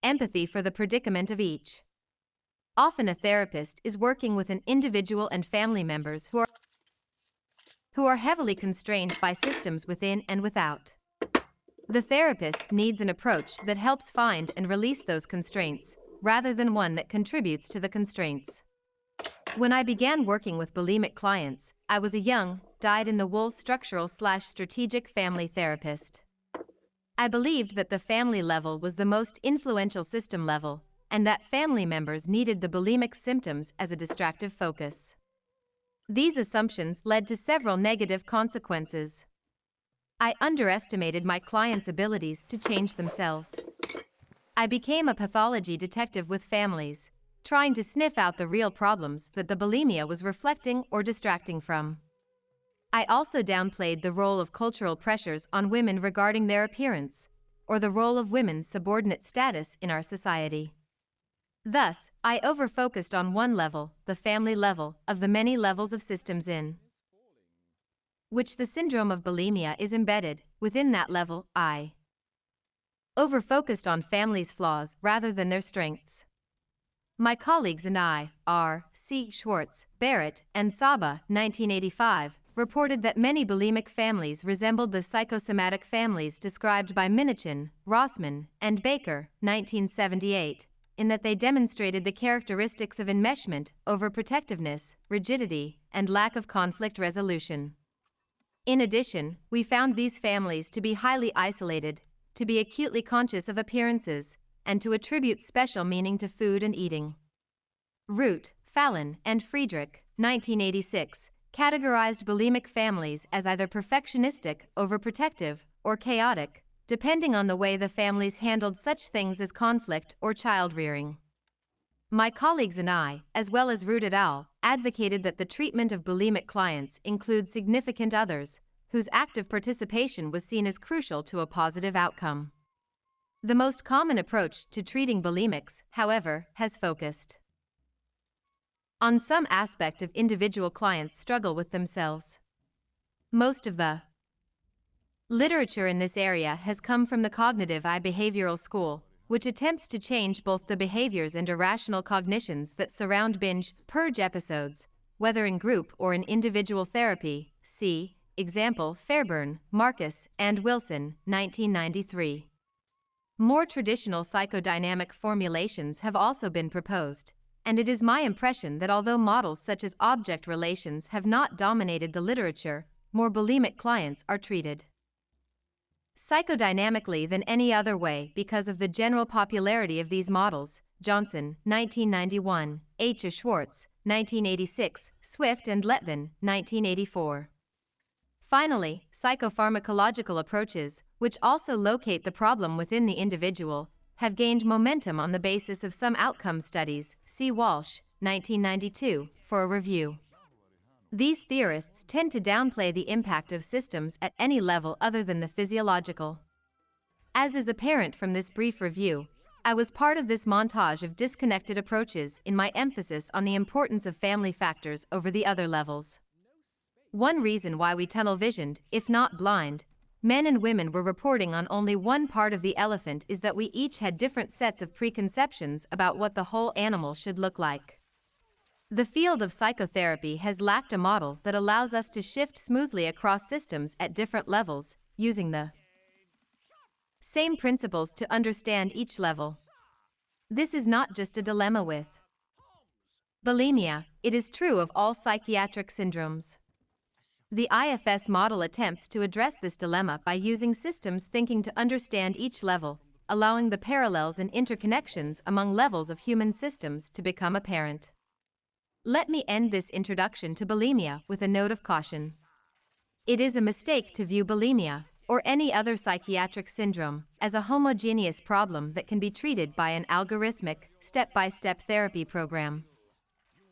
empathy for the predicament of each. Often a therapist is working with an individual and family members who are heavily constrained by systems within and without. The therapist needs an approach that helps find and release those constraints, rather than one that contributes to the constraints. When I began working with bulimic clients, I was a young, dyed-in-the-wool structural/strategic family therapist. I believed that the family level was the most influential system level, and that family members needed the bulimic symptoms as a distractive focus. These assumptions led to several negative consequences. I underestimated my clients' abilities to change themselves. I became a pathology detective with families, trying to sniff out the real problems that the bulimia was reflecting or distracting from. I also downplayed the role of cultural pressures on women regarding their appearance, or the role of women's subordinate status in our society. Thus, I over-focused on one level, the family level, of the many levels of systems in which the syndrome of bulimia is embedded. Within that level, I over-focused on families' flaws rather than their strengths. My colleagues and I, R. C. Schwartz, Barrett, and Saba, 1985, reported that many bulimic families resembled the psychosomatic families described by Minichin, Rossman, and Baker, 1978, in that they demonstrated the characteristics of enmeshment, overprotectiveness, rigidity, and lack of conflict resolution. In addition, we found these families to be highly isolated, to be acutely conscious of appearances, and to attribute special meaning to food and eating. Root, Fallon, and Friedrich, 1986, categorized bulimic families as either perfectionistic, overprotective, or chaotic, depending on the way the families handled such things as conflict or child-rearing. My colleagues and I, as well as Root et al., advocated that the treatment of bulimic clients include significant others, whose active participation was seen as crucial to a positive outcome. The most common approach to treating bulimics, however, has focused on some aspect of individual clients' struggle with themselves. Most of the literature in this area has come from the cognitive behavioral school, which attempts to change both the behaviors and irrational cognitions that surround binge-purge episodes, whether in group or in individual therapy. See, example, Fairburn, Marcus, and Wilson, 1993. More traditional psychodynamic formulations have also been proposed, and it is my impression that although models such as object relations have not dominated the literature, more bulimic clients are treated psychodynamically than any other way because of the general popularity of these models. Johnson, 1991, H. Schwartz, 1986, Swift and Letvin, 1984. Finally, psychopharmacological approaches, which also locate the problem within the individual, have gained momentum on the basis of some outcome studies. See Walsh, 1992, for a review. These theorists tend to downplay the impact of systems at any level other than the physiological. As is apparent from this brief review, I was part of this montage of disconnected approaches in my emphasis on the importance of family factors over the other levels. One reason why we tunnel-visioned, if not blind, men and women were reporting on only one part of the elephant is that we each had different sets of preconceptions about what the whole animal should look like. The field of psychotherapy has lacked a model that allows us to shift smoothly across systems at different levels, using the same principles to understand each level. This is not just a dilemma with bulimia, it is true of all psychiatric syndromes. The IFS model attempts to address this dilemma by using systems thinking to understand each level, allowing the parallels and interconnections among levels of human systems to become apparent. Let me end this introduction to bulimia with a note of caution. It is a mistake to view bulimia, or any other psychiatric syndrome, as a homogeneous problem that can be treated by an algorithmic, step-by-step therapy program.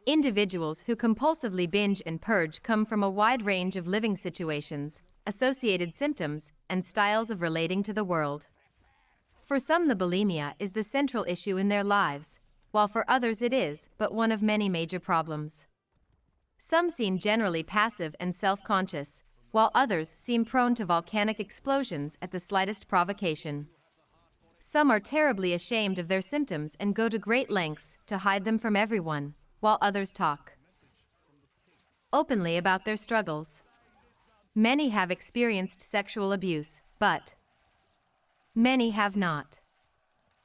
Individuals who compulsively binge and purge come from a wide range of living situations, associated symptoms, and styles of relating to the world. For some, the bulimia is the central issue in their lives, while for others it is but one of many major problems. Some seem generally passive and self-conscious, while others seem prone to volcanic explosions at the slightest provocation. Some are terribly ashamed of their symptoms and go to great lengths to hide them from everyone, while others talk openly about their struggles. Many have experienced sexual abuse, but many have not.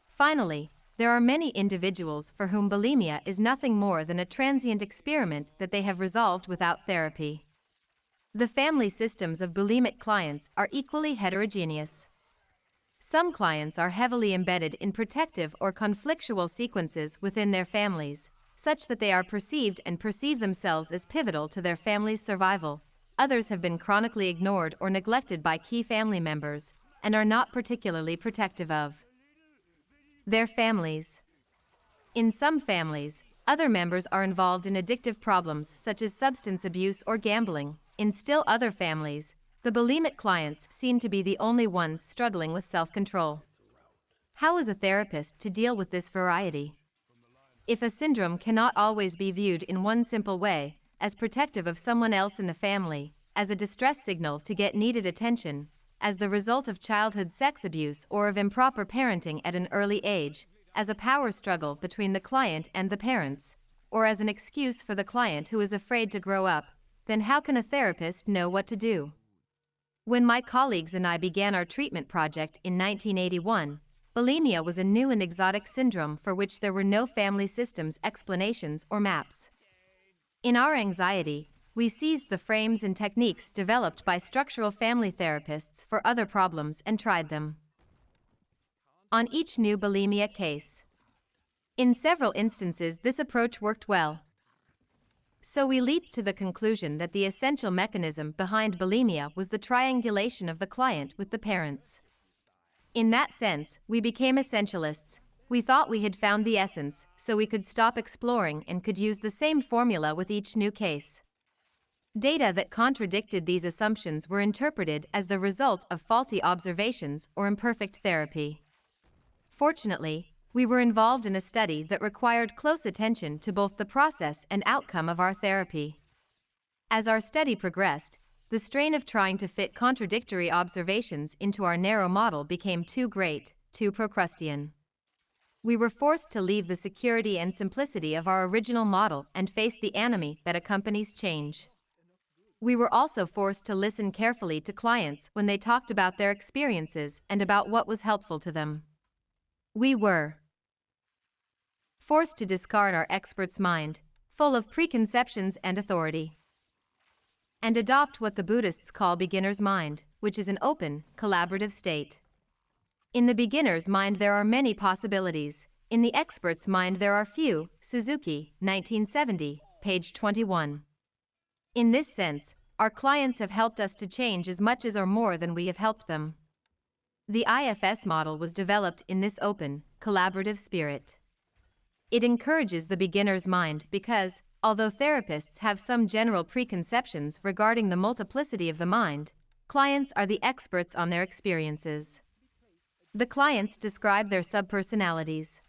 Finally, there are many individuals for whom bulimia is nothing more than a transient experiment that they have resolved without therapy. The family systems of bulimic clients are equally heterogeneous. Some clients are heavily embedded in protective or conflictual sequences within their families, such that they are perceived and perceive themselves as pivotal to their family's survival. Others have been chronically ignored or neglected by key family members and are not particularly protective of their families. In some families, other members are involved in addictive problems such as substance abuse or gambling. In still other families, the bulimic clients seem to be the only ones struggling with self-control. How is a therapist to deal with this variety? If a syndrome cannot always be viewed in one simple way, as protective of someone else in the family, as a distress signal to get needed attention, as the result of childhood sex abuse or of improper parenting at an early age, as a power struggle between the client and the parents, or as an excuse for the client who is afraid to grow up, then how can a therapist know what to do? When my colleagues and I began our treatment project in 1981, bulimia was a new and exotic syndrome for which there were no family systems explanations or maps. In our anxiety, we seized the frames and techniques developed by structural family therapists for other problems and tried them on each new bulimia case. In several instances, this approach worked well. So we leaped to the conclusion that the essential mechanism behind bulimia was the triangulation of the client with the parents. In that sense, we became essentialists. We thought we had found the essence, so we could stop exploring and could use the same formula with each new case. Data that contradicted these assumptions were interpreted as the result of faulty observations or imperfect therapy. Fortunately, we were involved in a study that required close attention to both the process and outcome of our therapy. As our study progressed, the strain of trying to fit contradictory observations into our narrow model became too great, too Procrustean. We were forced to leave the security and simplicity of our original model and face the enemy that accompanies change. We were also forced to listen carefully to clients when they talked about their experiences and about what was helpful to them. We were forced to discard our expert's mind, full of preconceptions and authority, and adopt what the Buddhists call beginner's mind, which is an open, collaborative state. In the beginner's mind there are many possibilities. In the expert's mind there are few. Suzuki, 1970, page 21. In this sense, our clients have helped us to change as much as or more than we have helped them. The IFS model was developed in this open, collaborative spirit. It encourages the beginner's mind because, although therapists have some general preconceptions regarding the multiplicity of the mind, clients are the experts on their experiences. The clients describe their subpersonalities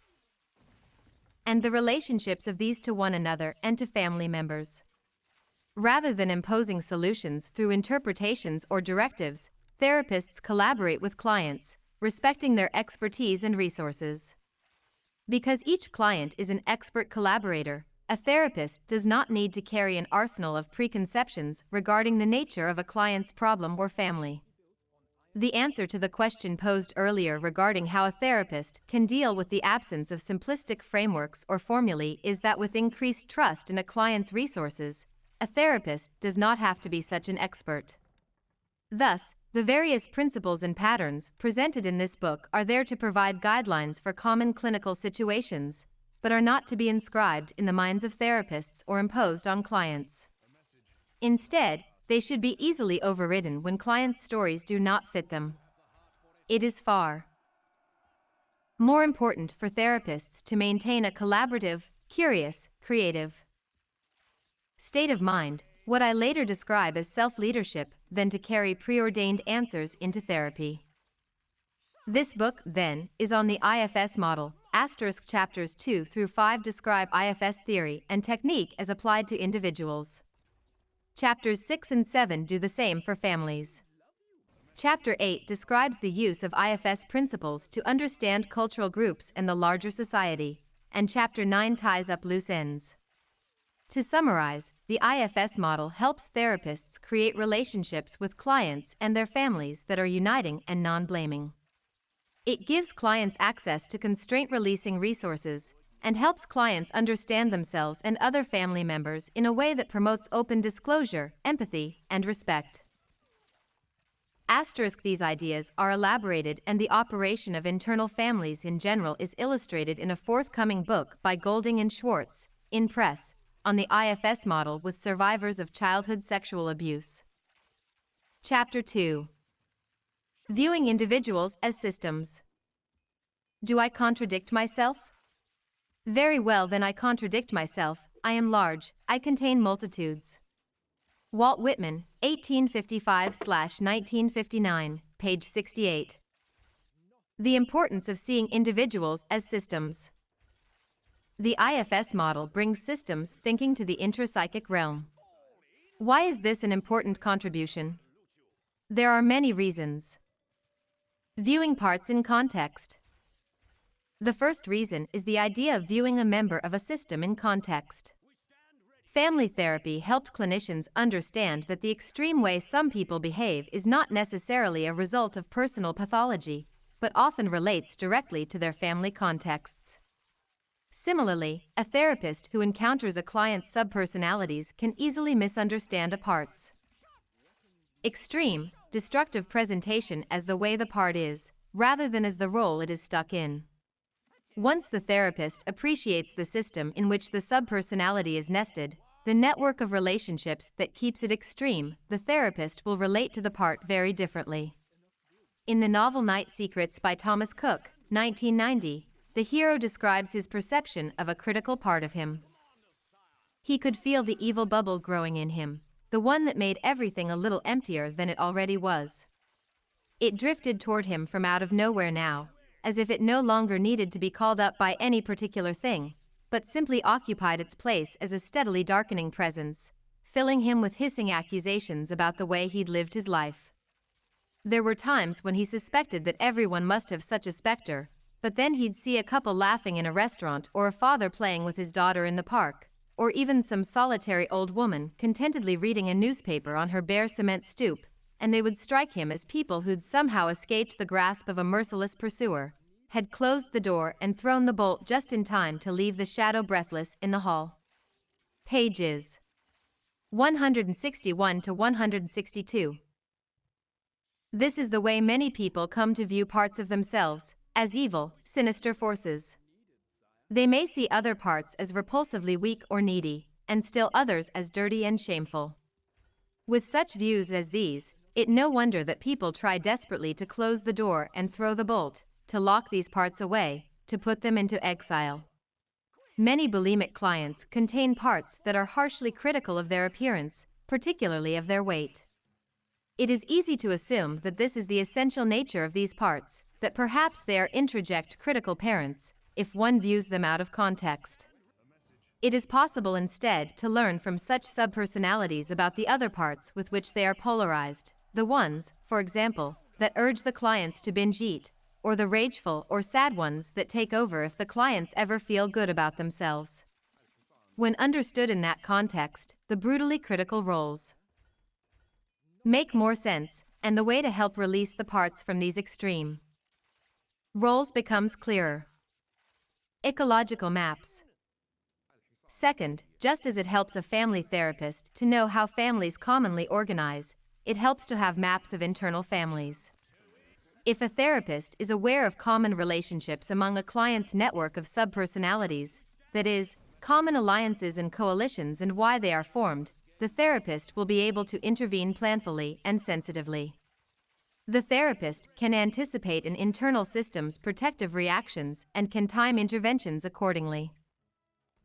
and the relationships of these to one another and to family members. Rather than imposing solutions through interpretations or directives, therapists collaborate with clients, respecting their expertise and resources. Because each client is an expert collaborator, a therapist does not need to carry an arsenal of preconceptions regarding the nature of a client's problem or family. The answer to the question posed earlier regarding how a therapist can deal with the absence of simplistic frameworks or formulae is that with increased trust in a client's resources, a therapist does not have to be such an expert. Thus, the various principles and patterns presented in this book are there to provide guidelines for common clinical situations, but are not to be inscribed in the minds of therapists or imposed on clients. Instead, they should be easily overridden when clients' stories do not fit them. It is far more important for therapists to maintain a collaborative, curious, creative state of mind, what I later describe as self-leadership, than to carry preordained answers into therapy. This book, then, is on the IFS model. Chapters 2 through 5 describe IFS theory and technique as applied to individuals. Chapters 6 and 7 do the same for families. Chapter 8 describes the use of IFS principles to understand cultural groups and the larger society, and Chapter 9 ties up loose ends. To summarize, the IFS model helps therapists create relationships with clients and their families that are uniting and non-blaming. It gives clients access to constraint-releasing resources and helps clients understand themselves and other family members in a way that promotes open disclosure, empathy, and respect. These ideas are elaborated and the operation of internal families in general is illustrated in a forthcoming book by Golding and Schwartz, in press, on the IFS model with survivors of childhood sexual abuse. Chapter 2. Viewing individuals as systems. Do I contradict myself? Very well, then I contradict myself. I am large, I contain multitudes. Walt Whitman, 1855–1959, page 68. The importance of seeing individuals as systems. The IFS model brings systems thinking to the intrapsychic realm. Why is this an important contribution? There are many reasons. Viewing parts in context. The first reason is the idea of viewing a member of a system in context. Family therapy helped clinicians understand that the extreme way some people behave is not necessarily a result of personal pathology, but often relates directly to their family contexts. Similarly, a therapist who encounters a client's subpersonalities can easily misunderstand a part's extreme, destructive presentation as the way the part is, rather than as the role it is stuck in. Once the therapist appreciates the system in which the subpersonality is nested, the network of relationships that keeps it extreme, the therapist will relate to the part very differently. In the novel Night Secrets by Thomas Cook, 1990, the hero describes his perception of a critical part of him. He could feel the evil bubble growing in him, the one that made everything a little emptier than it already was. It drifted toward him from out of nowhere now, as if it no longer needed to be called up by any particular thing, but simply occupied its place as a steadily darkening presence, filling him with hissing accusations about the way he'd lived his life. There were times when he suspected that everyone must have such a specter, but then he'd see a couple laughing in a restaurant or a father playing with his daughter in the park, or even some solitary old woman contentedly reading a newspaper on her bare cement stoop, and they would strike him as people who'd somehow escaped the grasp of a merciless pursuer, had closed the door and thrown the bolt just in time to leave the shadow breathless in the hall. Pages 161 to 162. This is the way many people come to view parts of themselves, as evil, sinister forces. They may see other parts as repulsively weak or needy, and still others as dirty and shameful. With such views as these, it's no wonder that people try desperately to close the door and throw the bolt, to lock these parts away, to put them into exile. Many bulimic clients contain parts that are harshly critical of their appearance, particularly of their weight. It is easy to assume that this is the essential nature of these parts, that perhaps they are introject critical parents, if one views them out of context. It is possible instead to learn from such subpersonalities about the other parts with which they are polarized, the ones, for example, that urge the clients to binge eat, or the rageful or sad ones that take over if the clients ever feel good about themselves. When understood in that context, the brutally critical roles make more sense, and the way to help release the parts from these extreme roles becomes clearer. Ecological maps. Second, just as it helps a family therapist to know how families commonly organize, it helps to have maps of internal families. If a therapist is aware of common relationships among a client's network of subpersonalities, that is, common alliances and coalitions and why they are formed, the therapist will be able to intervene planfully and sensitively. The therapist can anticipate an internal system's protective reactions and can time interventions accordingly.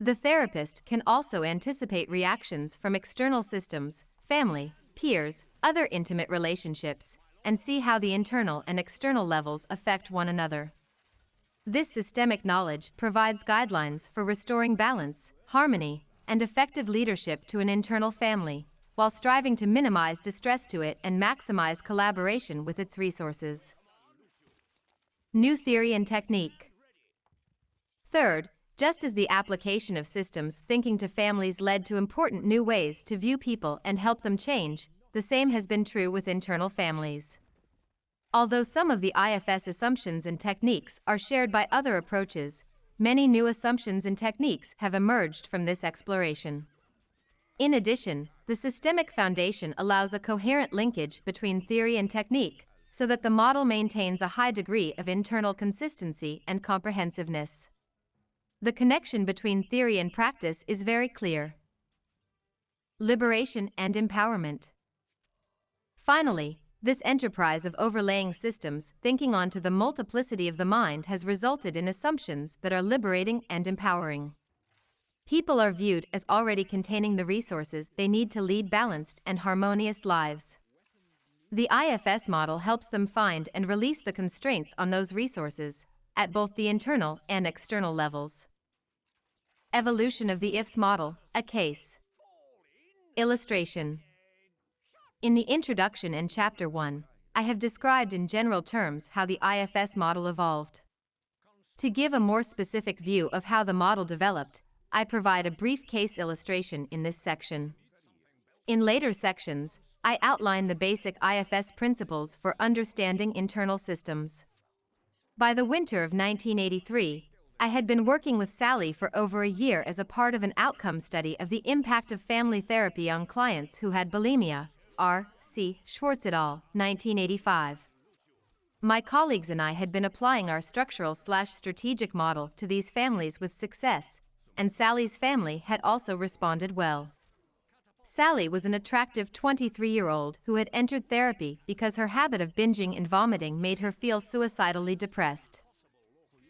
The therapist can also anticipate reactions from external systems, family, peers, other intimate relationships, and see how the internal and external levels affect one another. This systemic knowledge provides guidelines for restoring balance, harmony, and effective leadership to an internal family, while striving to minimize distress to it and maximize collaboration with its resources. New theory and technique. Third, just as the application of systems thinking to families led to important new ways to view people and help them change, the same has been true with internal families. Although some of the IFS assumptions and techniques are shared by other approaches, many new assumptions and techniques have emerged from this exploration. In addition, the systemic foundation allows a coherent linkage between theory and technique, so that the model maintains a high degree of internal consistency and comprehensiveness. The connection between theory and practice is very clear. Liberation and empowerment. Finally, this enterprise of overlaying systems thinking onto the multiplicity of the mind has resulted in assumptions that are liberating and empowering. People are viewed as already containing the resources they need to lead balanced and harmonious lives. The IFS model helps them find and release the constraints on those resources, at both the internal and external levels. Evolution of the IFS model, a case. Illustration. In the introduction and Chapter 1, I have described in general terms how the IFS model evolved. To give a more specific view of how the model developed, I provide a brief case illustration in this section. In later sections, I outline the basic IFS principles for understanding internal systems. By the winter of 1983, I had been working with Sally for over a year as a part of an outcome study of the impact of family therapy on clients who had bulimia. R.C. Schwartz et al., 1985. My colleagues and I had been applying our structural/strategic model to these families with success, and Sally's family had also responded well. Sally was an attractive 23-year-old who had entered therapy because her habit of binging and vomiting made her feel suicidally depressed.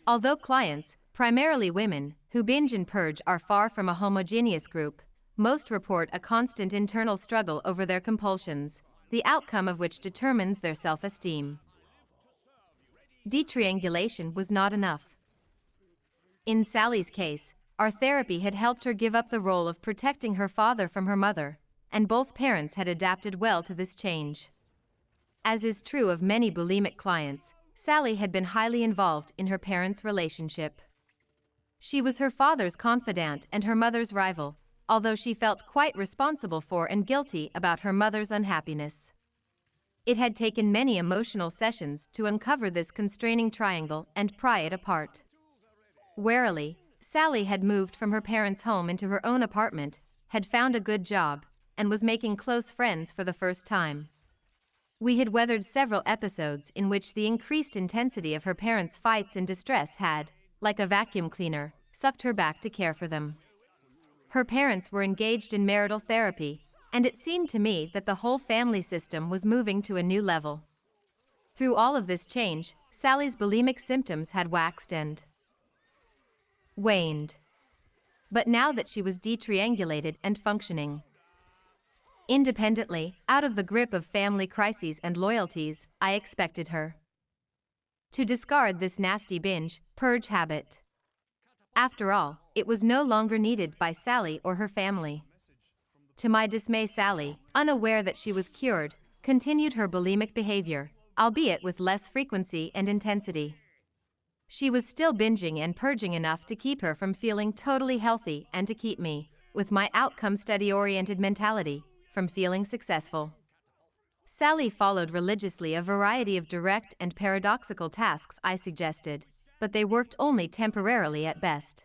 Although clients, primarily women, who binge and purge are far from a homogeneous group, most report a constant internal struggle over their compulsions, the outcome of which determines their self-esteem. Detriangulation was not enough. In Sally's case, our therapy had helped her give up the role of protecting her father from her mother, and both parents had adapted well to this change. As is true of many bulimic clients, Sally had been highly involved in her parents' relationship. She was her father's confidant and her mother's rival, although she felt quite responsible for and guilty about her mother's unhappiness. It had taken many emotional sessions to uncover this constraining triangle and pry it apart. Warily, Sally had moved from her parents' home into her own apartment, had found a good job, and was making close friends for the first time. We had weathered several episodes in which the increased intensity of her parents' fights and distress had, like a vacuum cleaner, sucked her back to care for them. Her parents were engaged in marital therapy, and it seemed to me that the whole family system was moving to a new level. Through all of this change, Sally's bulimic symptoms had waxed and waned. But now that she was detriangulated and functioning independently, out of the grip of family crises and loyalties, I expected her to discard this nasty binge-purge habit. After all, it was no longer needed by Sally or her family. To my dismay, Sally, unaware that she was cured, continued her bulimic behavior, albeit with less frequency and intensity. She was still binging and purging enough to keep her from feeling totally healthy and to keep me, with my outcome study-oriented mentality, from feeling successful. Sally followed religiously a variety of direct and paradoxical tasks I suggested, but they worked only temporarily at best.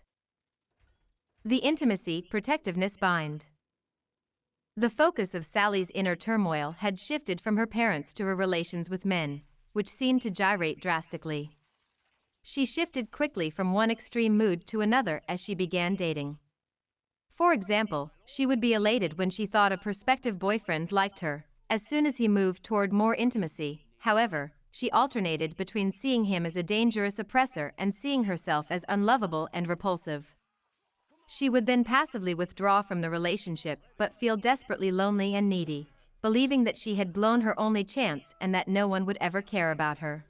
The intimacy, protectiveness bind. The focus of Sally's inner turmoil had shifted from her parents to her relations with men, which seemed to gyrate drastically. She shifted quickly from one extreme mood to another as she began dating. For example, she would be elated when she thought a prospective boyfriend liked her. As soon as he moved toward more intimacy, however, she alternated between seeing him as a dangerous oppressor and seeing herself as unlovable and repulsive. She would then passively withdraw from the relationship but feel desperately lonely and needy, believing that she had blown her only chance and that no one would ever care about her.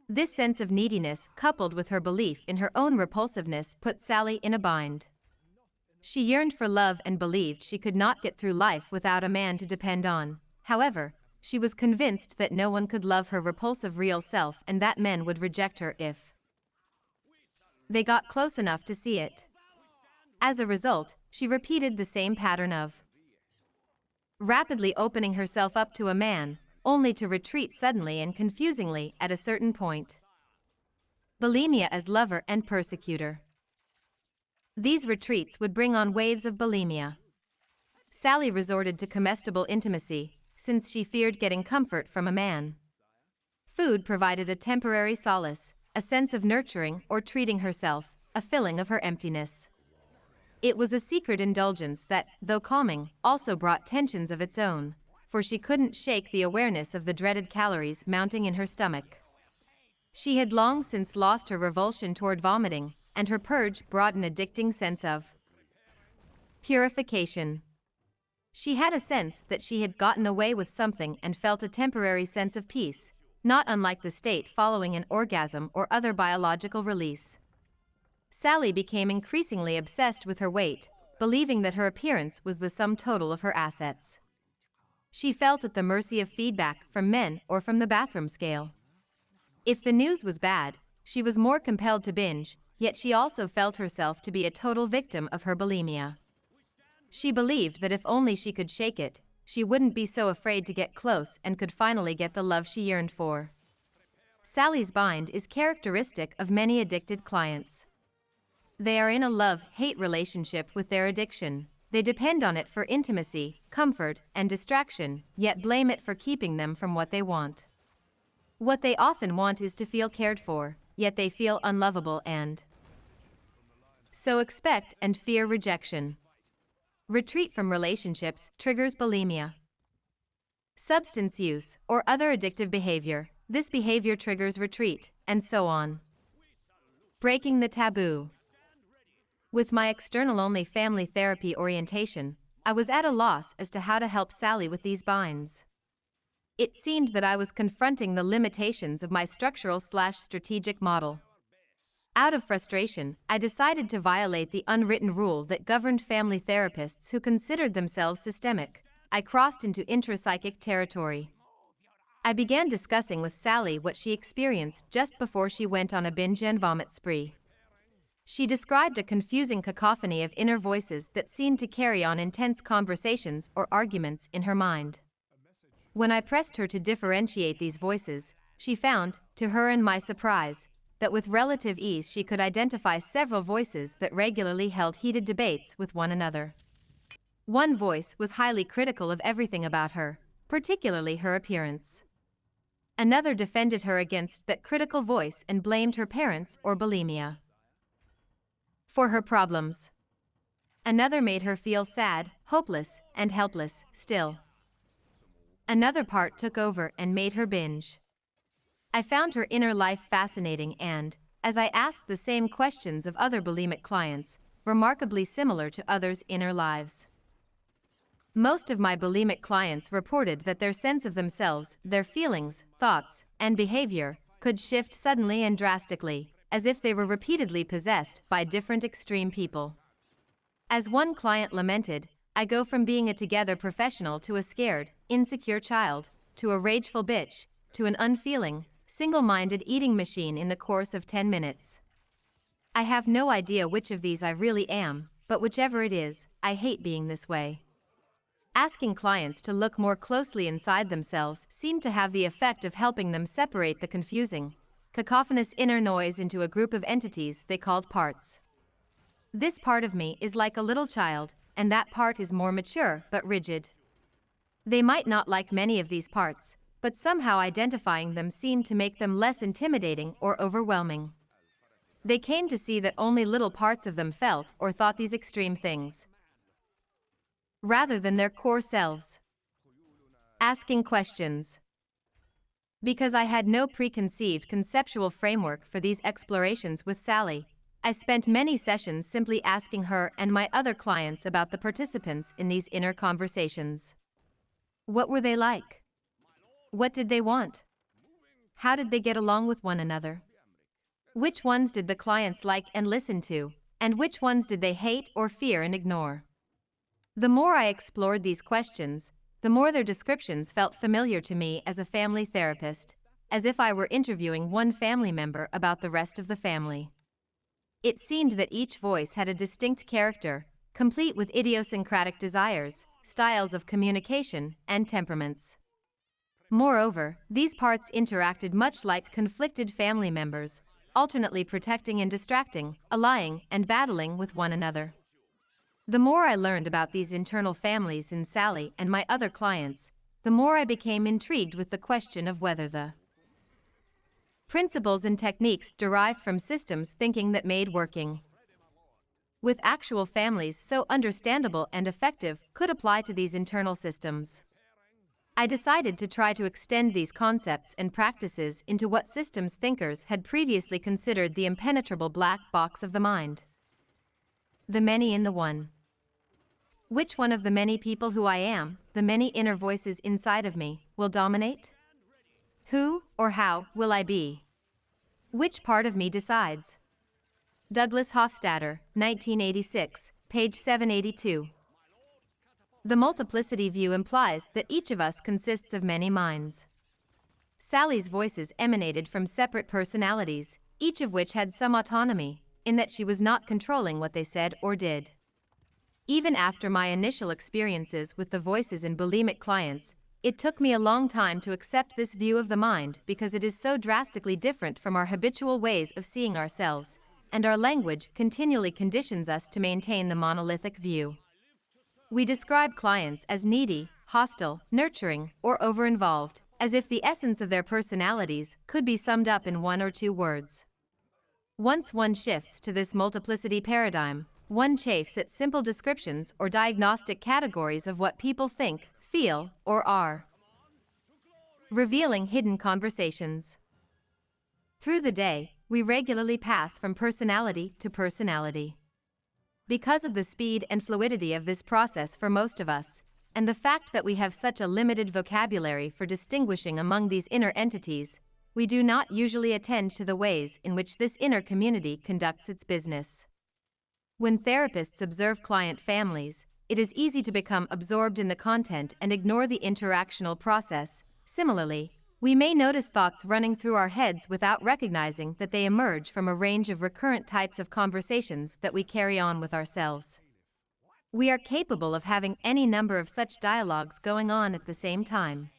This sense of neediness, coupled with her belief in her own repulsiveness, put Sally in a bind. She yearned for love and believed she could not get through life without a man to depend on. However, she was convinced that no one could love her repulsive real self and that men would reject her if they got close enough to see it. As a result, she repeated the same pattern of rapidly opening herself up to a man, only to retreat suddenly and confusingly at a certain point. Bulimia as lover and persecutor. These retreats would bring on waves of bulimia. Sally resorted to comestible intimacy, since she feared getting comfort from a man. Food provided a temporary solace, a sense of nurturing or treating herself, a filling of her emptiness. It was a secret indulgence that, though calming, also brought tensions of its own, for she couldn't shake the awareness of the dreaded calories mounting in her stomach. She had long since lost her revulsion toward vomiting, and her purge brought an addicting sense of purification. She had a sense that she had gotten away with something and felt a temporary sense of peace, not unlike the state following an orgasm or other biological release. Sally became increasingly obsessed with her weight, believing that her appearance was the sum total of her assets. She felt at the mercy of feedback from men or from the bathroom scale. If the news was bad, she was more compelled to binge, yet she also felt herself to be a total victim of her bulimia. She believed that if only she could shake it, she wouldn't be so afraid to get close and could finally get the love she yearned for. Sally's bind is characteristic of many addicted clients. They are in a love-hate relationship with their addiction. They depend on it for intimacy, comfort, and distraction, yet blame it for keeping them from what they want. What they often want is to feel cared for, yet they feel unlovable and so expect and fear rejection. Retreat from relationships triggers bulimia. Substance use or other addictive behavior. This behavior triggers retreat, and so on. Breaking the taboo. With my external-only family therapy orientation, I was at a loss as to how to help Sally with these binds. It seemed that I was confronting the limitations of my structural/strategic model. Out of frustration, I decided to violate the unwritten rule that governed family therapists who considered themselves systemic. I crossed into intrapsychic territory. I began discussing with Sally what she experienced just before she went on a binge and vomit spree. She described a confusing cacophony of inner voices that seemed to carry on intense conversations or arguments in her mind. When I pressed her to differentiate these voices, she found, to her and my surprise, that with relative ease she could identify several voices that regularly held heated debates with one another. One voice was highly critical of everything about her, particularly her appearance. Another defended her against that critical voice and blamed her parents or bulimia for her problems. Another made her feel sad, hopeless, and helpless, still. Another part took over and made her binge. I found her inner life fascinating and, as I asked the same questions of other bulimic clients, remarkably similar to others' inner lives. Most of my bulimic clients reported that their sense of themselves, their feelings, thoughts, and behavior could shift suddenly and drastically, as if they were repeatedly possessed by different extreme people. As one client lamented, I go from being a together professional to a scared, insecure child, to a rageful bitch, to an unfeeling, single-minded eating machine in the course of 10 minutes. I have no idea which of these I really am, but whichever it is, I hate being this way. Asking clients to look more closely inside themselves seemed to have the effect of helping them separate the confusing, cacophonous inner noise into a group of entities they called parts. This part of me is like a little child, and that part is more mature but rigid. They might not like many of these parts, but somehow identifying them seemed to make them less intimidating or overwhelming. They came to see that only little parts of them felt or thought these extreme things, rather than their core selves. Asking questions. Because I had no preconceived conceptual framework for these explorations with Sally, I spent many sessions simply asking her and my other clients about the participants in these inner conversations. What were they like? What did they want? How did they get along with one another? Which ones did the clients like and listen to, and which ones did they hate or fear and ignore? The more I explored these questions, the more their descriptions felt familiar to me as a family therapist, as if I were interviewing one family member about the rest of the family. It seemed that each voice had a distinct character, complete with idiosyncratic desires, styles of communication, and temperaments. Moreover, these parts interacted much like conflicted family members, alternately protecting and distracting, allying and battling with one another. The more I learned about these internal families in Sally and my other clients, the more I became intrigued with the question of whether the principles and techniques derived from systems thinking that made working with actual families so understandable and effective could apply to these internal systems. I decided to try to extend these concepts and practices into what systems thinkers had previously considered the impenetrable black box of the mind. The many in the one. Which one of the many people who I am, the many inner voices inside of me, will dominate? Who, or how, will I be? Which part of me decides? Douglas Hofstadter, 1986, page 782. The multiplicity view implies that each of us consists of many minds. Sally's voices emanated from separate personalities, each of which had some autonomy, in that she was not controlling what they said or did. Even after my initial experiences with the voices in bulimic clients, it took me a long time to accept this view of the mind because it is so drastically different from our habitual ways of seeing ourselves, and our language continually conditions us to maintain the monolithic view. We describe clients as needy, hostile, nurturing, or over-involved, as if the essence of their personalities could be summed up in one or two words. Once one shifts to this multiplicity paradigm, one chafes at simple descriptions or diagnostic categories of what people think, feel, or are. Revealing hidden conversations. Through the day, we regularly pass from personality to personality. Because of the speed and fluidity of this process for most of us, and the fact that we have such a limited vocabulary for distinguishing among these inner entities, we do not usually attend to the ways in which this inner community conducts its business. When therapists observe client families, it is easy to become absorbed in the content and ignore the interactional process. Similarly, we may notice thoughts running through our heads without recognizing that they emerge from a range of recurrent types of conversations that we carry on with ourselves. We are capable of having any number of such dialogues going on at the same time.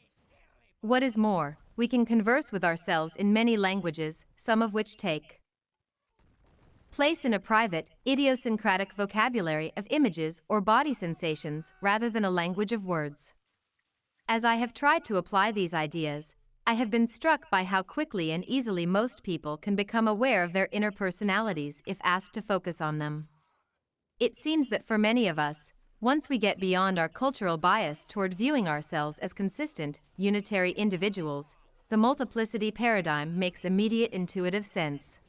What is more, we can converse with ourselves in many languages, some of which take place in a private, idiosyncratic vocabulary of images or body sensations rather than a language of words. As I have tried to apply these ideas, I have been struck by how quickly and easily most people can become aware of their inner personalities if asked to focus on them. It seems that for many of us, once we get beyond our cultural bias toward viewing ourselves as consistent, unitary individuals, the multiplicity paradigm makes immediate intuitive sense.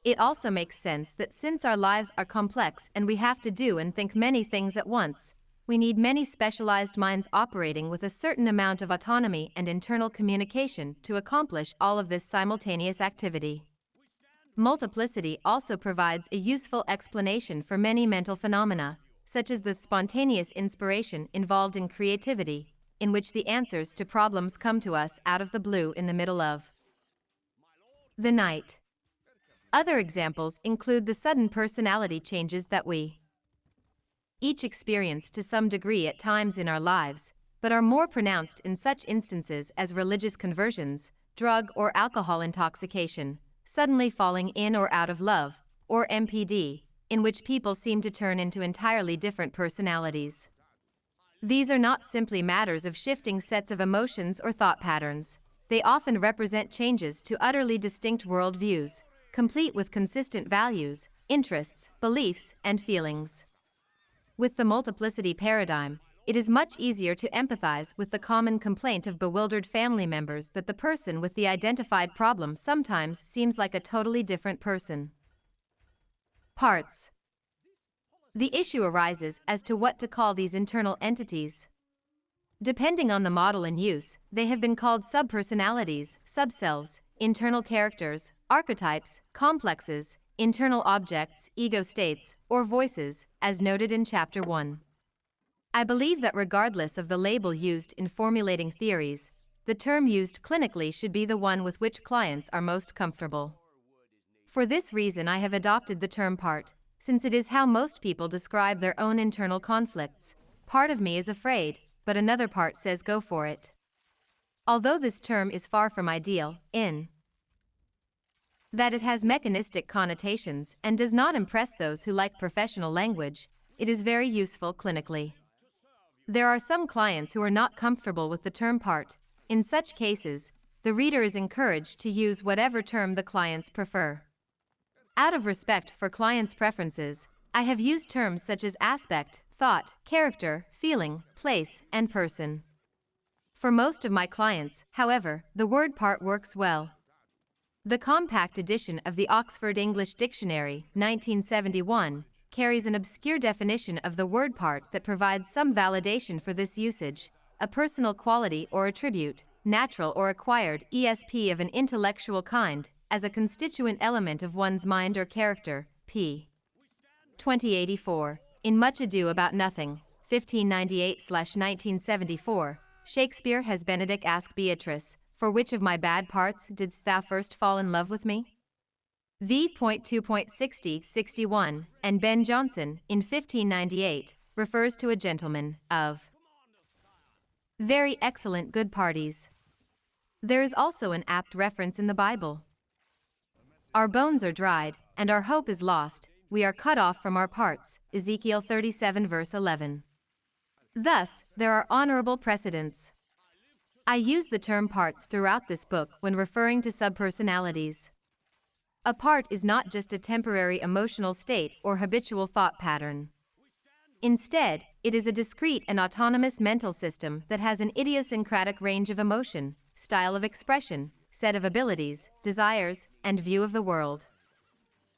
It also makes sense that since our lives are complex and we have to do and think many things at once, we need many specialized minds operating with a certain amount of autonomy and internal communication to accomplish all of this simultaneous activity. Multiplicity also provides a useful explanation for many mental phenomena, such as the spontaneous inspiration involved in creativity, in which the answers to problems come to us out of the blue in the middle of the night. Other examples include the sudden personality changes that we each experience to some degree at times in our lives, but are more pronounced in such instances as religious conversions, drug or alcohol intoxication, suddenly falling in or out of love, or MPD, in which people seem to turn into entirely different personalities. These are not simply matters of shifting sets of emotions or thought patterns. They often represent changes to utterly distinct worldviews, complete with consistent values, interests, beliefs, and feelings. With the multiplicity paradigm, it is much easier to empathize with the common complaint of bewildered family members that the person with the identified problem sometimes seems like a totally different person. Parts. The issue arises as to what to call these internal entities. Depending on the model in use, they have been called subpersonalities, subselves, internal characters, archetypes, complexes, internal objects, ego states, or voices, as noted in Chapter 1. I believe that regardless of the label used in formulating theories, the term used clinically should be the one with which clients are most comfortable. For this reason I have adopted the term part, since it is how most people describe their own internal conflicts. Part of me is afraid, but another part says go for it. Although this term is far from ideal, in that it has mechanistic connotations and does not impress those who like professional language, it is very useful clinically. There are some clients who are not comfortable with the term part. In such cases, the reader is encouraged to use whatever term the clients prefer. Out of respect for clients' preferences, I have used terms such as aspect, thought, character, feeling, place, and person. For most of my clients, however, the word part works well. The compact edition of the Oxford English Dictionary, 1971, carries an obscure definition of the word part that provides some validation for this usage: a personal quality or attribute, natural or acquired, ESP of an intellectual kind, as a constituent element of one's mind or character, p. 2084. In Much Ado About Nothing, 1598/1974, Shakespeare has Benedick ask Beatrice, "For which of my bad parts didst thou first fall in love with me?" v.2.60-61, and Ben Jonson, in 1598, refers to a gentleman of very excellent good parties. There is also an apt reference in the Bible. Our bones are dried, and our hope is lost, we are cut off from our parts, Ezekiel 37 verse 11. Thus, there are honorable precedents. I use the term parts throughout this book when referring to subpersonalities. A part is not just a temporary emotional state or habitual thought pattern. Instead, it is a discrete and autonomous mental system that has an idiosyncratic range of emotion, style of expression, set of abilities, desires, and view of the world.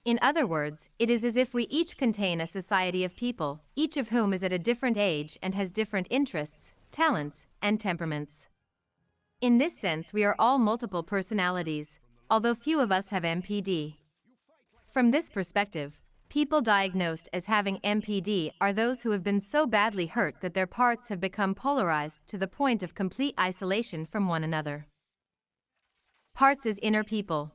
In other words, it is as if we each contain a society of people, each of whom is at a different age and has different interests, talents, and temperaments. In this sense, we are all multiple personalities, although few of us have MPD. From this perspective, people diagnosed as having MPD are those who have been so badly hurt that their parts have become polarized to the point of complete isolation from one another. Parts as inner people.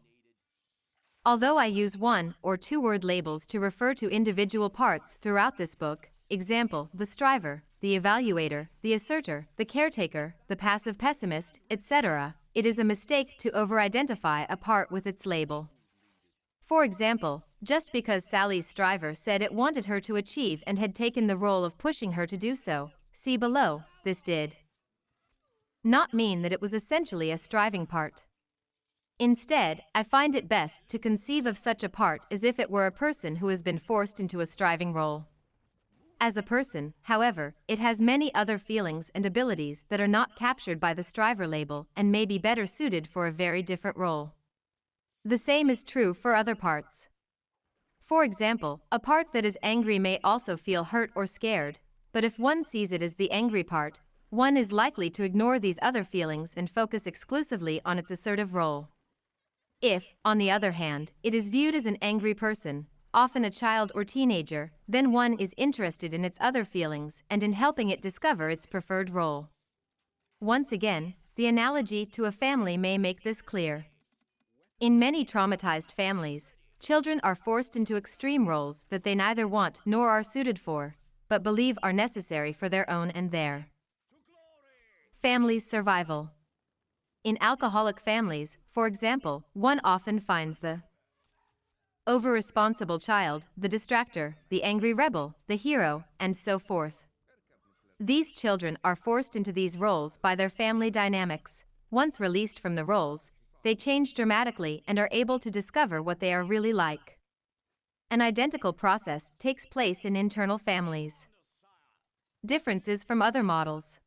Although I use one or two word labels to refer to individual parts throughout this book, example, the striver, the evaluator, the asserter, the caretaker, the passive pessimist, etc., it is a mistake to over-identify a part with its label. For example, just because Sally's striver said it wanted her to achieve and had taken the role of pushing her to do so, see below, this did not mean that it was essentially a striving part. Instead, I find it best to conceive of such a part as if it were a person who has been forced into a striving role. As a person, however, it has many other feelings and abilities that are not captured by the striver label and may be better suited for a very different role. The same is true for other parts. For example, a part that is angry may also feel hurt or scared, but if one sees it as the angry part, one is likely to ignore these other feelings and focus exclusively on its assertive role. If, on the other hand, it is viewed as an angry person, often a child or teenager, then one is interested in its other feelings and in helping it discover its preferred role. Once again, the analogy to a family may make this clear. In many traumatized families, children are forced into extreme roles that they neither want nor are suited for, but believe are necessary for their own and their family's survival. In alcoholic families, for example, one often finds the over-responsible child, the distractor, the angry rebel, the hero, and so forth. These children are forced into these roles by their family dynamics. Once released from the roles, they change dramatically and are able to discover what they are really like. An identical process takes place in internal families. Differences from other models.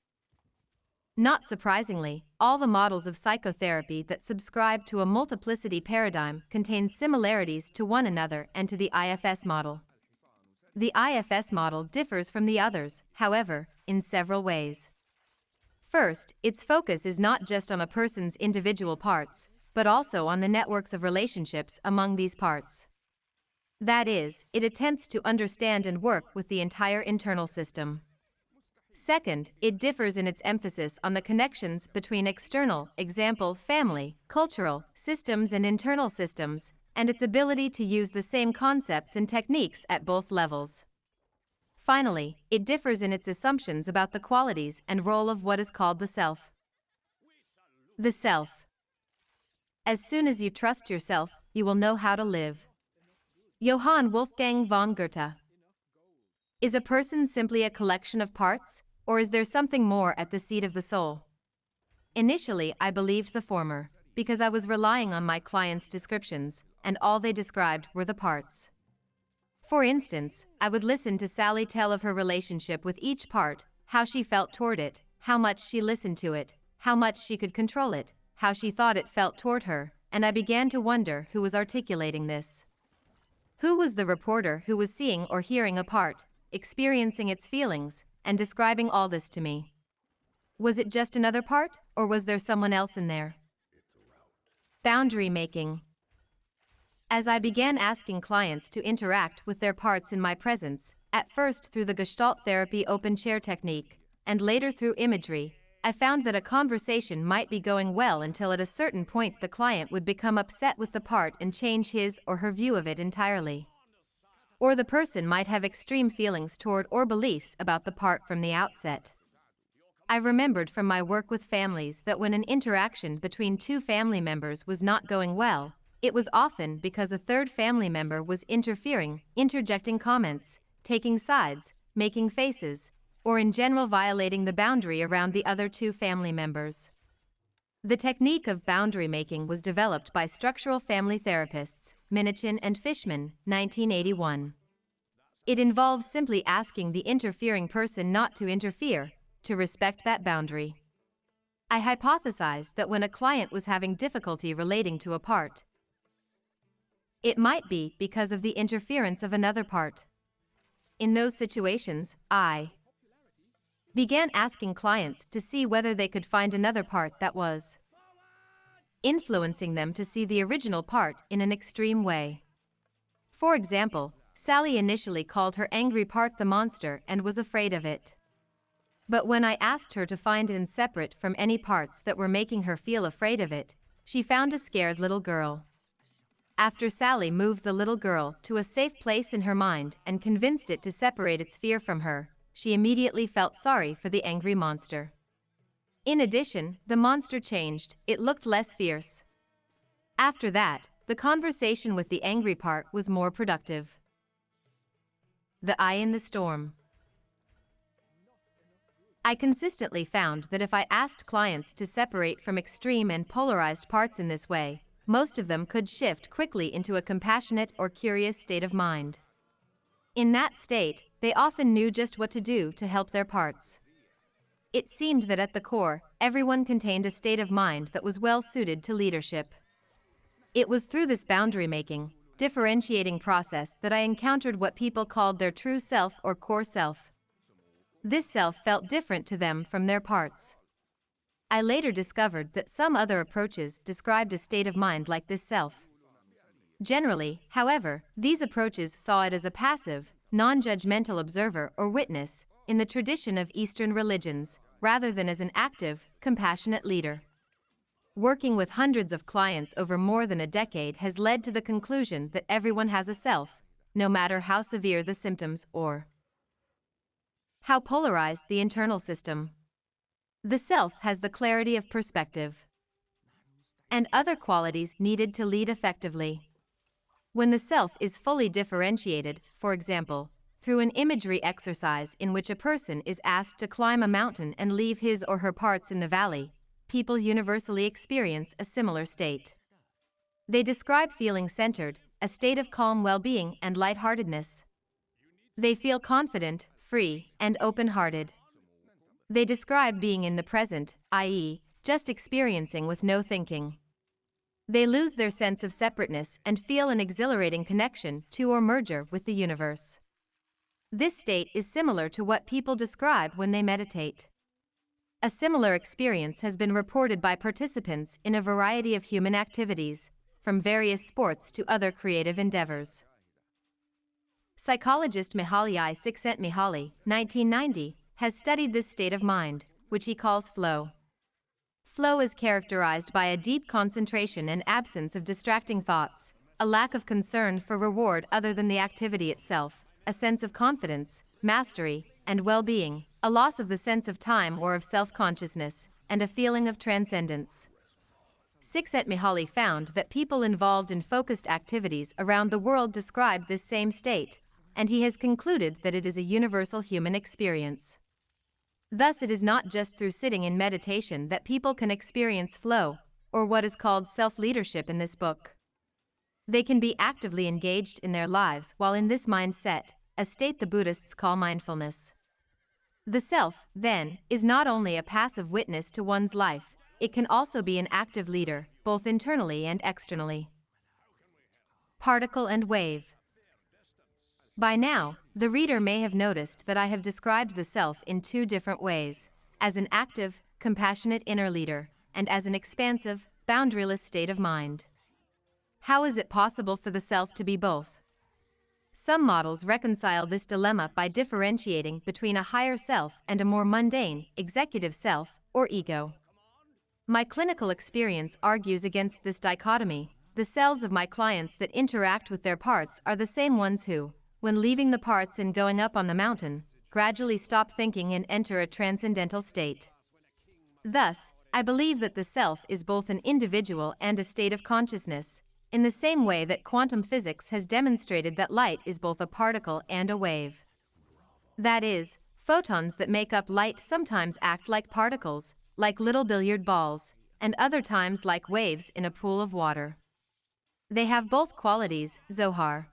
Not surprisingly, all the models of psychotherapy that subscribe to a multiplicity paradigm contain similarities to one another and to the IFS model. The IFS model differs from the others, however, in several ways. First, its focus is not just on a person's individual parts, but also on the networks of relationships among these parts. That is, it attempts to understand and work with the entire internal system. Second, it differs in its emphasis on the connections between external, example, family, cultural, systems and internal systems, and its ability to use the same concepts and techniques at both levels. Finally, it differs in its assumptions about the qualities and role of what is called the self. The self. As soon as you trust yourself, you will know how to live. Johann Wolfgang von Goethe. Is a person simply a collection of parts, or is there something more at the seat of the soul? Initially, I believed the former, because I was relying on my clients' descriptions, and all they described were the parts. For instance, I would listen to Sally tell of her relationship with each part, how she felt toward it, how much she listened to it, how much she could control it, how she thought it felt toward her, and I began to wonder who was articulating this. Who was the reporter who was seeing or hearing a part, experiencing its feelings, and describing all this to me? Was it just another part, or was there someone else in there? Boundary making. As I began asking clients to interact with their parts in my presence, at first through the Gestalt therapy open chair technique, and later through imagery, I found that a conversation might be going well until at a certain point the client would become upset with the part and change his or her view of it entirely. Or the person might have extreme feelings toward or beliefs about the part from the outset. I remembered from my work with families that when an interaction between two family members was not going well, it was often because a third family member was interfering, interjecting comments, taking sides, making faces, or in general violating the boundary around the other two family members. The technique of boundary making was developed by structural family therapists, Minichin and Fishman, 1981. It involves simply asking the interfering person not to interfere, to respect that boundary. I hypothesized that when a client was having difficulty relating to a part, it might be because of the interference of another part. In those situations, I began asking clients to see whether they could find another part that was influencing them to see the original part in an extreme way. For example, Sally initially called her angry part the monster and was afraid of it. But when I asked her to find it separate from any parts that were making her feel afraid of it, she found a scared little girl. After Sally moved the little girl to a safe place in her mind and convinced it to separate its fear from her, she immediately felt sorry for the angry monster. In addition, the monster changed, it looked less fierce. After that, the conversation with the angry part was more productive. The eye in the storm. I consistently found that if I asked clients to separate from extreme and polarized parts in this way, most of them could shift quickly into a compassionate or curious state of mind. In that state, they often knew just what to do to help their parts. It seemed that at the core, everyone contained a state of mind that was well suited to leadership. It was through this boundary-making, differentiating process that I encountered what people called their true self or core self. This self felt different to them from their parts. I later discovered that some other approaches described a state of mind like this self. Generally, however, these approaches saw it as a passive, non-judgmental observer or witness in the tradition of Eastern religions, rather than as an active, compassionate leader. Working with hundreds of clients over more than a decade has led to the conclusion that everyone has a self, no matter how severe the symptoms or how polarized the internal system. The self has the clarity of perspective and other qualities needed to lead effectively. When the self is fully differentiated, for example, through an imagery exercise in which a person is asked to climb a mountain and leave his or her parts in the valley, people universally experience a similar state. They describe feeling centered, a state of calm well-being and lightheartedness. They feel confident, free, and open-hearted. They describe being in the present, i.e., just experiencing with no thinking. They lose their sense of separateness and feel an exhilarating connection to or merger with the universe. This state is similar to what people describe when they meditate. A similar experience has been reported by participants in a variety of human activities, from various sports to other creative endeavors. Psychologist Mihaly Csikszentmihalyi, 1990, has studied this state of mind, which he calls flow. Flow is characterized by a deep concentration and absence of distracting thoughts, a lack of concern for reward other than the activity itself, a sense of confidence, mastery, and well-being, a loss of the sense of time or of self-consciousness, and a feeling of transcendence. Csikszentmihalyi found that people involved in focused activities around the world describe this same state, and he has concluded that it is a universal human experience. Thus, it is not just through sitting in meditation that people can experience flow, or what is called self-leadership in this book. They can be actively engaged in their lives while in this mindset, a state the Buddhists call mindfulness. The self, then, is not only a passive witness to one's life, it can also be an active leader, both internally and externally. Particle and wave. By now, the reader may have noticed that I have described the self in two different ways, as an active, compassionate inner leader, and as an expansive, boundaryless state of mind. How is it possible for the self to be both? Some models reconcile this dilemma by differentiating between a higher self and a more mundane, executive self, or ego. My clinical experience argues against this dichotomy. The selves of my clients that interact with their parts are the same ones who, when leaving the parts and going up on the mountain, gradually stop thinking and enter a transcendental state. Thus, I believe that the self is both an individual and a state of consciousness, in the same way that quantum physics has demonstrated that light is both a particle and a wave. That is, photons that make up light sometimes act like particles, like little billiard balls, and other times like waves in a pool of water. They have both qualities, Zohar.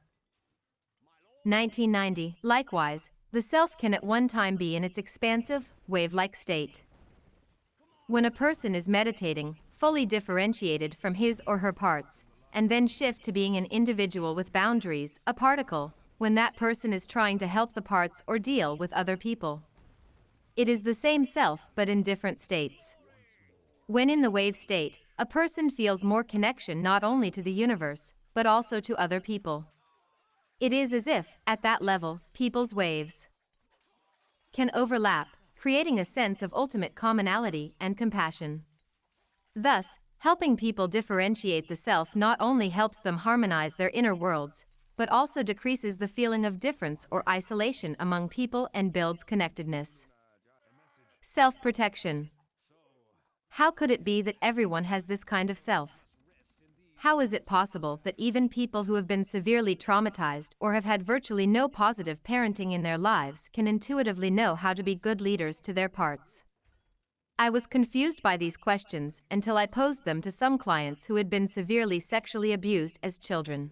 1990. Likewise, the self can at one time be in its expansive, wave-like state. When a person is meditating, fully differentiated from his or her parts, and then shift to being an individual with boundaries, a particle, when that person is trying to help the parts or deal with other people. It is the same self but in different states. When in the wave state, a person feels more connection not only to the universe, but also to other people. It is as if, at that level, people's waves can overlap, creating a sense of ultimate commonality and compassion. Thus, helping people differentiate the self not only helps them harmonize their inner worlds, but also decreases the feeling of difference or isolation among people and builds connectedness. Self-protection. How could it be that everyone has this kind of self? How is it possible that even people who have been severely traumatized or have had virtually no positive parenting in their lives can intuitively know how to be good leaders to their parts? I was confused by these questions until I posed them to some clients who had been severely sexually abused as children.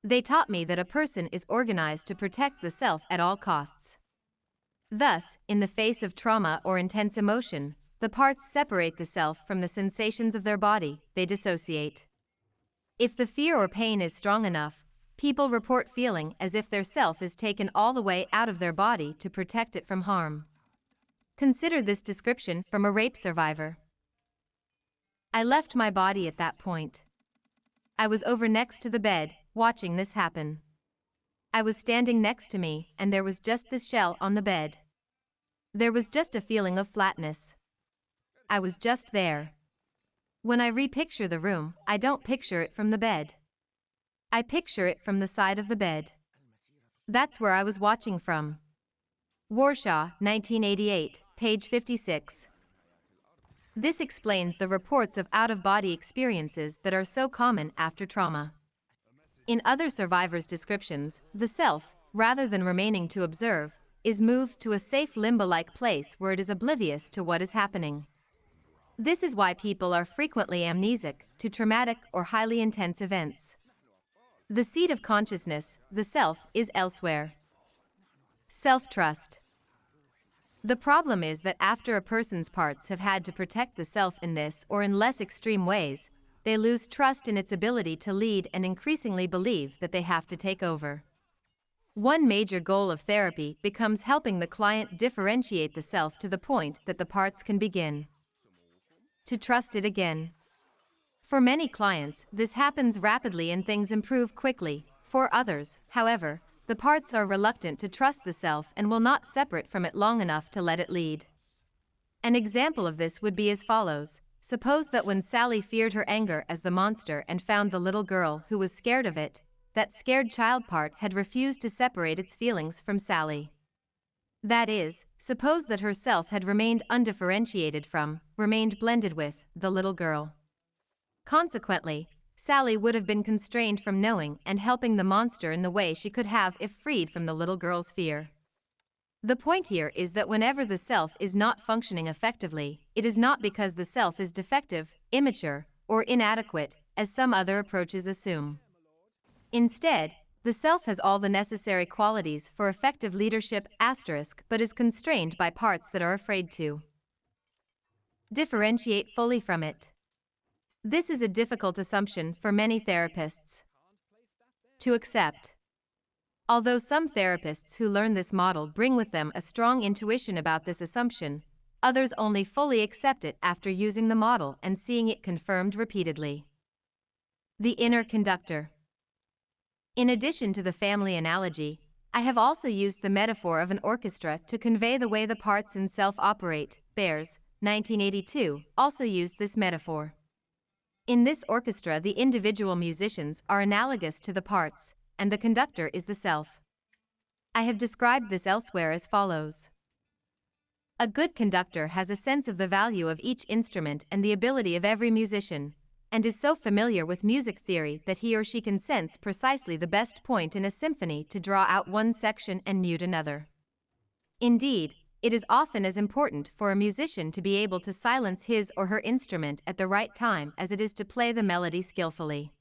They taught me that a person is organized to protect the self at all costs. Thus, in the face of trauma or intense emotion, the parts separate the self from the sensations of their body, they dissociate. If the fear or pain is strong enough, people report feeling as if their self is taken all the way out of their body to protect it from harm. Consider this description from a rape survivor. I left my body at that point. I was over next to the bed, watching this happen. I was standing next to me, and there was just this shell on the bed. There was just a feeling of flatness. I was just there. When I repicture the room, I don't picture it from the bed. I picture it from the side of the bed. That's where I was watching from. Warshaw, 1988, page 56. This explains the reports of out-of-body experiences that are so common after trauma. In other survivors' descriptions, the self, rather than remaining to observe, is moved to a safe limbo-like place where it is oblivious to what is happening. This is why people are frequently amnesic to traumatic or highly intense events. The seat of consciousness, the self, is elsewhere. Self-trust. The problem is that after a person's parts have had to protect the self in this or in less extreme ways, they lose trust in its ability to lead and increasingly believe that they have to take over. One major goal of therapy becomes helping the client differentiate the self to the point that the parts can begin to trust it again. For many clients, this happens rapidly and things improve quickly. For others, however, the parts are reluctant to trust the self and will not separate from it long enough to let it lead. An example of this would be as follows. Suppose that when Sally feared her anger as the monster and found the little girl who was scared of it, that scared child part had refused to separate its feelings from Sally. That is, suppose that herself had remained undifferentiated from, remained blended with, the little girl. Consequently, Sally would have been constrained from knowing and helping the monster in the way she could have if freed from the little girl's fear. The point here is that whenever the self is not functioning effectively, it is not because the self is defective, immature, or inadequate, as some other approaches assume. Instead, the self has all the necessary qualities for effective leadership but is constrained by parts that are afraid to differentiate fully from it. This is a difficult assumption for many therapists to accept. Although some therapists who learn this model bring with them a strong intuition about this assumption, others only fully accept it after using the model and seeing it confirmed repeatedly. The inner conductor. In addition to the family analogy, I have also used the metaphor of an orchestra to convey the way the parts in self operate. Bears, 1982, also used this metaphor. In this orchestra, the individual musicians are analogous to the parts, and the conductor is the self. I have described this elsewhere as follows. A good conductor has a sense of the value of each instrument and the ability of every musician, and is so familiar with music theory that he or she can sense precisely the best point in a symphony to draw out one section and mute another. Indeed, it is often as important for a musician to be able to silence his or her instrument at the right time as it is to play the melody skillfully.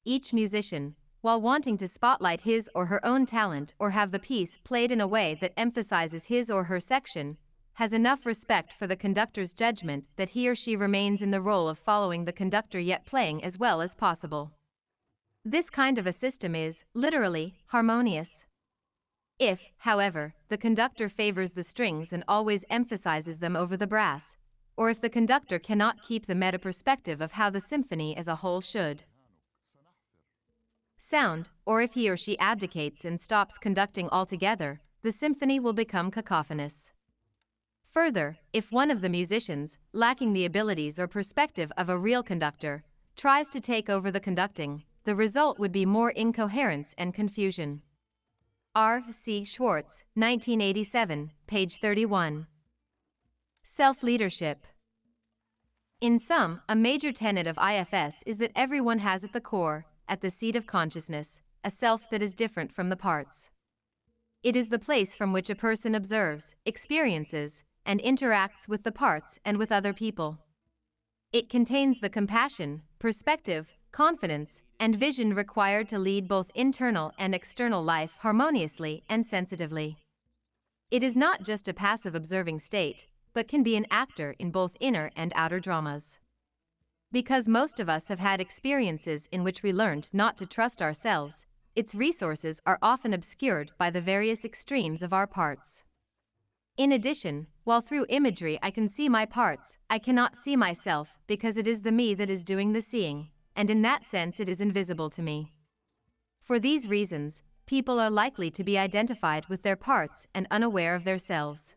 Each musician, while wanting to spotlight his or her own talent or have the piece played in a way that emphasizes his or her section, has enough respect for the conductor's judgment that he or she remains in the role of following the conductor yet playing as well as possible. This kind of a system is, literally, harmonious. If, however, the conductor favors the strings and always emphasizes them over the brass, or if the conductor cannot keep the meta-perspective of how the symphony as a whole should sound, or if he or she abdicates and stops conducting altogether, the symphony will become cacophonous. Further, if one of the musicians, lacking the abilities or perspective of a real conductor, tries to take over the conducting, the result would be more incoherence and confusion. R. C. Schwartz, 1987, page 31. Self-leadership. In sum, a major tenet of IFS is that everyone has at the core, at the seat of consciousness, a self that is different from the parts. It is the place from which a person observes, experiences, and interacts with the parts and with other people. It contains the compassion, perspective, confidence, and vision required to lead both internal and external life harmoniously and sensitively. It is not just a passive observing state, but can be an actor in both inner and outer dramas. Because most of us have had experiences in which we learned not to trust ourselves, its resources are often obscured by the various extremes of our parts. In addition, while through imagery I can see my parts, I cannot see myself because it is the me that is doing the seeing, and in that sense it is invisible to me. For these reasons, people are likely to be identified with their parts and unaware of their selves.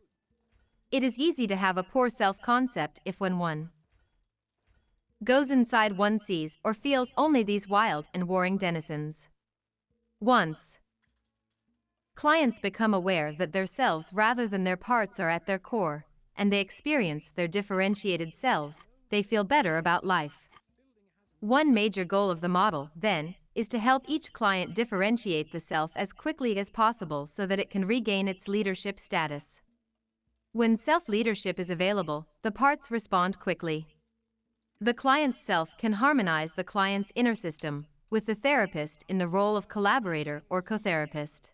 It is easy to have a poor self-concept if when one goes inside one sees or feels only these wild and warring denizens. Once clients become aware that their selves rather than their parts are at their core, and they experience their differentiated selves, they feel better about life. One major goal of the model, then, is to help each client differentiate the self as quickly as possible so that it can regain its leadership status. When self-leadership is available, the parts respond quickly. The client's self can harmonize the client's inner system, with the therapist in the role of collaborator or co-therapist.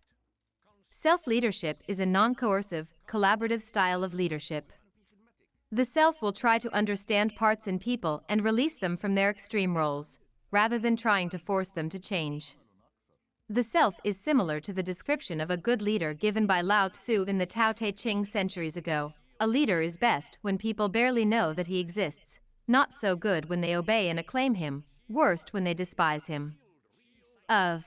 Self-leadership is a non-coercive, collaborative style of leadership. The self will try to understand parts in people and release them from their extreme roles, rather than trying to force them to change. The self is similar to the description of a good leader given by Lao Tzu in the Tao Te Ching centuries ago. A leader is best when people barely know that he exists, not so good when they obey and acclaim him, worst when they despise him. Of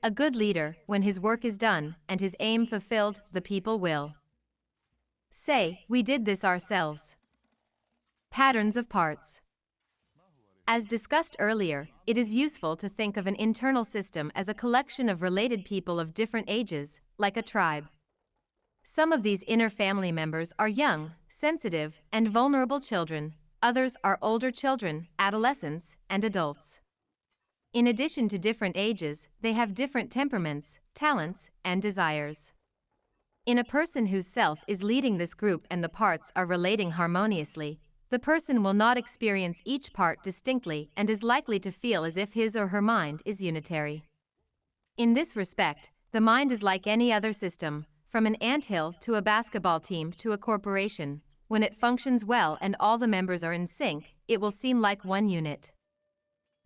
A good leader, when his work is done and his aim fulfilled, the people will say, "We did this ourselves." Patterns of parts. As discussed earlier, it is useful to think of an internal system as a collection of related people of different ages, like a tribe. Some of these inner family members are young, sensitive, and vulnerable children. Others are older children, adolescents, and adults. In addition to different ages, they have different temperaments, talents, and desires. In a person whose self is leading this group and the parts are relating harmoniously, the person will not experience each part distinctly and is likely to feel as if his or her mind is unitary. In this respect, the mind is like any other system, from an anthill to a basketball team to a corporation. When it functions well and all the members are in sync, it will seem like one unit.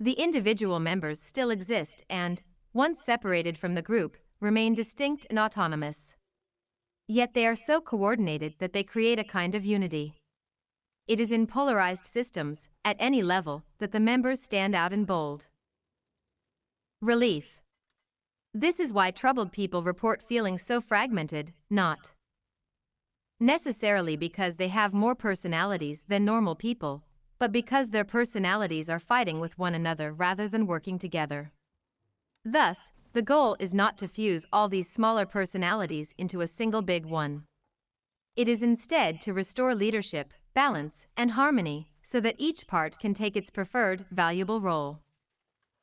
The individual members still exist and, once separated from the group, remain distinct and autonomous. Yet they are so coordinated that they create a kind of unity. It is in polarized systems, at any level, that the members stand out in bold. Relief. This is why troubled people report feeling so fragmented, not necessarily because they have more personalities than normal people, but because their personalities are fighting with one another rather than working together. Thus, the goal is not to fuse all these smaller personalities into a single big one. It is instead to restore leadership, balance, and harmony, so that each part can take its preferred, valuable role.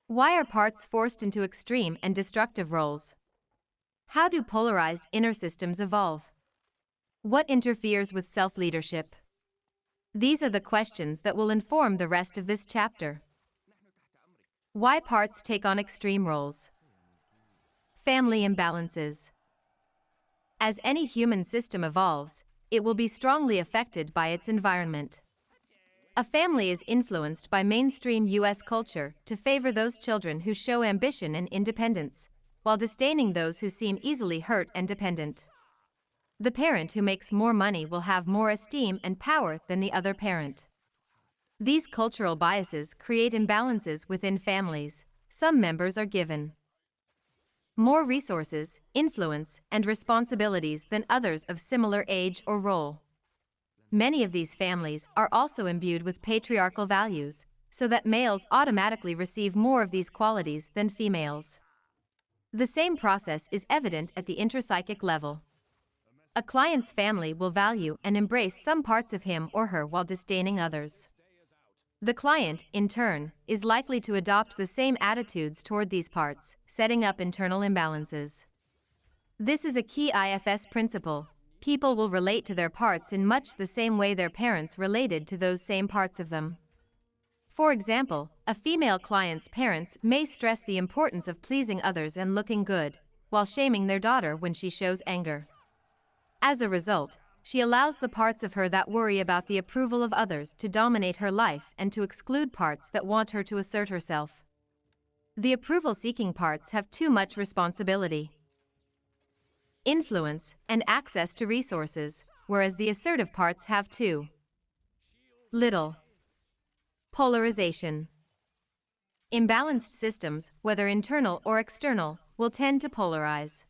Why are parts forced into extreme and destructive roles? How do polarized inner systems evolve? What interferes with self-leadership? These are the questions that will inform the rest of this chapter. Why parts take on extreme roles? Family imbalances. As any human system evolves, it will be strongly affected by its environment. A family is influenced by mainstream U.S. culture to favor those children who show ambition and independence, while disdaining those who seem easily hurt and dependent. The parent who makes more money will have more esteem and power than the other parent. These cultural biases create imbalances within families. Some members are given more resources, influence, and responsibilities than others of similar age or role. Many of these families are also imbued with patriarchal values, so that males automatically receive more of these qualities than females. The same process is evident at the intrapsychic level. A client's family will value and embrace some parts of him or her while disdaining others. The client, in turn, is likely to adopt the same attitudes toward these parts, setting up internal imbalances. This is a key IFS principle. People will relate to their parts in much the same way their parents related to those same parts of them. For example, a female client's parents may stress the importance of pleasing others and looking good, while shaming their daughter when she shows anger. As a result, she allows the parts of her that worry about the approval of others to dominate her life and to exclude parts that want her to assert herself. The approval-seeking parts have too much responsibility, influence, and access to resources, whereas the assertive parts have too little. Polarization. Imbalanced systems, whether internal or external, will tend to polarize.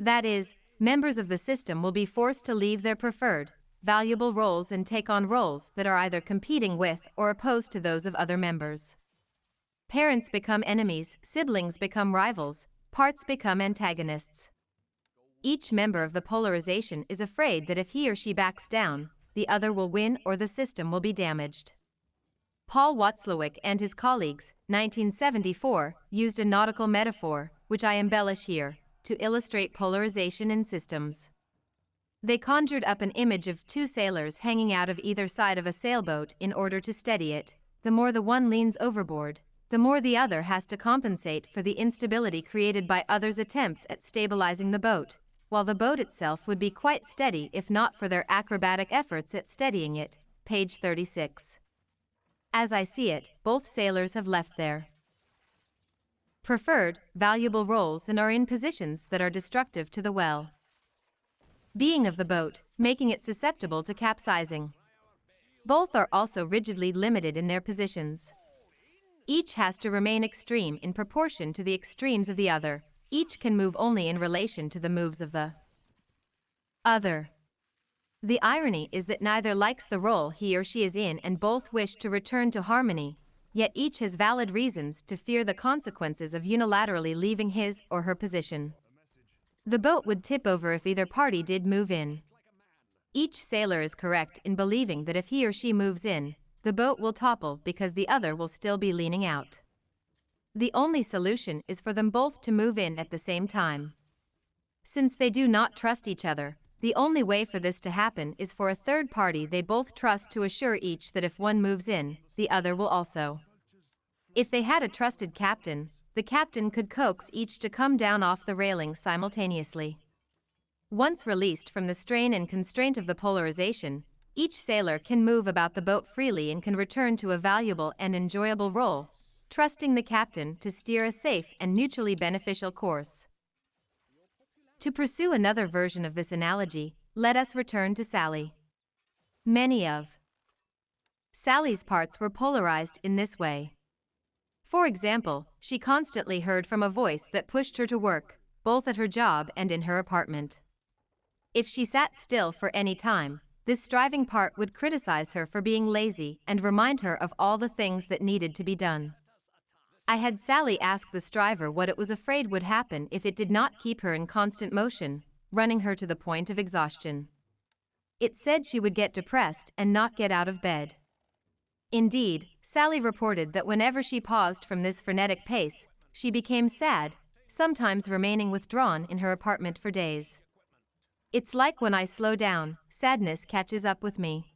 That is, members of the system will be forced to leave their preferred, valuable roles and take on roles that are either competing with or opposed to those of other members. Parents become enemies, siblings become rivals, parts become antagonists. Each member of the polarization is afraid that if he or she backs down, the other will win or the system will be damaged. Paul Watzlawick and his colleagues, 1974, used a nautical metaphor, which I embellish here, to illustrate polarization in systems. They conjured up an image of two sailors hanging out of either side of a sailboat in order to steady it. The more the one leans overboard, the more the other has to compensate for the instability created by others' attempts at stabilizing the boat, while the boat itself would be quite steady if not for their acrobatic efforts at steadying it. Page 36. As I see it, both sailors have left their preferred, valuable roles and are in positions that are destructive to the well-being of the boat, making it susceptible to capsizing. Both are also rigidly limited in their positions. Each has to remain extreme in proportion to the extremes of the other. Each can move only in relation to the moves of the other. The irony is that neither likes the role he or she is in and both wish to return to harmony, yet each has valid reasons to fear the consequences of unilaterally leaving his or her position. The boat would tip over if either party did move in. Each sailor is correct in believing that if he or she moves in, the boat will topple because the other will still be leaning out. The only solution is for them both to move in at the same time. Since they do not trust each other, the only way for this to happen is for a third party they both trust to assure each that if one moves in, the other will also. If they had a trusted captain, the captain could coax each to come down off the railing simultaneously. Once released from the strain and constraint of the polarization, each sailor can move about the boat freely and can return to a valuable and enjoyable role, trusting the captain to steer a safe and mutually beneficial course. To pursue another version of this analogy, let us return to Sally. Many of Sally's parts were polarized in this way. For example, she constantly heard from a voice that pushed her to work, both at her job and in her apartment. If she sat still for any time, this striving part would criticize her for being lazy and remind her of all the things that needed to be done. I had Sally ask the striver what it was afraid would happen if it did not keep her in constant motion, running her to the point of exhaustion. It said she would get depressed and not get out of bed. Indeed, Sally reported that whenever she paused from this frenetic pace, she became sad, sometimes remaining withdrawn in her apartment for days. It's like when I slow down, sadness catches up with me.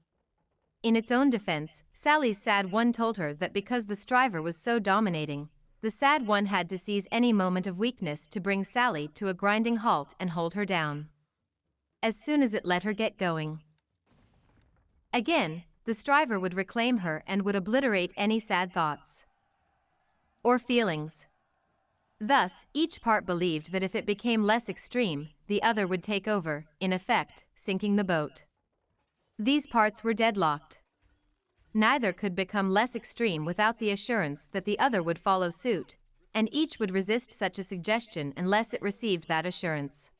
In its own defense, Sally's sad one told her that because the striver was so dominating, the sad one had to seize any moment of weakness to bring Sally to a grinding halt and hold her down. As soon as it let her get going again, the striver would reclaim her and would obliterate any sad thoughts or feelings. Thus, each part believed that if it became less extreme, the other would take over, in effect, sinking the boat. These parts were deadlocked. Neither could become less extreme without the assurance that the other would follow suit, and each would resist such a suggestion unless it received that assurance.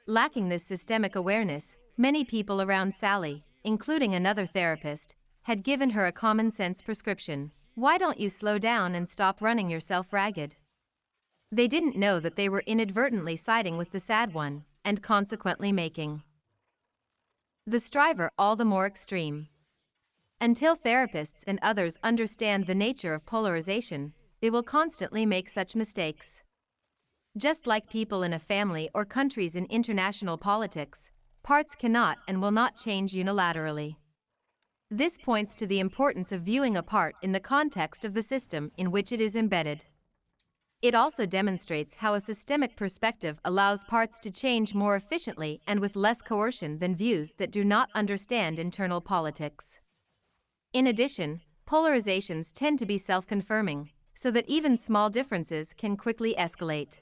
Lacking this systemic awareness, many people around Sally, including another therapist, had given her a common-sense prescription: why don't you slow down and stop running yourself ragged? They didn't know that they were inadvertently siding with the sad one, and consequently making the striver all the more extreme. Until therapists and others understand the nature of polarization, they will constantly make such mistakes. Just like people in a family or countries in international politics, parts cannot and will not change unilaterally. This points to the importance of viewing a part in the context of the system in which it is embedded. It also demonstrates how a systemic perspective allows parts to change more efficiently and with less coercion than views that do not understand internal politics. In addition, polarizations tend to be self-confirming, so that even small differences can quickly escalate.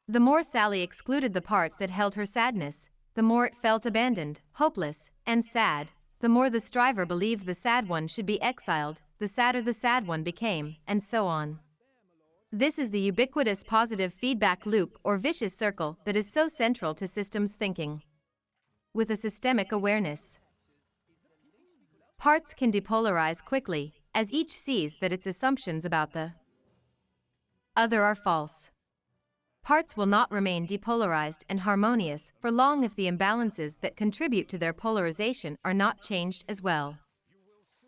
The more Sally excluded the part that held her sadness, the more it felt abandoned, hopeless, and sad. The more the striver believed the sad one should be exiled, the sadder the sad one became, and so on. This is the ubiquitous positive feedback loop or vicious circle that is so central to systems thinking. With a systemic awareness, parts can depolarize quickly, as each sees that its assumptions about the other are false. Parts will not remain depolarized and harmonious for long if the imbalances that contribute to their polarization are not changed as well.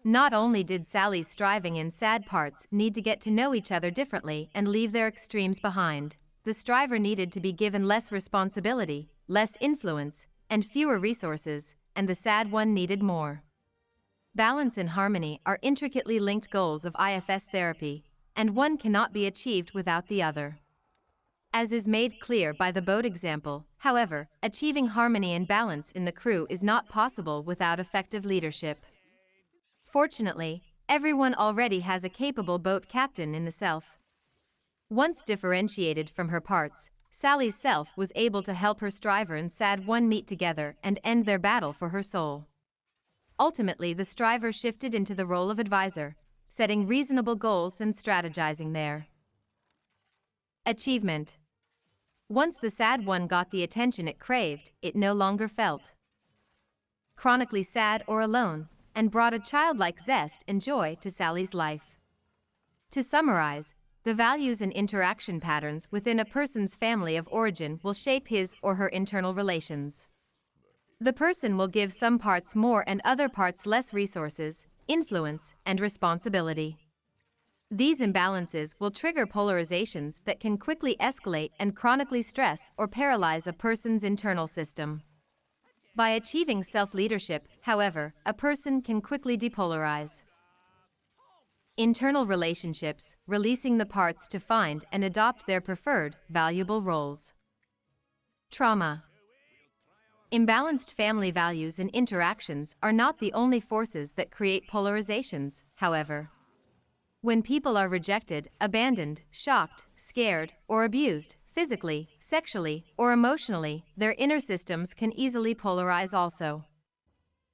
Not only did Sally's striving and sad parts need to get to know each other differently and leave their extremes behind, the striver needed to be given less responsibility, less influence, and fewer resources, and the sad one needed more. Balance and harmony are intricately linked goals of IFS therapy, and one cannot be achieved without the other. As is made clear by the boat example, however, achieving harmony and balance in the crew is not possible without effective leadership. Fortunately, everyone already has a capable boat captain in the self. Once differentiated from her parts, Sally's self was able to help her striver and sad one meet together and end their battle for her soul. Ultimately, the striver shifted into the role of advisor, setting reasonable goals and strategizing there. Achievement. Once the sad one got the attention it craved, it no longer felt chronically sad or alone, and brought a childlike zest and joy to Sally's life. To summarize, the values and interaction patterns within a person's family of origin will shape his or her internal relations. The person will give some parts more and other parts less resources, influence, and responsibility. These imbalances will trigger polarizations that can quickly escalate and chronically stress or paralyze a person's internal system. By achieving self-leadership, however, a person can quickly depolarize. Internal relationships, releasing the parts to find and adopt their preferred, valuable roles. Trauma. Imbalanced family values and interactions are not the only forces that create polarizations, however. When people are rejected, abandoned, shocked, scared, or abused, physically, sexually, or emotionally, their inner systems can easily polarize also.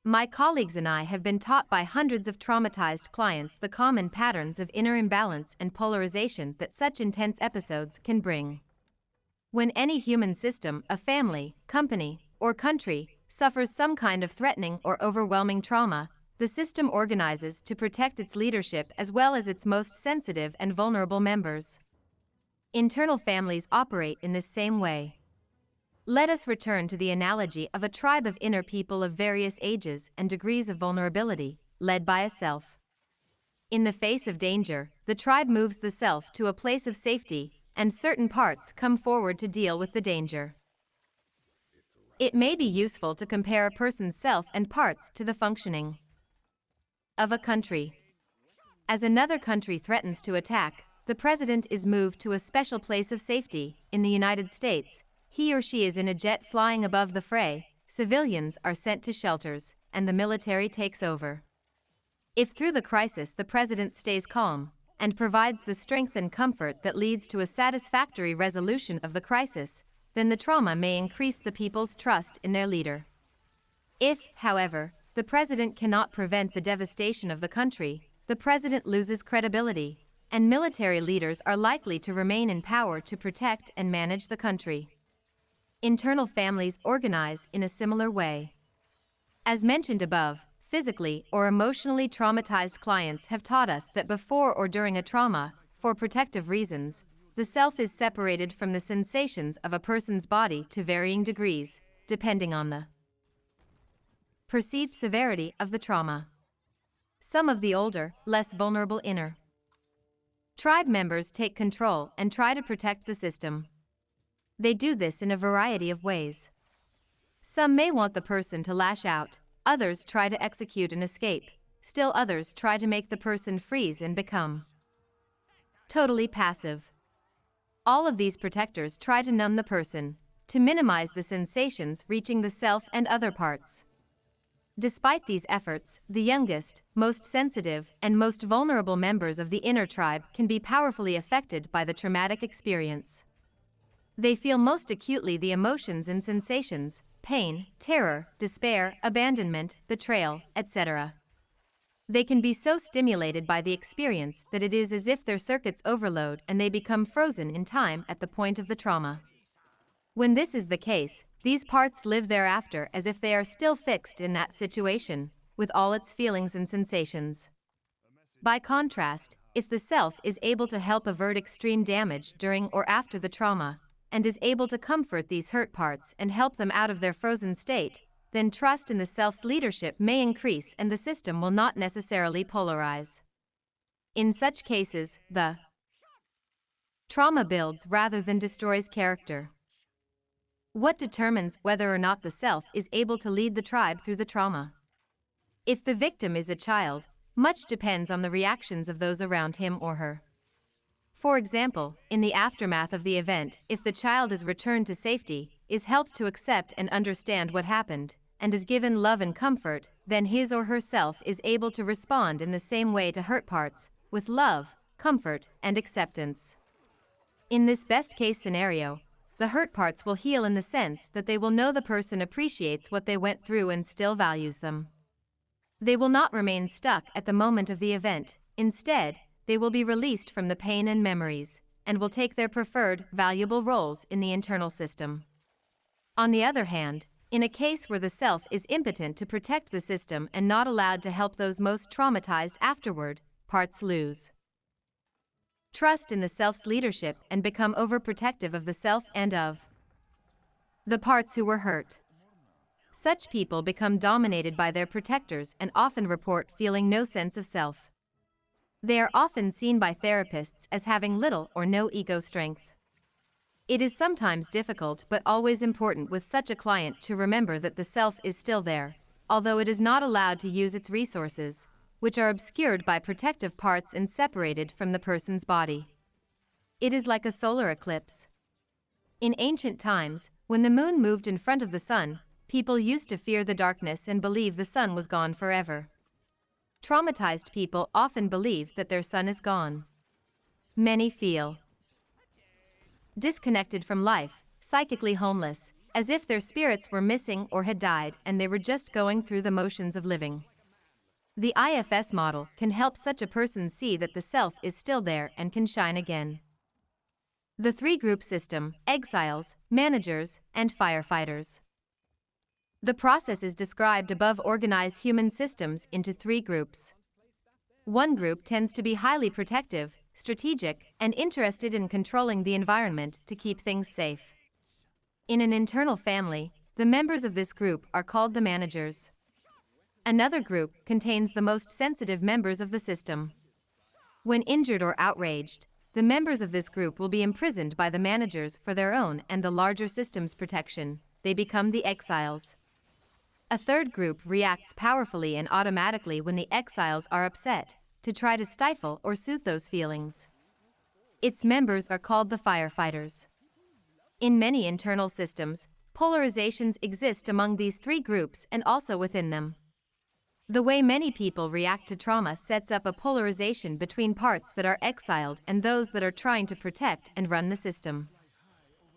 My colleagues and I have been taught by hundreds of traumatized clients the common patterns of inner imbalance and polarization that such intense episodes can bring. When any human system, a family, company, or country, suffers some kind of threatening or overwhelming trauma, the system organizes to protect its leadership as well as its most sensitive and vulnerable members. Internal families operate in this same way. Let us return to the analogy of a tribe of inner people of various ages and degrees of vulnerability, led by a self. In the face of danger, the tribe moves the self to a place of safety, and certain parts come forward to deal with the danger. It may be useful to compare a person's self and parts to the functioning of a country. As another country threatens to attack, the president is moved to a special place of safety. In the United States, he or she is in a jet flying above the fray, civilians are sent to shelters, and the military takes over. If through the crisis the president stays calm, and provides the strength and comfort that leads to a satisfactory resolution of the crisis, then the trauma may increase the people's trust in their leader. If, however, the president cannot prevent the devastation of the country, the president loses credibility, and military leaders are likely to remain in power to protect and manage the country. Internal families organize in a similar way. As mentioned above, physically or emotionally traumatized clients have taught us that before or during a trauma, for protective reasons, the self is separated from the sensations of a person's body to varying degrees, depending on the perceived severity of the trauma. Some of the older, less vulnerable inner tribe members take control and try to protect the system. They do this in a variety of ways. Some may want the person to lash out, others try to execute an escape, still others try to make the person freeze and become totally passive. All of these protectors try to numb the person, to minimize the sensations reaching the self and other parts. Despite these efforts, the youngest, most sensitive, and most vulnerable members of the inner tribe can be powerfully affected by the traumatic experience. They feel most acutely the emotions and sensations, pain, terror, despair, abandonment, betrayal, etc. They can be so stimulated by the experience that it is as if their circuits overload and they become frozen in time at the point of the trauma. When this is the case, these parts live thereafter as if they are still fixed in that situation, with all its feelings and sensations. By contrast, if the self is able to help avert extreme damage during or after the trauma, and is able to comfort these hurt parts and help them out of their frozen state, then trust in the self's leadership may increase and the system will not necessarily polarize. In such cases, the trauma builds rather than destroys character. What determines whether or not the self is able to lead the tribe through the trauma? If the victim is a child, much depends on the reactions of those around him or her. For example, in the aftermath of the event, if the child is returned to safety, is helped to accept and understand what happened, and is given love and comfort, then his or her self is able to respond in the same way to hurt parts, with love, comfort, and acceptance. In this best-case scenario, the hurt parts will heal in the sense that they will know the person appreciates what they went through and still values them. They will not remain stuck at the moment of the event, Instead, they will be released from the pain and memories, and will take their preferred, valuable roles in the internal system. On the other hand, in a case where the self is impotent to protect the system and not allowed to help those most traumatized afterward, parts lose trust in the self's leadership and become overprotective of the self and of the parts who were hurt. Such people become dominated by their protectors and often report feeling no sense of self. They are often seen by therapists as having little or no ego strength. It is sometimes difficult but always important with such a client to remember that the self is still there, although it is not allowed to use its resources, which are obscured by protective parts and separated from the person's body. It is like a solar eclipse. In ancient times, when the moon moved in front of the sun, people used to fear the darkness and believe the sun was gone forever. Traumatized people often believe that their sun is gone. Many feel disconnected from life, psychically homeless, as if their spirits were missing or had died and they were just going through the motions of living. The IFS model can help such a person see that the self is still there and can shine again. The three-group system: exiles, managers, and firefighters. The process is described above. Organize human systems into three groups. One group tends to be highly protective, strategic, and interested in controlling the environment to keep things safe. In an internal family, the members of this group are called the managers. Another group contains the most sensitive members of the system. When injured or outraged, the members of this group will be imprisoned by the managers for their own and the larger system's protection. They become the exiles. A third group reacts powerfully and automatically when the exiles are upset, to try to stifle or soothe those feelings. Its members are called the firefighters. In many internal systems, polarizations exist among these three groups and also within them. The way many people react to trauma sets up a polarization between parts that are exiled and those that are trying to protect and run the system.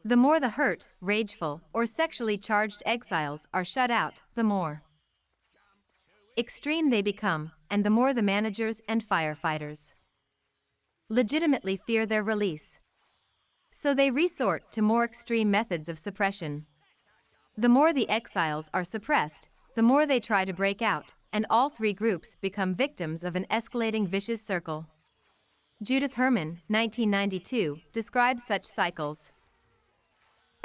The more the hurt, rageful, or sexually charged exiles are shut out, the more extreme they become, and the more the managers and firefighters legitimately fear their release. So they resort to more extreme methods of suppression. The more the exiles are suppressed, the more they try to break out, and all three groups become victims of an escalating vicious circle. Judith Herman, 1992, describes such cycles.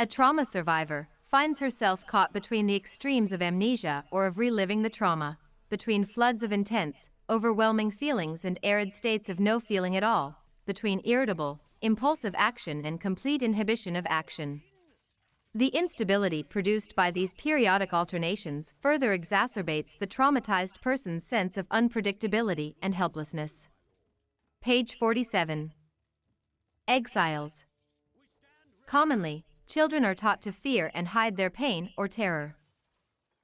A trauma survivor finds herself caught between the extremes of amnesia or of reliving the trauma, between floods of intense, overwhelming feelings and arid states of no feeling at all, between irritable, impulsive action and complete inhibition of action. The instability produced by these periodic alternations further exacerbates the traumatized person's sense of unpredictability and helplessness. Page 47. Exiles. Commonly, children are taught to fear and hide their pain or terror.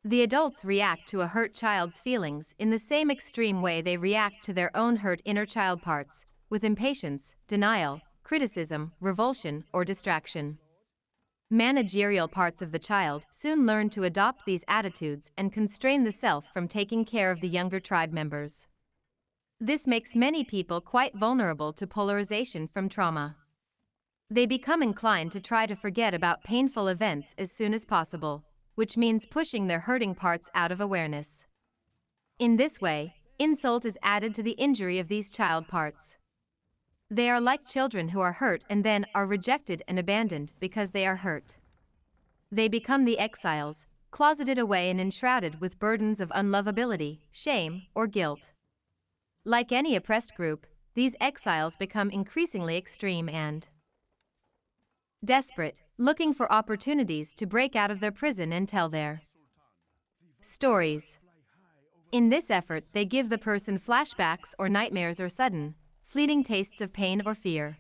The adults react to a hurt child's feelings in the same extreme way they react to their own hurt inner child parts, with impatience, denial, criticism, revulsion, or distraction. Managerial parts of the child soon learn to adopt these attitudes and constrain the self from taking care of the younger tribe members. This makes many people quite vulnerable to polarization from trauma. They become inclined to try to forget about painful events as soon as possible, which means pushing their hurting parts out of awareness. In this way, insult is added to the injury of these child parts. They are like children who are hurt and then are rejected and abandoned because they are hurt. They become the exiles, closeted away and enshrouded with burdens of unlovability, shame, or guilt. Like any oppressed group, these exiles become increasingly extreme and desperate, looking for opportunities to break out of their prison and tell their stories. In this effort, they give the person flashbacks or nightmares or sudden, fleeting tastes of pain or fear.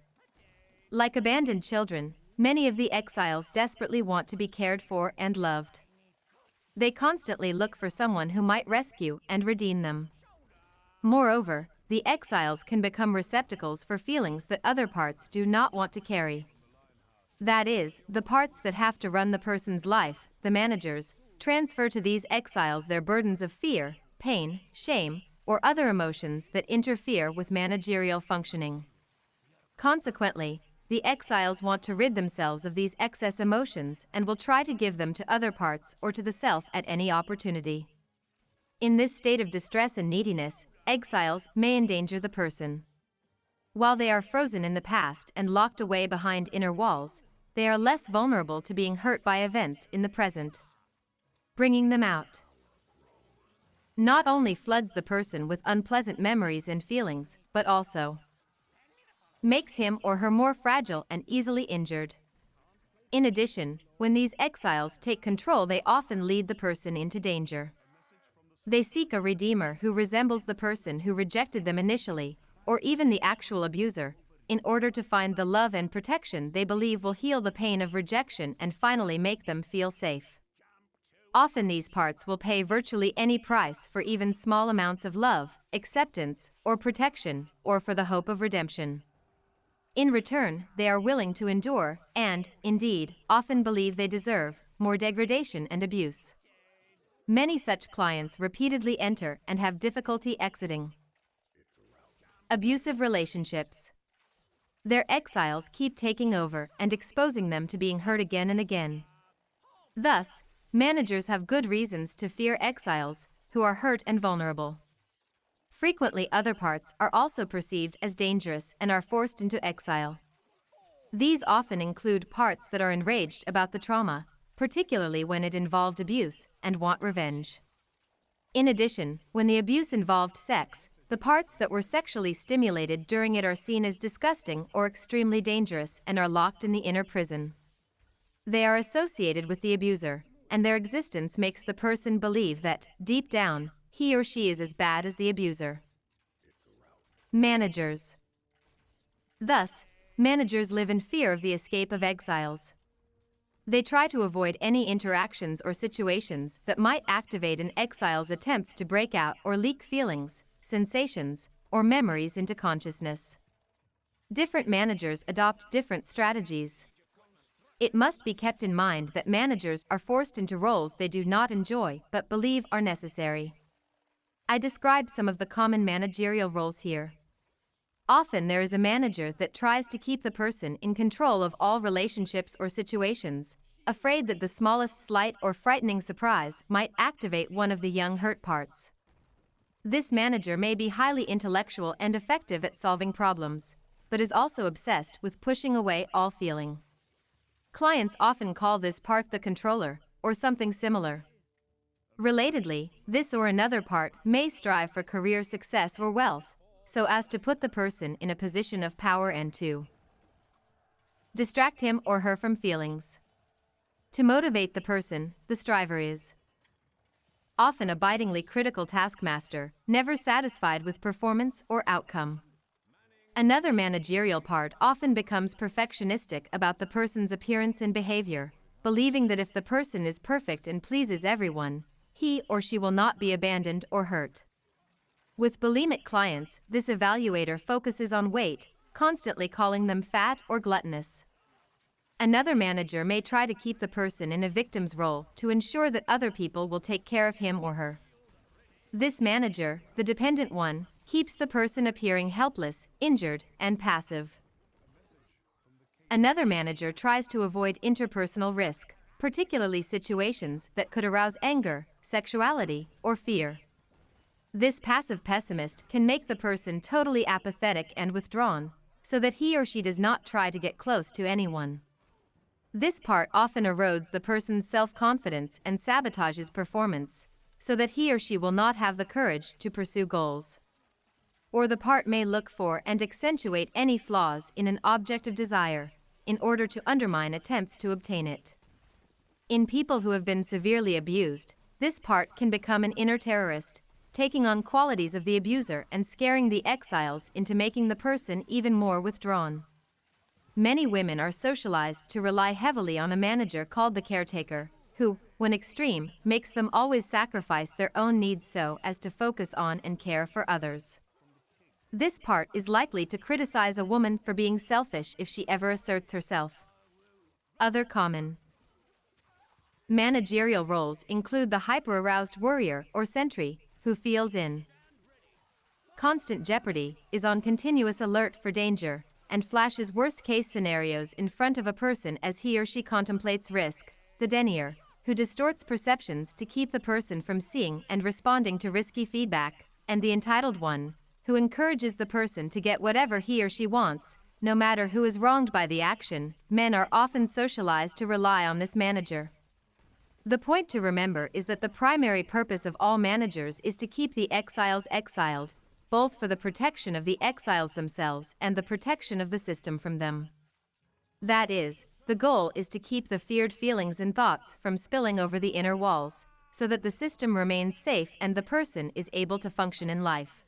Like abandoned children, many of the exiles desperately want to be cared for and loved. They constantly look for someone who might rescue and redeem them. Moreover, the exiles can become receptacles for feelings that other parts do not want to carry. That is, the parts that have to run the person's life, the managers, transfer to these exiles their burdens of fear, pain, shame, or other emotions that interfere with managerial functioning. Consequently, the exiles want to rid themselves of these excess emotions and will try to give them to other parts or to the self at any opportunity. In this state of distress and neediness, exiles may endanger the person. While they are frozen in the past and locked away behind inner walls, they are less vulnerable to being hurt by events in the present. Bringing them out not only floods the person with unpleasant memories and feelings, but also makes him or her more fragile and easily injured. In addition, when these exiles take control, they often lead the person into danger. They seek a redeemer who resembles the person who rejected them initially, or even the actual abuser, in order to find the love and protection they believe will heal the pain of rejection and finally make them feel safe. Often these parts will pay virtually any price for even small amounts of love, acceptance, or protection, or for the hope of redemption. In return, they are willing to endure, and, indeed, often believe they deserve, more degradation and abuse. Many such clients repeatedly enter and have difficulty exiting. Abusive relationships. Their exiles keep taking over and exposing them to being hurt again and again. Thus, managers have good reasons to fear exiles who are hurt and vulnerable. Frequently, other parts are also perceived as dangerous and are forced into exile. These often include parts that are enraged about the trauma, particularly when it involved abuse, and want revenge. In addition, when the abuse involved sex, the parts that were sexually stimulated during it are seen as disgusting or extremely dangerous and are locked in the inner prison. They are associated with the abuser, and their existence makes the person believe that, deep down, he or she is as bad as the abuser. Managers. Thus, managers live in fear of the escape of exiles. They try to avoid any interactions or situations that might activate an exile's attempts to break out or leak feelings, sensations, or memories into consciousness. Different managers adopt different strategies. It must be kept in mind that managers are forced into roles they do not enjoy but believe are necessary. I describe some of the common managerial roles here. Often there is a manager that tries to keep the person in control of all relationships or situations, afraid that the smallest slight or frightening surprise might activate one of the young hurt parts. This manager may be highly intellectual and effective at solving problems, but is also obsessed with pushing away all feeling. Clients often call this part the controller, or something similar. Relatedly, this or another part may strive for career success or wealth, so as to put the person in a position of power and to distract him or her from feelings. To motivate the person, the striver is often a bitingly critical taskmaster, never satisfied with performance or outcome. Another managerial part often becomes perfectionistic about the person's appearance and behavior, believing that if the person is perfect and pleases everyone, he or she will not be abandoned or hurt. With bulimic clients, this evaluator focuses on weight, constantly calling them fat or gluttonous. Another manager may try to keep the person in a victim's role to ensure that other people will take care of him or her. This manager, the dependent one, keeps the person appearing helpless, injured, and passive. Another manager tries to avoid interpersonal risk, particularly situations that could arouse anger, sexuality, or fear. This passive pessimist can make the person totally apathetic and withdrawn, so that he or she does not try to get close to anyone. This part often erodes the person's self-confidence and sabotages performance, so that he or she will not have the courage to pursue goals. Or the part may look for and accentuate any flaws in an object of desire, in order to undermine attempts to obtain it. In people who have been severely abused, this part can become an inner terrorist, taking on qualities of the abuser and scaring the exiles into making the person even more withdrawn. Many women are socialized to rely heavily on a manager called the caretaker, who, when extreme, makes them always sacrifice their own needs so as to focus on and care for others. This part is likely to criticize a woman for being selfish if she ever asserts herself. Other common managerial roles include the hyper-aroused worrier or sentry, who feels in constant jeopardy, is on continuous alert for danger, and flashes worst-case scenarios in front of a person as he or she contemplates risk. The denier, who distorts perceptions to keep the person from seeing and responding to risky feedback, and the entitled one, who encourages the person to get whatever he or she wants, no matter who is wronged by the action. Men are often socialized to rely on this manager. The point to remember is that the primary purpose of all managers is to keep the exiles exiled, both for the protection of the exiles themselves and the protection of the system from them. That is, the goal is to keep the feared feelings and thoughts from spilling over the inner walls, so that the system remains safe and the person is able to function in life.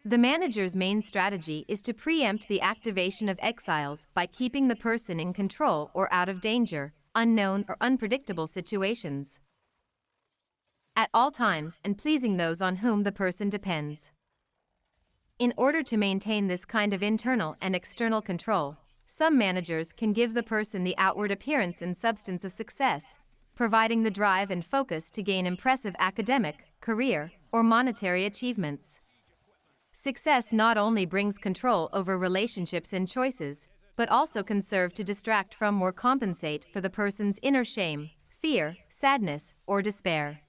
The manager's main strategy is to preempt the activation of exiles by keeping the person in control or out of danger, unknown or unpredictable situations at all times, and pleasing those on whom the person depends. In order to maintain this kind of internal and external control, some managers can give the person the outward appearance and substance of success, providing the drive and focus to gain impressive academic, career, or monetary achievements. Success not only brings control over relationships and choices, but also can serve to distract from or compensate for the person's inner shame, fear, sadness, or despair.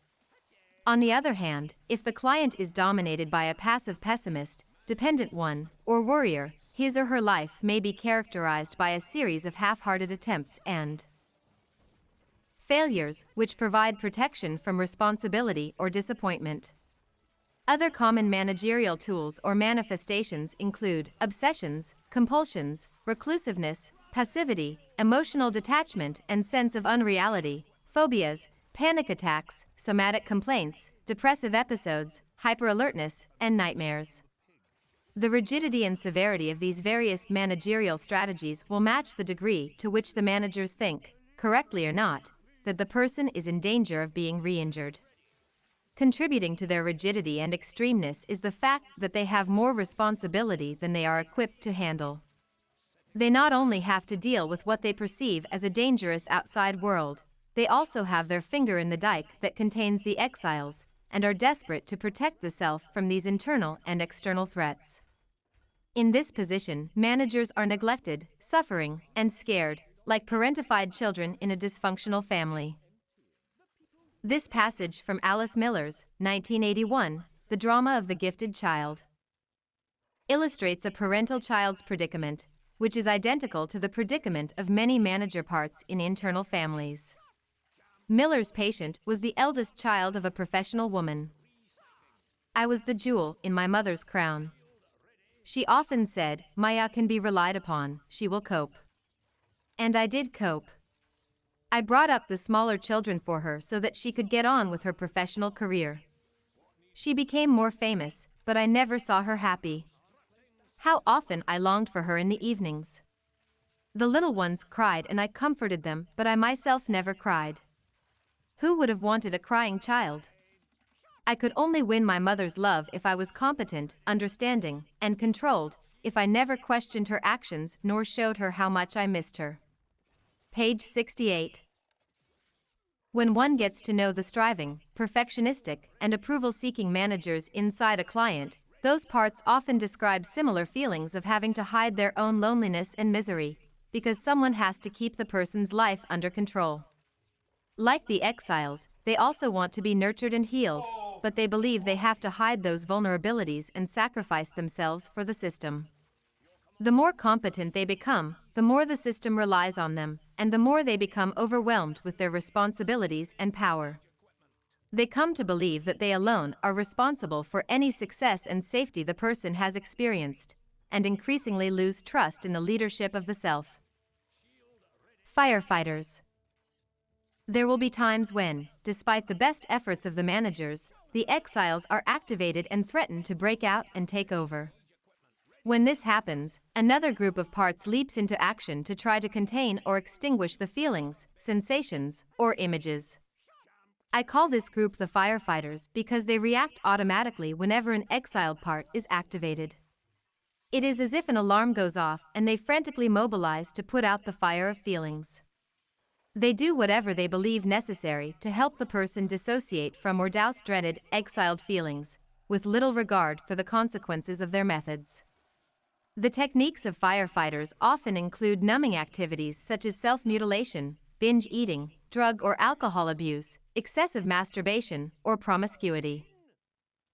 On the other hand, if the client is dominated by a passive pessimist, dependent one, or worrier, his or her life may be characterized by a series of half-hearted attempts and failures, which provide protection from responsibility or disappointment. Other common managerial tools or manifestations include obsessions, compulsions, reclusiveness, passivity, emotional detachment and sense of unreality, phobias, panic attacks, somatic complaints, depressive episodes, hyperalertness, and nightmares. The rigidity and severity of these various managerial strategies will match the degree to which the managers think, correctly or not, that the person is in danger of being re-injured. Contributing to their rigidity and extremeness is the fact that they have more responsibility than they are equipped to handle. They not only have to deal with what they perceive as a dangerous outside world, they also have their finger in the dike that contains the exiles, and are desperate to protect the self from these internal and external threats. In this position, managers are neglected, suffering, and scared, like parentified children in a dysfunctional family. This passage from Alice Miller's 1981, The Drama of the Gifted Child, illustrates a parental child's predicament, which is identical to the predicament of many manager parts in internal families. Miller's patient was the eldest child of a professional woman. I was the jewel in my mother's crown. She often said, Maya can be relied upon, she will cope. And I did cope. I brought up the smaller children for her so that she could get on with her professional career. She became more famous, but I never saw her happy. How often I longed for her in the evenings. The little ones cried and I comforted them, but I myself never cried. Who would have wanted a crying child? I could only win my mother's love if I was competent, understanding, and controlled, if I never questioned her actions nor showed her how much I missed her. Page 68. When one gets to know the striving, perfectionistic, and approval-seeking managers inside a client, those parts often describe similar feelings of having to hide their own loneliness and misery, because someone has to keep the person's life under control. Like the exiles, they also want to be nurtured and healed, but they believe they have to hide those vulnerabilities and sacrifice themselves for the system. The more competent they become, the more the system relies on them, and the more they become overwhelmed with their responsibilities and power. They come to believe that they alone are responsible for any success and safety the person has experienced, and increasingly lose trust in the leadership of the self. Firefighters. There will be times when, despite the best efforts of the managers, the exiles are activated and threaten to break out and take over. When this happens, another group of parts leaps into action to try to contain or extinguish the feelings, sensations, or images. I call this group the firefighters because they react automatically whenever an exiled part is activated. It is as if an alarm goes off and they frantically mobilize to put out the fire of feelings. They do whatever they believe necessary to help the person dissociate from or douse dreaded, exiled feelings, with little regard for the consequences of their methods. The techniques of firefighters often include numbing activities such as self-mutilation, binge eating, drug or alcohol abuse, excessive masturbation, or promiscuity.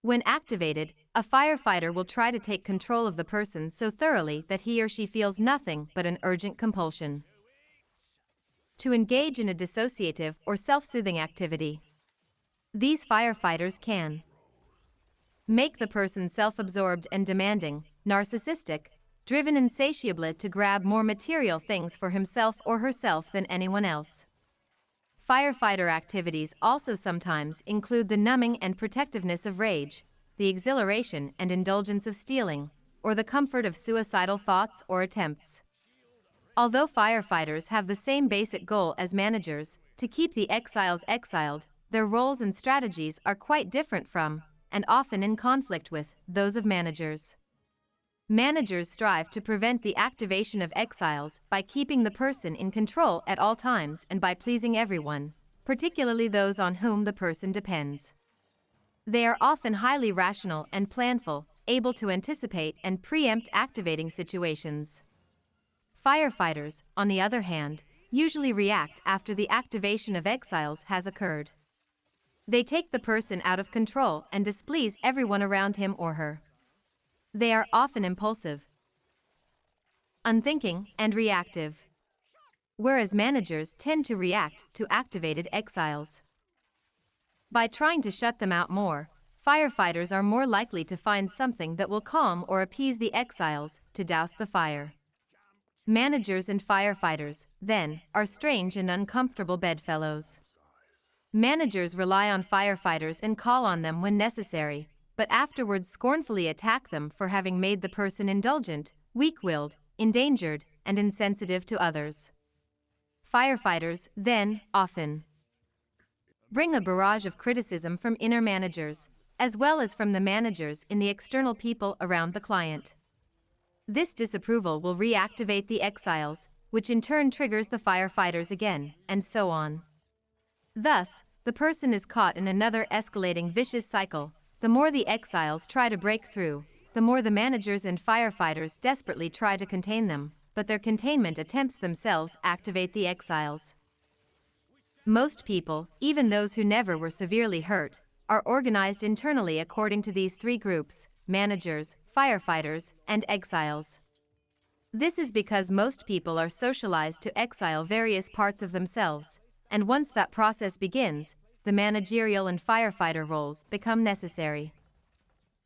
When activated, a firefighter will try to take control of the person so thoroughly that he or she feels nothing but an urgent compulsion to engage in a dissociative or self-soothing activity. These firefighters can make the person self-absorbed and demanding, narcissistic, driven insatiably to grab more material things for himself or herself than anyone else. Firefighter activities also sometimes include the numbing and protectiveness of rage, the exhilaration and indulgence of stealing, or the comfort of suicidal thoughts or attempts. Although firefighters have the same basic goal as managers, to keep the exiles exiled, their roles and strategies are quite different from, and often in conflict with, those of managers. Managers strive to prevent the activation of exiles by keeping the person in control at all times and by pleasing everyone, particularly those on whom the person depends. They are often highly rational and planful, able to anticipate and preempt activating situations. Firefighters, on the other hand, usually react after the activation of exiles has occurred. They take the person out of control and displease everyone around him or her. They are often impulsive, unthinking, and reactive, whereas managers tend to react to activated exiles. By trying to shut them out more, firefighters are more likely to find something that will calm or appease the exiles, to douse the fire. Managers and firefighters, then, are strange and uncomfortable bedfellows. Managers rely on firefighters and call on them when necessary, but afterwards scornfully attack them for having made the person indulgent, weak-willed, endangered, and insensitive to others. Firefighters, then, often bring a barrage of criticism from inner managers, as well as from the managers in the external people around the client. This disapproval will reactivate the exiles, which in turn triggers the firefighters again, and so on. Thus, the person is caught in another escalating vicious cycle. The more the exiles try to break through, the more the managers and firefighters desperately try to contain them, but their containment attempts themselves activate the exiles. Most people, even those who never were severely hurt, are organized internally according to these three groups: managers, firefighters, and exiles. This is because most people are socialized to exile various parts of themselves, and once that process begins, the managerial and firefighter roles become necessary.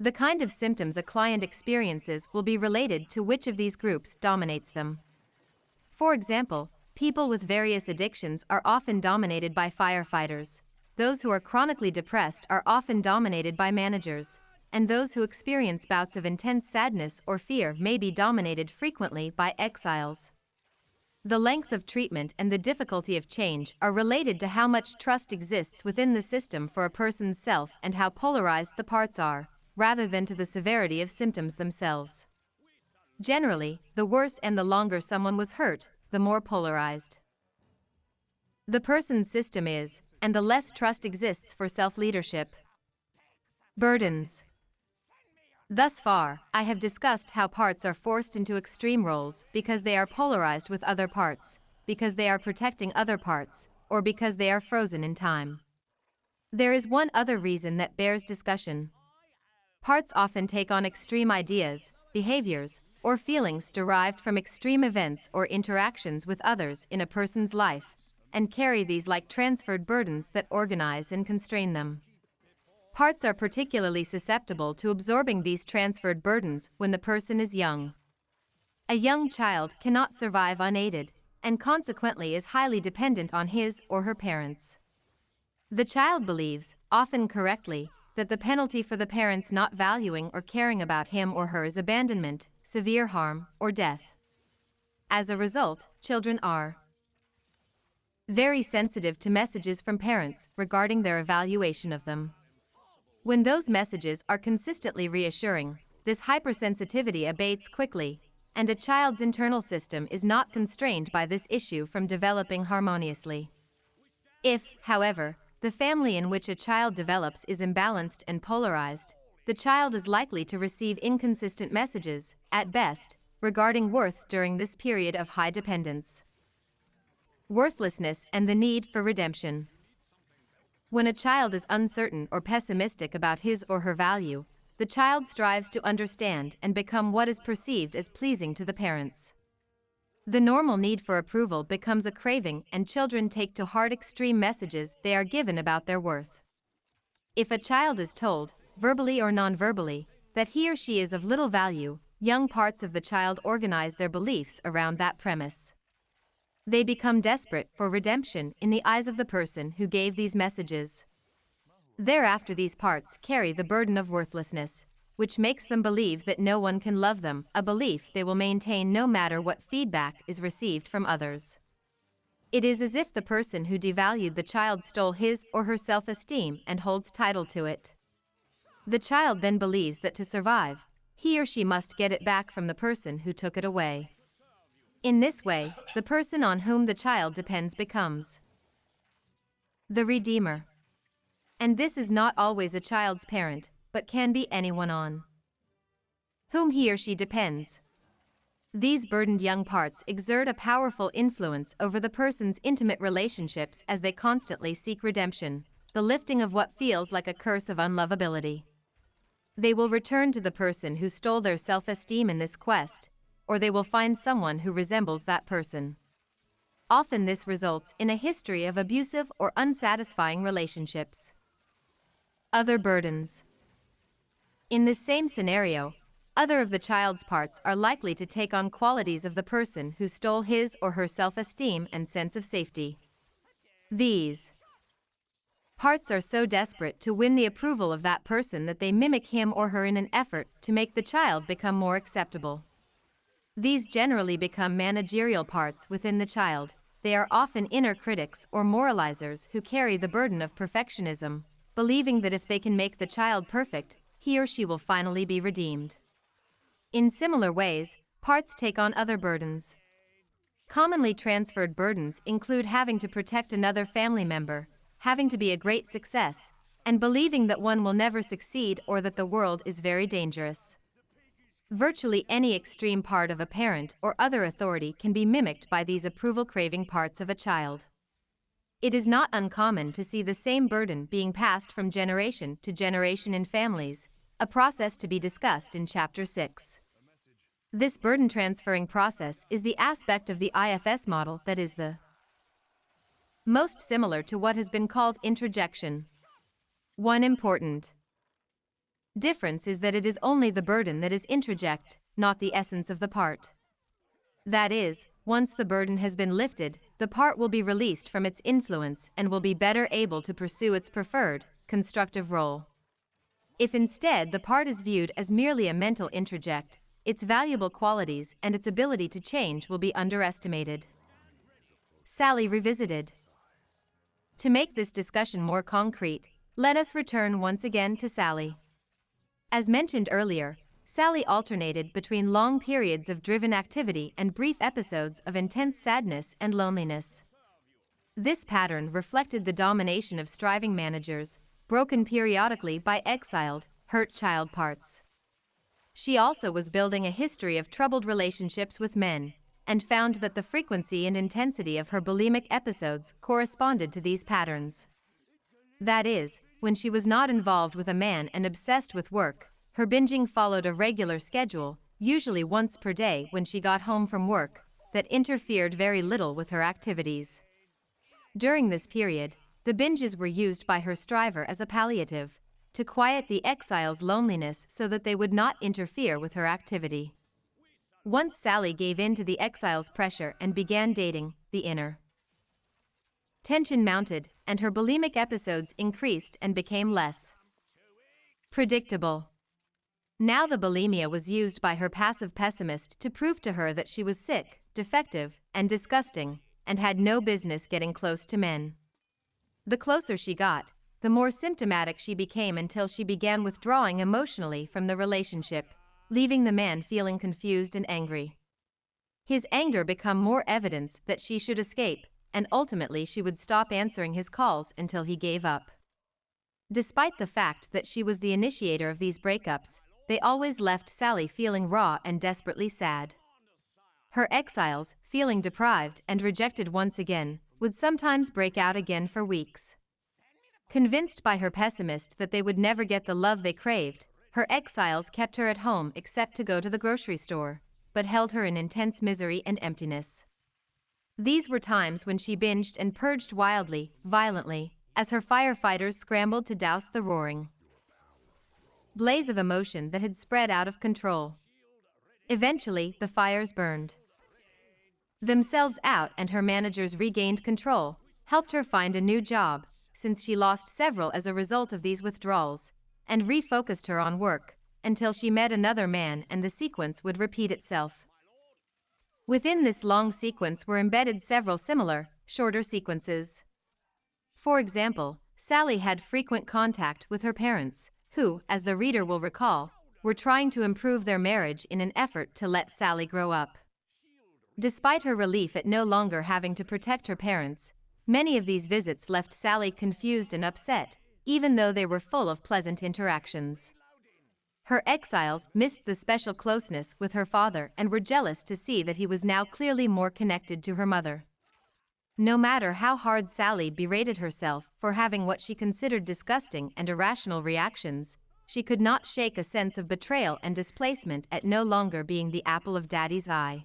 The kind of symptoms a client experiences will be related to which of these groups dominates them. For example, people with various addictions are often dominated by firefighters. Those who are chronically depressed are often dominated by managers, and those who experience bouts of intense sadness or fear may be dominated frequently by exiles. The length of treatment and the difficulty of change are related to how much trust exists within the system for a person's self and how polarized the parts are, rather than to the severity of symptoms themselves. Generally, the worse and the longer someone was hurt, the more polarized the person's system is, and the less trust exists for self-leadership. Burdens. Thus far, I have discussed how parts are forced into extreme roles because they are polarized with other parts, because they are protecting other parts, or because they are frozen in time. There is one other reason that bears discussion. Parts often take on extreme ideas, behaviors, or feelings derived from extreme events or interactions with others in a person's life, and carry these like transferred burdens that organize and constrain them. Parts are particularly susceptible to absorbing these transferred burdens when the person is young. A young child cannot survive unaided, and consequently is highly dependent on his or her parents. The child believes, often correctly, that the penalty for the parents not valuing or caring about him or her is abandonment, severe harm, or death. As a result, children are very sensitive to messages from parents regarding their evaluation of them. When those messages are consistently reassuring, this hypersensitivity abates quickly, and a child's internal system is not constrained by this issue from developing harmoniously. If, however, the family in which a child develops is imbalanced and polarized, the child is likely to receive inconsistent messages, at best, regarding worth during this period of high dependence. Worthlessness and the need for redemption. When a child is uncertain or pessimistic about his or her value, the child strives to understand and become what is perceived as pleasing to the parents. The normal need for approval becomes a craving, and children take to heart extreme messages they are given about their worth. If a child is told, verbally or non-verbally, that he or she is of little value, young parts of the child organize their beliefs around that premise. They become desperate for redemption in the eyes of the person who gave these messages. Thereafter, these parts carry the burden of worthlessness, which makes them believe that no one can love them, a belief they will maintain no matter what feedback is received from others. It is as if the person who devalued the child stole his or her self-esteem and holds title to it. The child then believes that to survive, he or she must get it back from the person who took it away. In this way, the person on whom the child depends becomes the redeemer. And this is not always a child's parent, but can be anyone on whom he or she depends. These burdened young parts exert a powerful influence over the person's intimate relationships as they constantly seek redemption, the lifting of what feels like a curse of unlovability. They will return to the person who stole their self-esteem in this quest, or they will find someone who resembles that person. Often this results in a history of abusive or unsatisfying relationships. Other burdens. In this same scenario, other of the child's parts are likely to take on qualities of the person who stole his or her self-esteem and sense of safety. These parts are so desperate to win the approval of that person that they mimic him or her in an effort to make the child become more acceptable. These generally become managerial parts within the child. They are often inner critics or moralizers who carry the burden of perfectionism, believing that if they can make the child perfect, he or she will finally be redeemed. In similar ways, parts take on other burdens. Commonly transferred burdens include having to protect another family member, having to be a great success, and believing that one will never succeed or that the world is very dangerous. Virtually any extreme part of a parent or other authority can be mimicked by these approval-craving parts of a child. It is not uncommon to see the same burden being passed from generation to generation in families, a process to be discussed in Chapter 6. This burden transferring process is the aspect of the IFS model that is the most similar to what has been called introjection. One important difference is that it is only the burden that is introject, not the essence of the part. That is, once the burden has been lifted, the part will be released from its influence and will be better able to pursue its preferred, constructive role. If instead the part is viewed as merely a mental introject, its valuable qualities and its ability to change will be underestimated. Sally revisited. To make this discussion more concrete, let us return once again to Sally. As mentioned earlier, Sally alternated between long periods of driven activity and brief episodes of intense sadness and loneliness. This pattern reflected the domination of striving managers, broken periodically by exiled, hurt child parts. She also was building a history of troubled relationships with men, and found that the frequency and intensity of her bulimic episodes corresponded to these patterns. That is, when she was not involved with a man and obsessed with work, her binging followed a regular schedule, usually once per day when she got home from work, that interfered very little with her activities. During this period, the binges were used by her striver as a palliative, to quiet the exile's loneliness so that they would not interfere with her activity. Once Sally gave in to the exile's pressure and began dating, the inner tension mounted, and her bulimic episodes increased and became less predictable. Now the bulimia was used by her passive pessimist to prove to her that she was sick, defective, and disgusting, and had no business getting close to men. The closer she got, the more symptomatic she became until she began withdrawing emotionally from the relationship, leaving the man feeling confused and angry. His anger became more evidence that she should escape, and ultimately she would stop answering his calls until he gave up. Despite the fact that she was the initiator of these breakups, they always left Sally feeling raw and desperately sad. Her exiles, feeling deprived and rejected once again, would sometimes break out again for weeks. Convinced by her pessimist that they would never get the love they craved, her exiles kept her at home except to go to the grocery store, but held her in intense misery and emptiness. These were times when she binged and purged wildly, violently, as her firefighters scrambled to douse the roaring blaze of emotion that had spread out of control. Eventually, the fires burned themselves out and her managers regained control, helped her find a new job, since she lost several as a result of these withdrawals, and refocused her on work, until she met another man and the sequence would repeat itself. Within this long sequence were embedded several similar, shorter sequences. For example, Sally had frequent contact with her parents, who, as the reader will recall, were trying to improve their marriage in an effort to let Sally grow up. Despite her relief at no longer having to protect her parents, many of these visits left Sally confused and upset, even though they were full of pleasant interactions. Her exiles missed the special closeness with her father and were jealous to see that he was now clearly more connected to her mother. No matter how hard Sally berated herself for having what she considered disgusting and irrational reactions, she could not shake a sense of betrayal and displacement at no longer being the apple of Daddy's eye.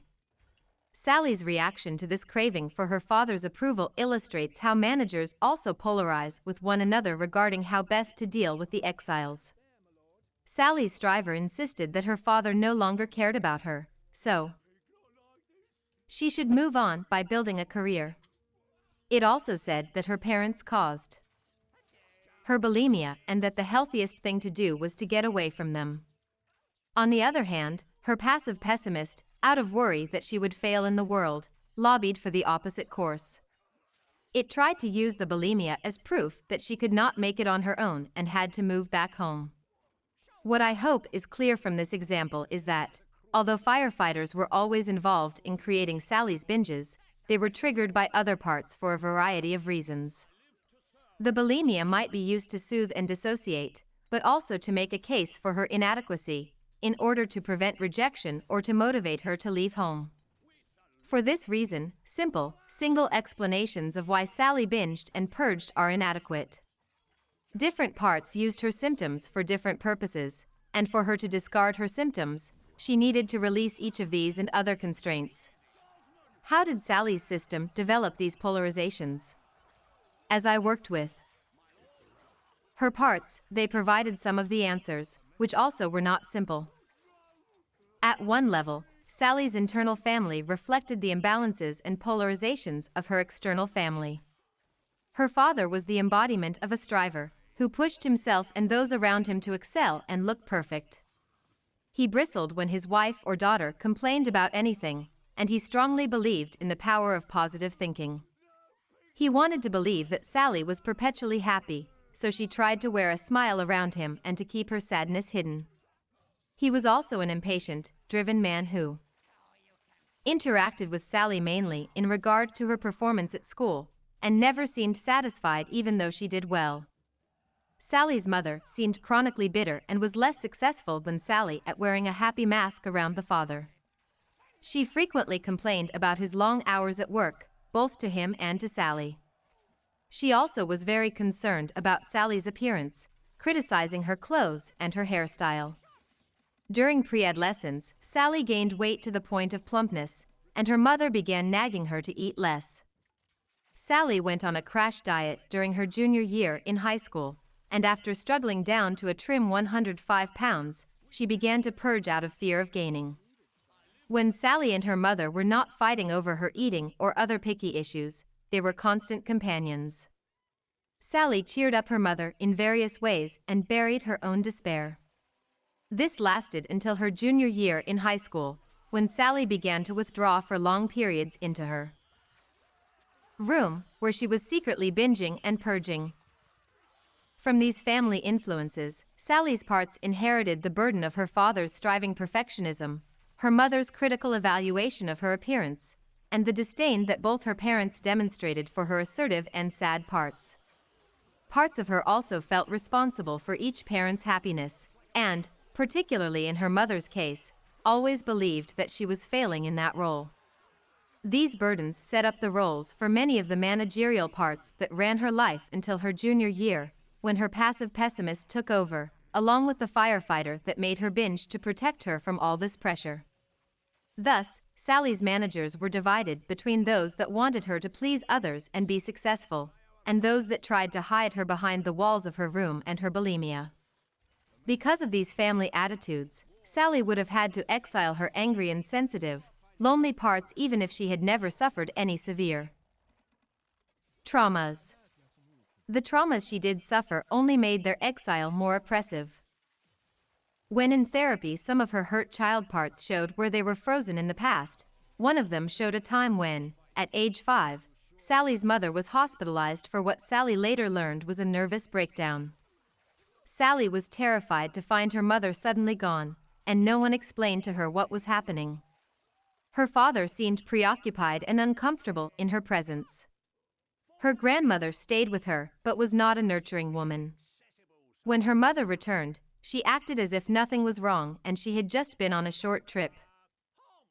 Sally's reaction to this craving for her father's approval illustrates how managers also polarize with one another regarding how best to deal with the exiles. Sally's striver insisted that her father no longer cared about her, so she should move on by building a career. It also said that her parents caused her bulimia and that the healthiest thing to do was to get away from them. On the other hand, her passive pessimist, out of worry that she would fail in the world, lobbied for the opposite course. It tried to use the bulimia as proof that she could not make it on her own and had to move back home. What I hope is clear from this example is that, although firefighters were always involved in creating Sally's binges, they were triggered by other parts for a variety of reasons. The bulimia might be used to soothe and dissociate, but also to make a case for her inadequacy, in order to prevent rejection or to motivate her to leave home. For this reason, simple, single explanations of why Sally binged and purged are inadequate. Different parts used her symptoms for different purposes, and for her to discard her symptoms, she needed to release each of these and other constraints. How did Sally's system develop these polarizations? As I worked with her parts, they provided some of the answers, which also were not simple. At one level, Sally's internal family reflected the imbalances and polarizations of her external family. Her father was the embodiment of a striver, who pushed himself and those around him to excel and look perfect. He bristled when his wife or daughter complained about anything, and he strongly believed in the power of positive thinking. He wanted to believe that Sally was perpetually happy, so she tried to wear a smile around him and to keep her sadness hidden. He was also an impatient, driven man who interacted with Sally mainly in regard to her performance at school, and never seemed satisfied even though she did well. Sally's mother seemed chronically bitter and was less successful than Sally at wearing a happy mask around the father. She frequently complained about his long hours at work, both to him and to Sally. She also was very concerned about Sally's appearance, criticizing her clothes and her hairstyle. During pre-adolescence, Sally gained weight to the point of plumpness, and her mother began nagging her to eat less. Sally went on a crash diet during her junior year in high school, and after struggling down to a trim 105 pounds, she began to purge out of fear of gaining. When Sally and her mother were not fighting over her eating or other picky issues, they were constant companions. Sally cheered up her mother in various ways and buried her own despair. This lasted until her junior year in high school, when Sally began to withdraw for long periods into her room, where she was secretly binging and purging. From these family influences, Sally's parts inherited the burden of her father's striving perfectionism, her mother's critical evaluation of her appearance, and the disdain that both her parents demonstrated for her assertive and sad parts. parts of her also felt responsible for each parent's happiness, and, particularly in her mother's case, always believed that she was failing in that role. These burdens set up the roles for many of the managerial parts that ran her life until her junior year, when her passive pessimist took over, along with the firefighter that made her binge to protect her from all this pressure. Thus, Sally's managers were divided between those that wanted her to please others and be successful, and those that tried to hide her behind the walls of her room and her bulimia. Because of these family attitudes, Sally would have had to exile her angry and sensitive, lonely parts even if she had never suffered any severe traumas. The traumas she did suffer only made their exile more oppressive. When in therapy some of her hurt child parts showed where they were frozen in the past, one of them showed a time when, at age 5, Sally's mother was hospitalized for what Sally later learned was a nervous breakdown. Sally was terrified to find her mother suddenly gone, and no one explained to her what was happening. Her father seemed preoccupied and uncomfortable in her presence. Her grandmother stayed with her but was not a nurturing woman. When her mother returned, she acted as if nothing was wrong and she had just been on a short trip.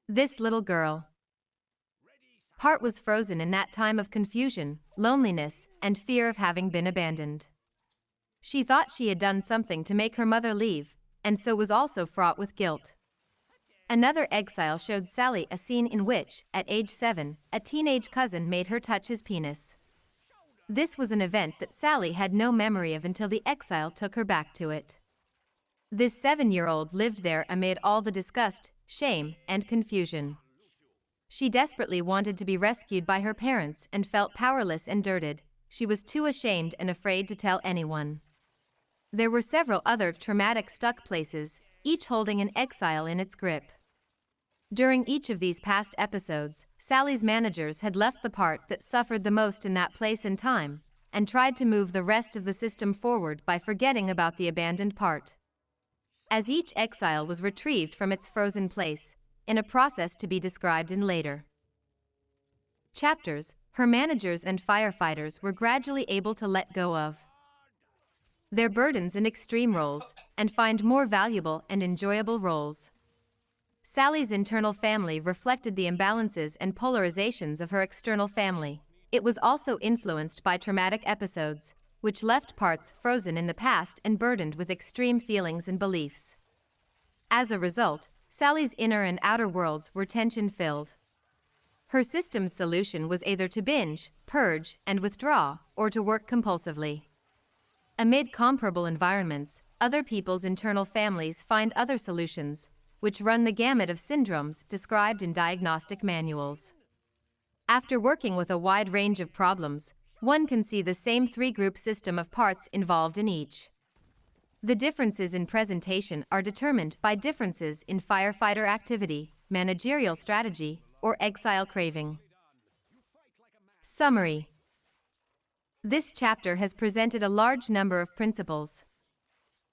This little girl part was frozen in that time of confusion, loneliness, and fear of having been abandoned. She thought she had done something to make her mother leave, and so was also fraught with guilt. Another exile showed Sally a scene in which, at age 7, a teenage cousin made her touch his penis. This was an event that Sally had no memory of until the exile took her back to it. This 7-year-old lived there amid all the disgust, shame, and confusion. She desperately wanted to be rescued by her parents and felt powerless and dirted. She was too ashamed and afraid to tell anyone. There were several other traumatic stuck places, each holding an exile in its grip. During each of these past episodes, Sally's managers had left the part that suffered the most in that place and time, and tried to move the rest of the system forward by forgetting about the abandoned part. As each exile was retrieved from its frozen place, in a process to be described in later chapters, her managers and firefighters were gradually able to let go of their burdens and extreme roles, and find more valuable and enjoyable roles. Sally's internal family reflected the imbalances and polarizations of her external family. It was also influenced by traumatic episodes, which left parts frozen in the past and burdened with extreme feelings and beliefs. As a result, Sally's inner and outer worlds were tension-filled. Her system's solution was either to binge, purge, and withdraw, or to work compulsively. Amid comparable environments, other people's internal families find other solutions, which run the gamut of syndromes described in diagnostic manuals. After working with a wide range of problems, one can see the same three-group system of parts involved in each. The differences in presentation are determined by differences in firefighter activity, managerial strategy, or exile craving. Summary. This chapter has presented a large number of principles.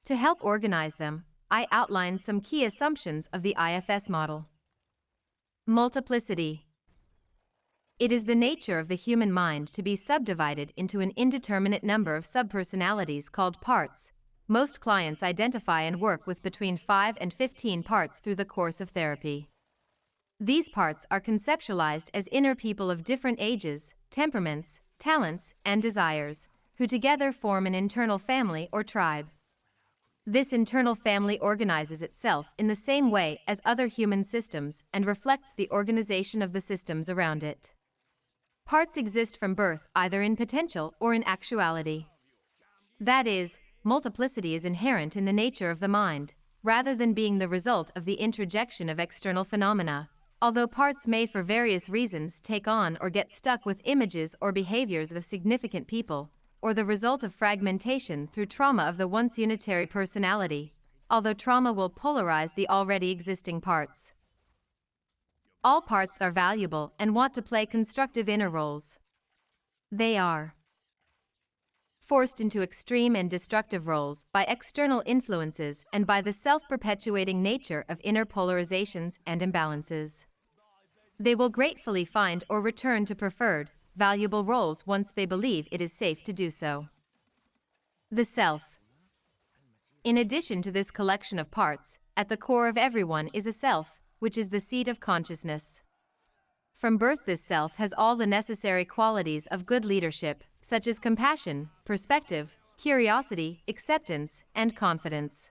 To help organize them, I outline some key assumptions of the IFS model. Multiplicity. It is the nature of the human mind to be subdivided into an indeterminate number of subpersonalities called parts. Most clients identify and work with between 5 and 15 parts through the course of therapy. These parts are conceptualized as inner people of different ages, temperaments, talents, and desires, who together form an internal family or tribe. This internal family organizes itself in the same way as other human systems and reflects the organization of the systems around it. Parts exist from birth either in potential or in actuality. That is, multiplicity is inherent in the nature of the mind, rather than being the result of the introjection of external phenomena, although parts may for various reasons take on or get stuck with images or behaviors of significant people, or the result of fragmentation through trauma of the once unitary personality, although trauma will polarize the already existing parts. All parts are valuable and want to play constructive inner roles. They are forced into extreme and destructive roles by external influences and by the self-perpetuating nature of inner polarizations and imbalances. They will gratefully find or return to preferred, valuable roles once they believe it is safe to do so. The self. In addition to this collection of parts, at the core of everyone is a self, which is the seat of consciousness. From birth, this self has all the necessary qualities of good leadership, such as compassion, perspective, curiosity, acceptance, and confidence.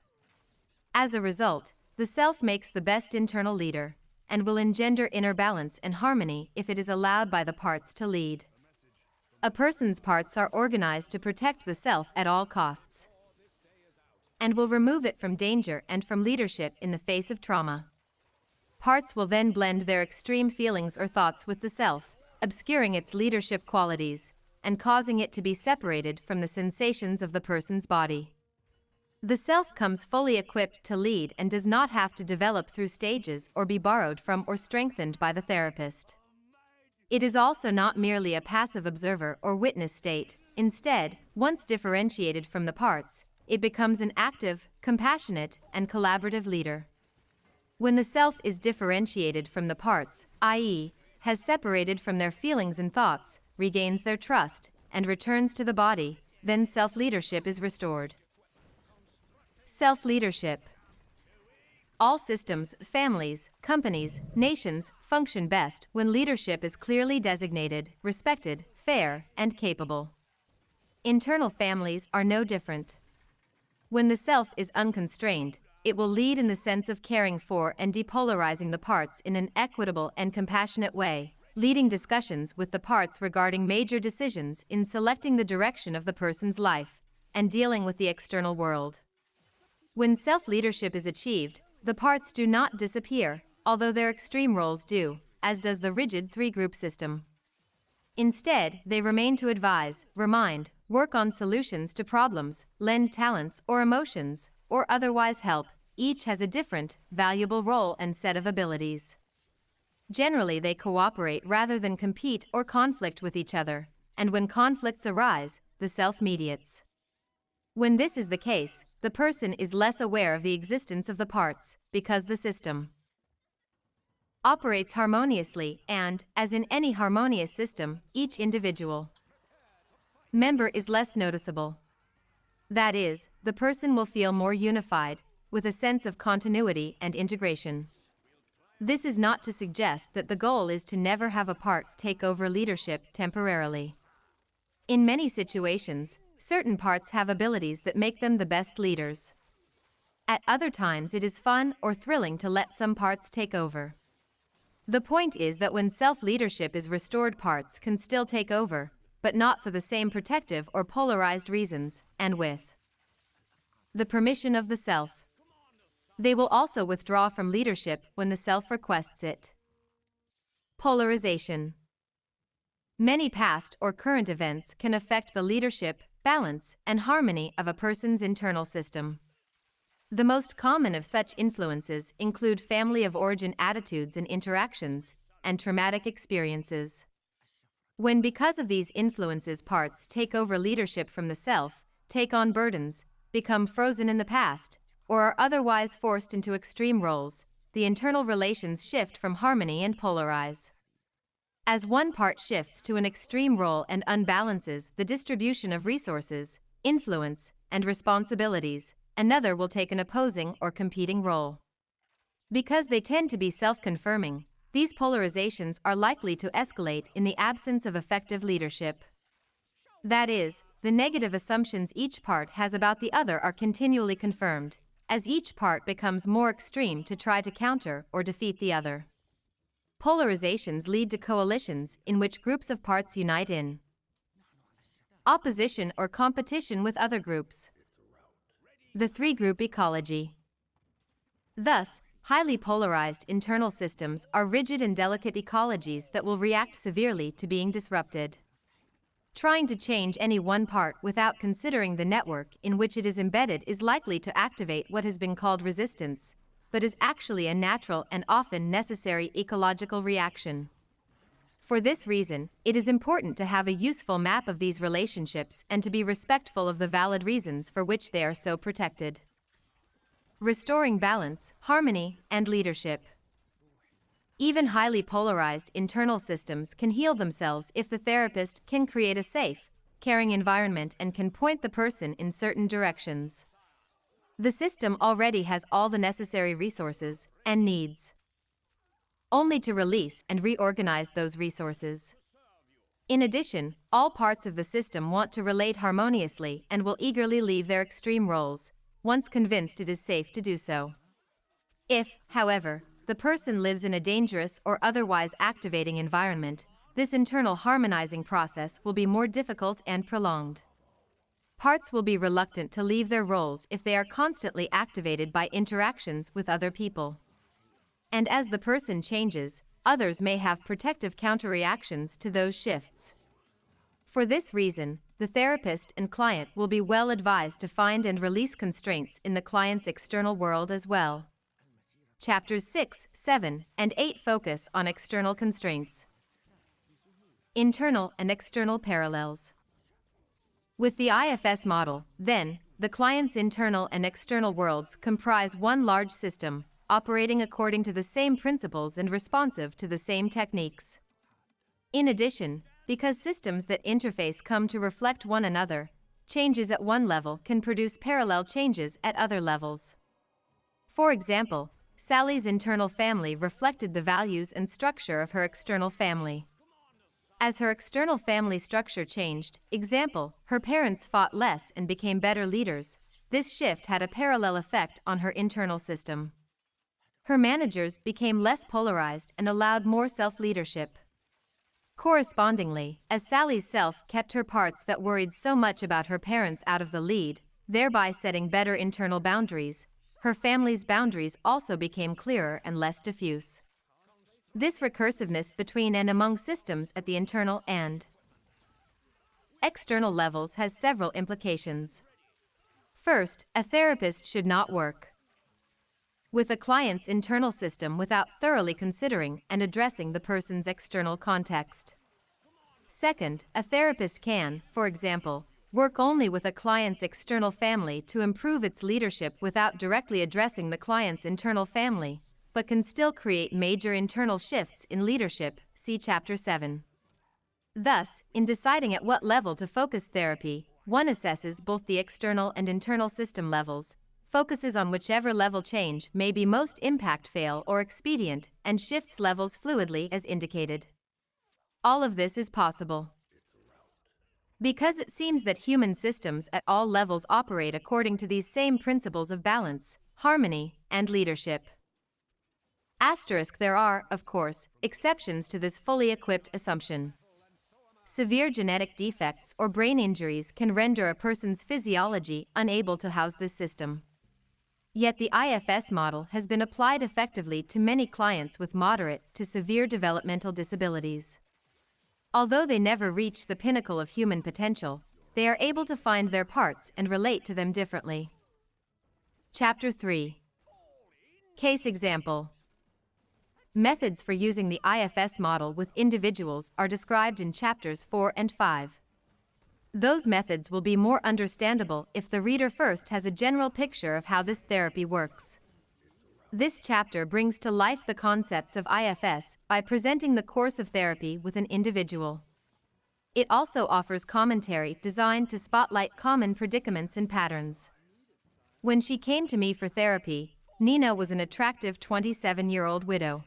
As a result, the self makes the best internal leader, and will engender inner balance and harmony if it is allowed by the parts to lead. A person's parts are organized to protect the self at all costs, and will remove it from danger and from leadership in the face of trauma. Parts will then blend their extreme feelings or thoughts with the self, obscuring its leadership qualities, and causing it to be separated from the sensations of the person's body. The self comes fully equipped to lead and does not have to develop through stages or be borrowed from or strengthened by the therapist. It is also not merely a passive observer or witness state. Instead, once differentiated from the parts, it becomes an active, compassionate, and collaborative leader. When the self is differentiated from the parts, i.e., has separated from their feelings and thoughts, regains their trust, and returns to the body, then self-leadership is restored. Self-leadership. All systems, families, companies, nations function best when leadership is clearly designated, respected, fair, and capable. Internal families are no different. When the self is unconstrained, it will lead in the sense of caring for and depolarizing the parts in an equitable and compassionate way, leading discussions with the parts regarding major decisions in selecting the direction of the person's life, and dealing with the external world. When self-leadership is achieved, the parts do not disappear, although their extreme roles do, as does the rigid three-group system. Instead, they remain to advise, remind, work on solutions to problems, lend talents or emotions, or otherwise help. Each has a different, valuable role and set of abilities. Generally, they cooperate rather than compete or conflict with each other, and when conflicts arise, the self mediates. When this is the case, the person is less aware of the existence of the parts, because the system operates harmoniously and, as in any harmonious system, each individual member is less noticeable. That is, the person will feel more unified, with a sense of continuity and integration. This is not to suggest that the goal is to never have a part take over leadership temporarily. In many situations, certain parts have abilities that make them the best leaders. At other times, it is fun or thrilling to let some parts take over. The point is that when self-leadership is restored, parts can still take over, but not for the same protective or polarized reasons, and with the permission of the self. They will also withdraw from leadership when the self requests it. Polarization. Many past or current events can affect the leadership, balance, and harmony of a person's internal system. The most common of such influences include family of origin attitudes and interactions, and traumatic experiences. When, because of these influences, parts take over leadership from the self, take on burdens, become frozen in the past, or are otherwise forced into extreme roles, the internal relations shift from harmony and polarize. As one part shifts to an extreme role and unbalances the distribution of resources, influence, and responsibilities, another will take an opposing or competing role. Because they tend to be self-confirming, these polarizations are likely to escalate in the absence of effective leadership. That is, the negative assumptions each part has about the other are continually confirmed, as each part becomes more extreme to try to counter or defeat the other. Polarizations lead to coalitions in which groups of parts unite in opposition or competition with other groups. The three-group ecology. Thus, highly polarized internal systems are rigid and delicate ecologies that will react severely to being disrupted. Trying to change any one part without considering the network in which it is embedded is likely to activate what has been called resistance, but is actually a natural and often necessary ecological reaction. For this reason, it is important to have a useful map of these relationships and to be respectful of the valid reasons for which they are so protected. Restoring balance, harmony, and leadership. Even highly polarized internal systems can heal themselves if the therapist can create a safe, self-caring environment and can point the person in certain directions. The system already has all the necessary resources and needs only to release and reorganize those resources. In addition, all parts of the system want to relate harmoniously and will eagerly leave their extreme roles, once convinced it is safe to do so. If, however, the person lives in a dangerous or otherwise activating environment, this internal harmonizing process will be more difficult and prolonged. Parts will be reluctant to leave their roles if they are constantly activated by interactions with other people. And as the person changes, others may have protective counterreactions to those shifts. For this reason, the therapist and client will be well advised to find and release constraints in the client's external world as well. Chapters 6, 7, and 8 focus on external constraints. Internal and external parallels. With the IFS model, then, the client's internal and external worlds comprise one large system, operating according to the same principles and responsive to the same techniques. In addition, because systems that interface come to reflect one another, changes at one level can produce parallel changes at other levels. For example, Sally's internal family reflected the values and structure of her external family. As her external family structure changed, example, her parents fought less and became better leaders, this shift had a parallel effect on her internal system. Her managers became less polarized and allowed more self-leadership. Correspondingly, as Sally's self kept her parts that worried so much about her parents out of the lead, thereby setting better internal boundaries, her family's boundaries also became clearer and less diffuse. This recursiveness between and among systems at the internal and external levels has several implications. First, a therapist should not work with a client's internal system without thoroughly considering and addressing the person's external context. Second, a therapist can, for example, work only with a client's external family to improve its leadership without directly addressing the client's internal family, but can still create major internal shifts in leadership, see Chapter 7. Thus, in deciding at what level to focus therapy, one assesses both the external and internal system levels, focuses on whichever level change may be most impact-fail or expedient, and shifts levels fluidly as indicated. All of this is possible because it seems that human systems at all levels operate according to these same principles of balance, harmony, and leadership. Asterisk, there are, of course, exceptions to this fully equipped assumption. Severe genetic defects or brain injuries can render a person's physiology unable to house this system. Yet the IFS model has been applied effectively to many clients with moderate to severe developmental disabilities. Although they never reach the pinnacle of human potential, they are able to find their parts and relate to them differently. Chapter 3. Case example. Methods for using the IFS model with individuals are described in Chapters 4 and 5. Those methods will be more understandable if the reader first has a general picture of how this therapy works. This chapter brings to life the concepts of IFS by presenting the course of therapy with an individual. It also offers commentary designed to spotlight common predicaments and patterns. When she came to me for therapy, Nina was an attractive 27-year-old widow.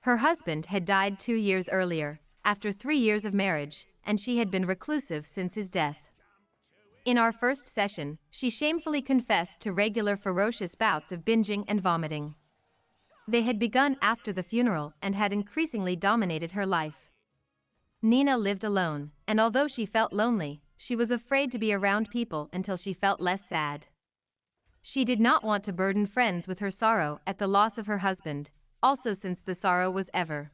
Her husband had died 2 years earlier, after 3 years of marriage, and she had been reclusive since his death. In our first session, she shamefully confessed to regular ferocious bouts of binging and vomiting. They had begun after the funeral and had increasingly dominated her life. Nina lived alone, and although she felt lonely, she was afraid to be around people until she felt less sad. She did not want to burden friends with her sorrow at the loss of her husband, also since the sorrow was ever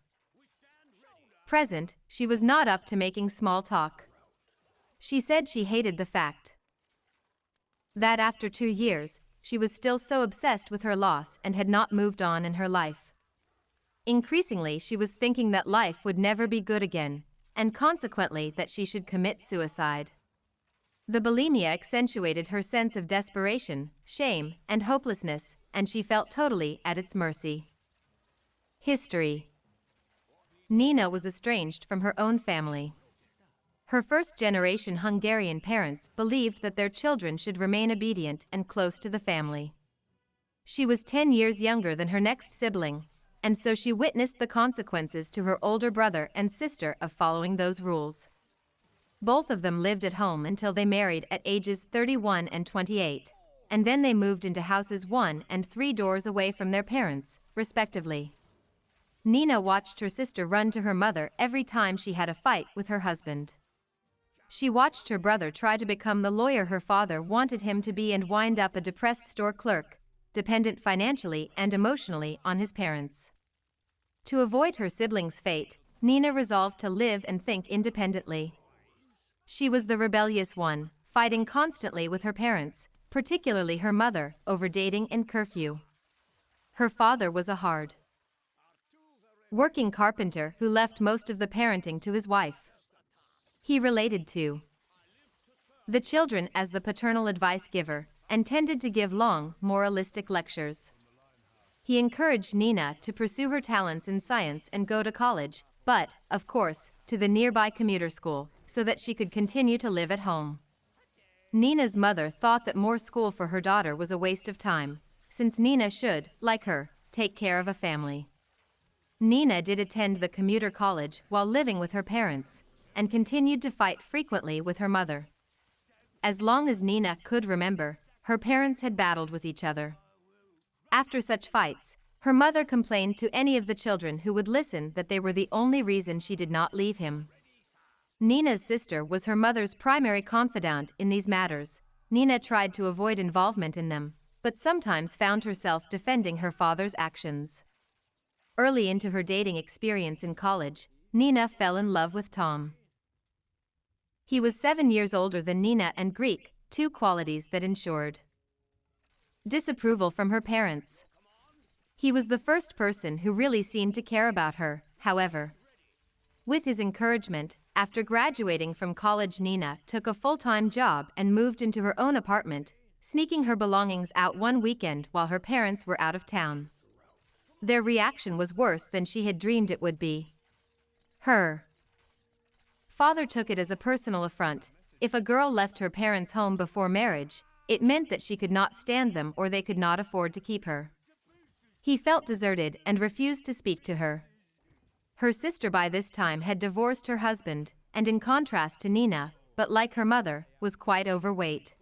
present, she was not up to making small talk. She said she hated the fact that after 2 years, she was still so obsessed with her loss and had not moved on in her life. Increasingly, she was thinking that life would never be good again, and consequently that she should commit suicide. The bulimia accentuated her sense of desperation, shame, and hopelessness, and she felt totally at its mercy. History. Nina was estranged from her own family. Her first-generation Hungarian parents believed that their children should remain obedient and close to the family. She was 10 years younger than her next sibling, and so she witnessed the consequences to her older brother and sister of following those rules. Both of them lived at home until they married at ages 31 and 28, and then they moved into houses 1 and 3 doors away from their parents, respectively. Nina watched her sister run to her mother every time she had a fight with her husband. She watched her brother try to become the lawyer her father wanted him to be and wind up a depressed store clerk, dependent financially and emotionally on his parents. To avoid her siblings' fate, Nina resolved to live and think independently. She was the rebellious one, fighting constantly with her parents, particularly her mother, over dating and curfew. Her father was a hard-working carpenter who left most of the parenting to his wife. He related to the children as the paternal advice giver and tended to give long, moralistic lectures. He encouraged Nina to pursue her talents in science and go to college, but, of course, to the nearby commuter school, so that she could continue to live at home. Nina's mother thought that more school for her daughter was a waste of time, since Nina should, like her, take care of a family. Nina did attend the commuter college while living with her parents, and continued to fight frequently with her mother. As long as Nina could remember, her parents had battled with each other. After such fights, her mother complained to any of the children who would listen that they were the only reason she did not leave him. Nina's sister was her mother's primary confidant in these matters. Nina tried to avoid involvement in them, but sometimes found herself defending her father's actions. Early into her dating experience in college, Nina fell in love with Tom. He was 7 years older than Nina and Greek, 2 qualities that ensured disapproval from her parents. He was the first person who really seemed to care about her, however. With his encouragement, after graduating from college, Nina took a full-time job and moved into her own apartment, sneaking her belongings out one weekend while her parents were out of town. Their reaction was worse than she had dreamed it would be. Her father took it as a personal affront. If a girl left her parents' home before marriage, it meant that she could not stand them or they could not afford to keep her. He felt deserted and refused to speak to her. Her sister by this time had divorced her husband, and in contrast to Nina, but like her mother, was quite overweight.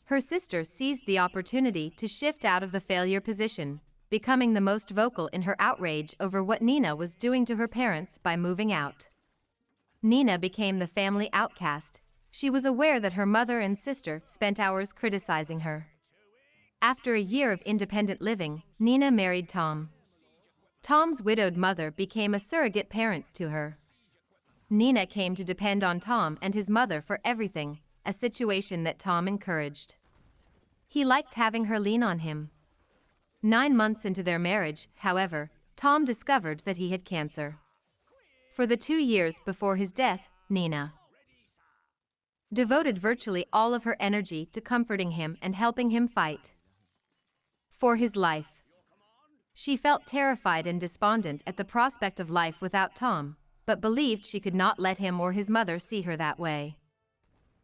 Her sister seized the opportunity to shift out of the failure position, becoming the most vocal in her outrage over what Nina was doing to her parents by moving out. Nina became the family outcast. She was aware that her mother and sister spent hours criticizing her. After a year of independent living, Nina married Tom. Tom's widowed mother became a surrogate parent to her. Nina came to depend on Tom and his mother for everything, a situation that Tom encouraged. He liked having her lean on him. 9 months into their marriage, however, Tom discovered that he had cancer. For the 2 years before his death, Nina devoted virtually all of her energy to comforting him and helping him fight for his life. She felt terrified and despondent at the prospect of life without Tom, but believed she could not let him or his mother see her that way.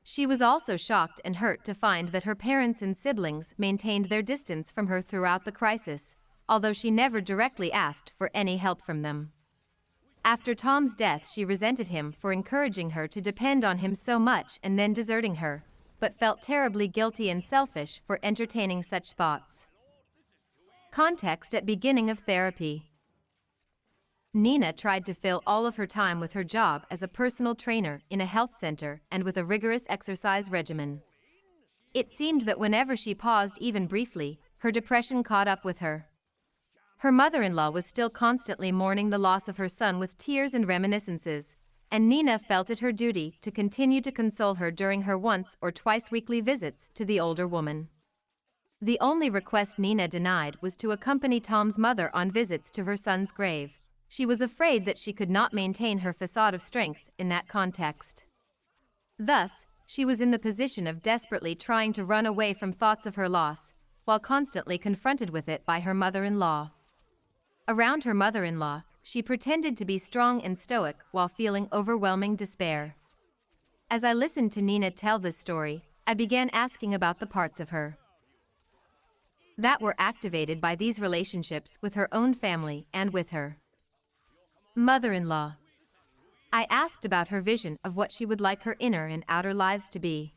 She was also shocked and hurt to find that her parents and siblings maintained their distance from her throughout the crisis, although she never directly asked for any help from them. After Tom's death, she resented him for encouraging her to depend on him so much and then deserting her, but felt terribly guilty and selfish for entertaining such thoughts. Context at beginning of therapy. Nina tried to fill all of her time with her job as a personal trainer in a health center and with a rigorous exercise regimen. It seemed that whenever she paused even briefly, her depression caught up with her. Her mother-in-law was still constantly mourning the loss of her son with tears and reminiscences, and Nina felt it her duty to continue to console her during her once or twice weekly visits to the older woman. The only request Nina denied was to accompany Tom's mother on visits to her son's grave. She was afraid that she could not maintain her facade of strength in that context. Thus, she was in the position of desperately trying to run away from thoughts of her loss, while constantly confronted with it by her mother-in-law. Around her mother-in-law, she pretended to be strong and stoic while feeling overwhelming despair. As I listened to Nina tell this story, I began asking about the parts of her that were activated by these relationships with her own family and with her mother-in-law. I asked about her vision of what she would like her inner and outer lives to be.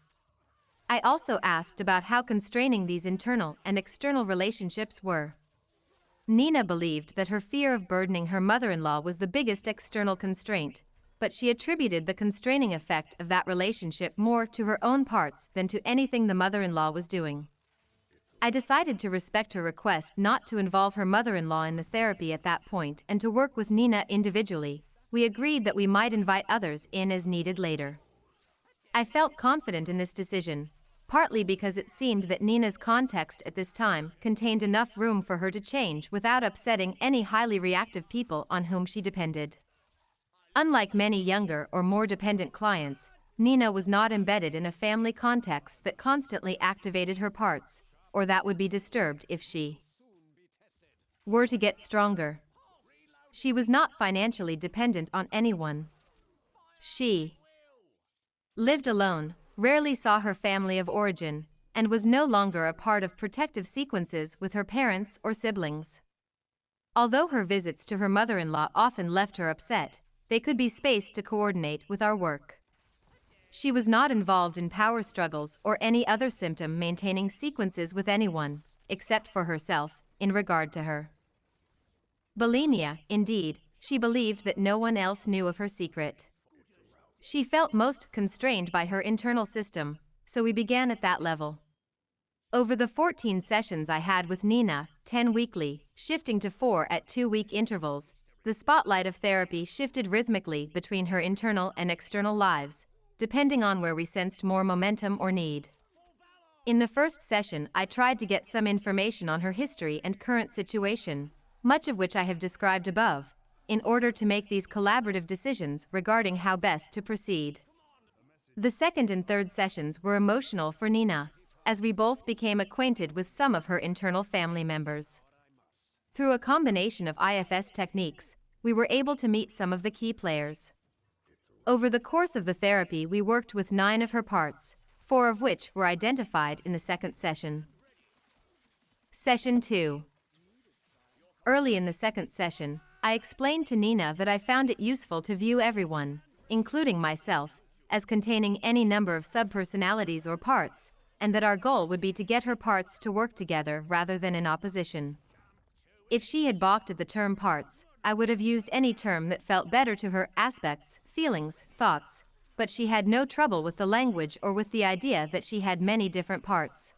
I also asked about how constraining these internal and external relationships were. Nina believed that her fear of burdening her mother-in-law was the biggest external constraint, but she attributed the constraining effect of that relationship more to her own parts than to anything the mother-in-law was doing. I decided to respect her request not to involve her mother-in-law in the therapy at that point and to work with Nina individually. We agreed that we might invite others in as needed later. I felt confident in this decision, partly because it seemed that Nina's context at this time contained enough room for her to change without upsetting any highly reactive people on whom she depended. Unlike many younger or more dependent clients, Nina was not embedded in a family context that constantly activated her parts, or that would be disturbed if she were to get stronger. She was not financially dependent on anyone. She lived alone, rarely saw her family of origin, and was no longer a part of protective sequences with her parents or siblings. Although her visits to her mother-in-law often left her upset, they could be spaced to coordinate with our work. She was not involved in power struggles or any other symptom maintaining sequences with anyone, except for herself, in regard to her bulimia. Indeed, she believed that no one else knew of her secret. She felt most constrained by her internal system, so we began at that level. Over the 14 sessions I had with Nina, 10 weekly, shifting to 4 at 2-week intervals, the spotlight of therapy shifted rhythmically between her internal and external lives, depending on where we sensed more momentum or need. In the first session, I tried to get some information on her history and current situation, much of which I have described above, in order to make these collaborative decisions regarding how best to proceed. The second and third sessions were emotional for Nina, as we both became acquainted with some of her internal family members. Through a combination of IFS techniques, we were able to meet some of the key players. Over the course of the therapy, we worked with 9 of her parts, 4 of which were identified in the second session. Session 2. Early in the second session, I explained to Nina that I found it useful to view everyone, including myself, as containing any number of subpersonalities or parts, and that our goal would be to get her parts to work together rather than in opposition. If she had balked at the term parts, I would have used any term that felt better to her: aspects, feelings, thoughts, but she had no trouble with the language or with the idea that she had many different parts.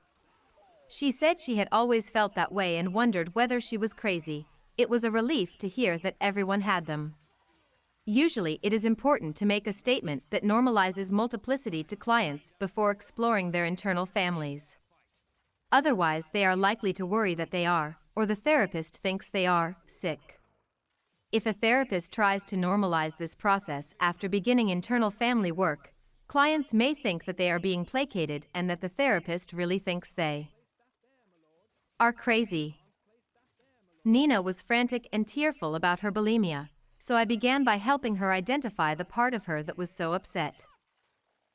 She said she had always felt that way and wondered whether she was crazy. It was a relief to hear that everyone had them. Usually, it is important to make a statement that normalizes multiplicity to clients before exploring their internal families. Otherwise, they are likely to worry that they are, or the therapist thinks they are, sick. If a therapist tries to normalize this process after beginning internal family work, clients may think that they are being placated and that the therapist really thinks they are crazy. Nina was frantic and tearful about her bulimia, so I began by helping her identify the part of her that was so upset.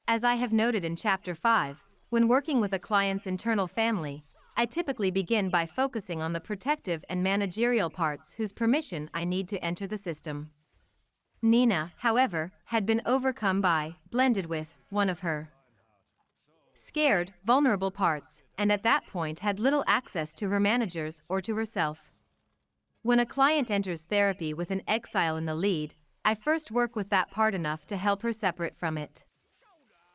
As I have noted in Chapter 5, when working with a client's internal family, I typically begin by focusing on the protective and managerial parts whose permission I need to enter the system. Nina, however, had been overcome by, blended with, one of her scared, vulnerable parts, and at that point had little access to her managers or to herself. When a client enters therapy with an exile in the lead, I first work with that part enough to help her separate from it.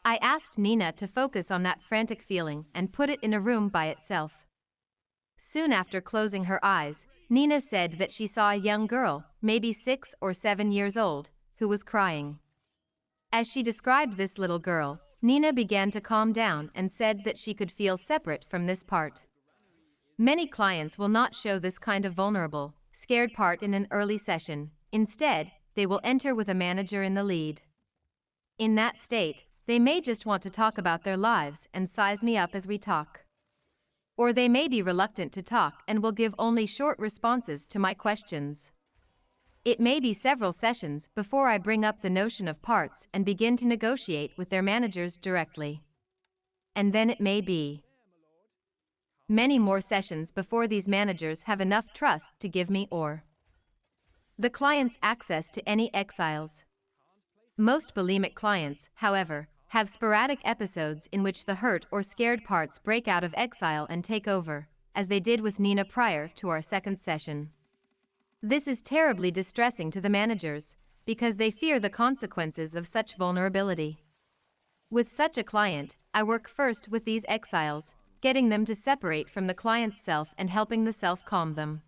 I asked Nina to focus on that frantic feeling and put it in a room by itself. Soon after closing her eyes, Nina said that she saw a young girl, maybe 6 or 7 years old, who was crying. As she described this little girl, Nina began to calm down and said that she could feel separate from this part. Many clients will not show this kind of vulnerable, scared part in an early session. Instead, they will enter with a manager in the lead. In that state, they may just want to talk about their lives and size me up as we talk. Or they may be reluctant to talk and will give only short responses to my questions. It may be several sessions before I bring up the notion of parts and begin to negotiate with their managers directly. And then it may be many more sessions before these managers have enough trust to give me or the client's access to any exiles. Most bulimic clients, however, have sporadic episodes in which the hurt or scared parts break out of exile and take over, as they did with Nina prior to our second session. This is terribly distressing to the managers, because they fear the consequences of such vulnerability. With such a client, I work first with these exiles, getting them to separate from the client's self and helping the self calm them.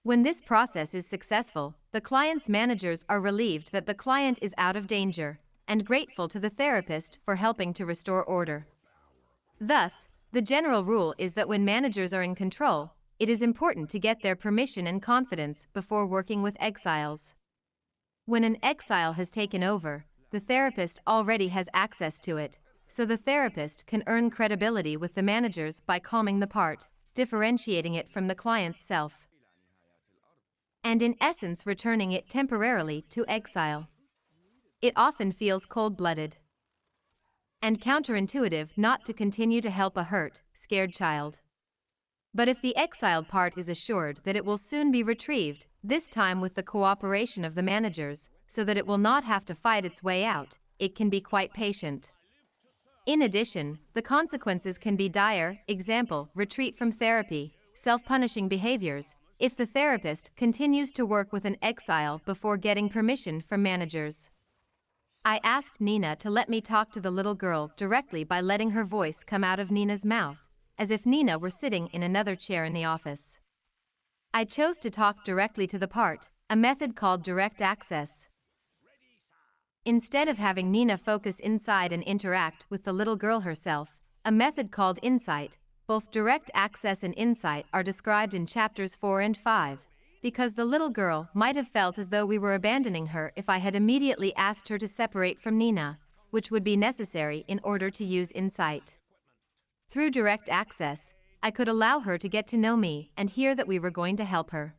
When this process is successful, the client's managers are relieved that the client is out of danger, and grateful to the therapist for helping to restore order. Thus, the general rule is that when managers are in control, it is important to get their permission and confidence before working with exiles. When an exile has taken over, the therapist already has access to it, so the therapist can earn credibility with the managers by calming the part, differentiating it from the client's self, and in essence returning it temporarily to exile. It often feels cold-blooded and counterintuitive not to continue to help a hurt, scared child. But if the exiled part is assured that it will soon be retrieved, this time with the cooperation of the managers, so that it will not have to fight its way out, it can be quite patient. In addition, the consequences can be dire, example, retreat from therapy, self-punishing behaviors, if the therapist continues to work with an exile before getting permission from managers. I asked Nina to let me talk to the little girl directly by letting her voice come out of Nina's mouth, as if Nina were sitting in another chair in the office. I chose to talk directly to the part, a method called direct access. Instead of having Nina focus inside and interact with the little girl herself, a method called insight, both direct access and insight are described in chapters 4 and 5, because the little girl might have felt as though we were abandoning her if I had immediately asked her to separate from Nina, which would be necessary in order to use insight. Through direct access, I could allow her to get to know me and hear that we were going to help her.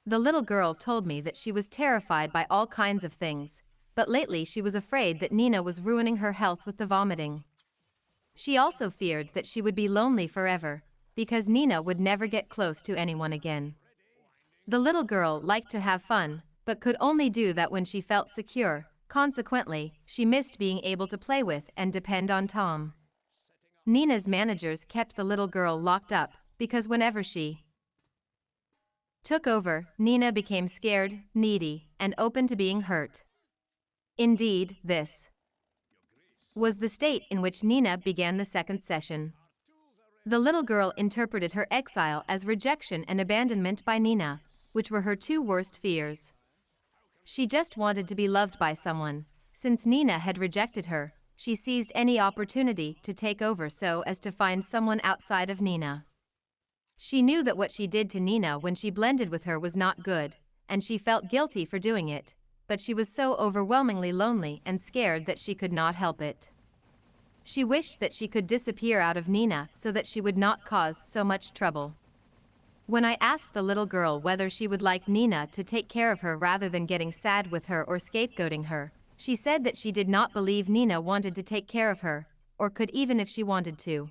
The little girl told me that she was terrified by all kinds of things, but lately she was afraid that Nina was ruining her health with the vomiting. She also feared that she would be lonely forever, because Nina would never get close to anyone again. The little girl liked to have fun, but could only do that when she felt secure. Consequently, she missed being able to play with and depend on Tom. Nina's managers kept the little girl locked up, because whenever she took over, Nina became scared, needy, and open to being hurt. Indeed, this was the state in which Nina began the second session. The little girl interpreted her exile as rejection and abandonment by Nina, which were her two worst fears. She just wanted to be loved by someone. Since Nina had rejected her, she seized any opportunity to take over so as to find someone outside of Nina. She knew that what she did to Nina when she blended with her was not good, and she felt guilty for doing it, but she was so overwhelmingly lonely and scared that she could not help it. She wished that she could disappear out of Nina so that she would not cause so much trouble. When I asked the little girl whether she would like Nina to take care of her rather than getting sad with her or scapegoating her, she said that she did not believe Nina wanted to take care of her, or could even if she wanted to.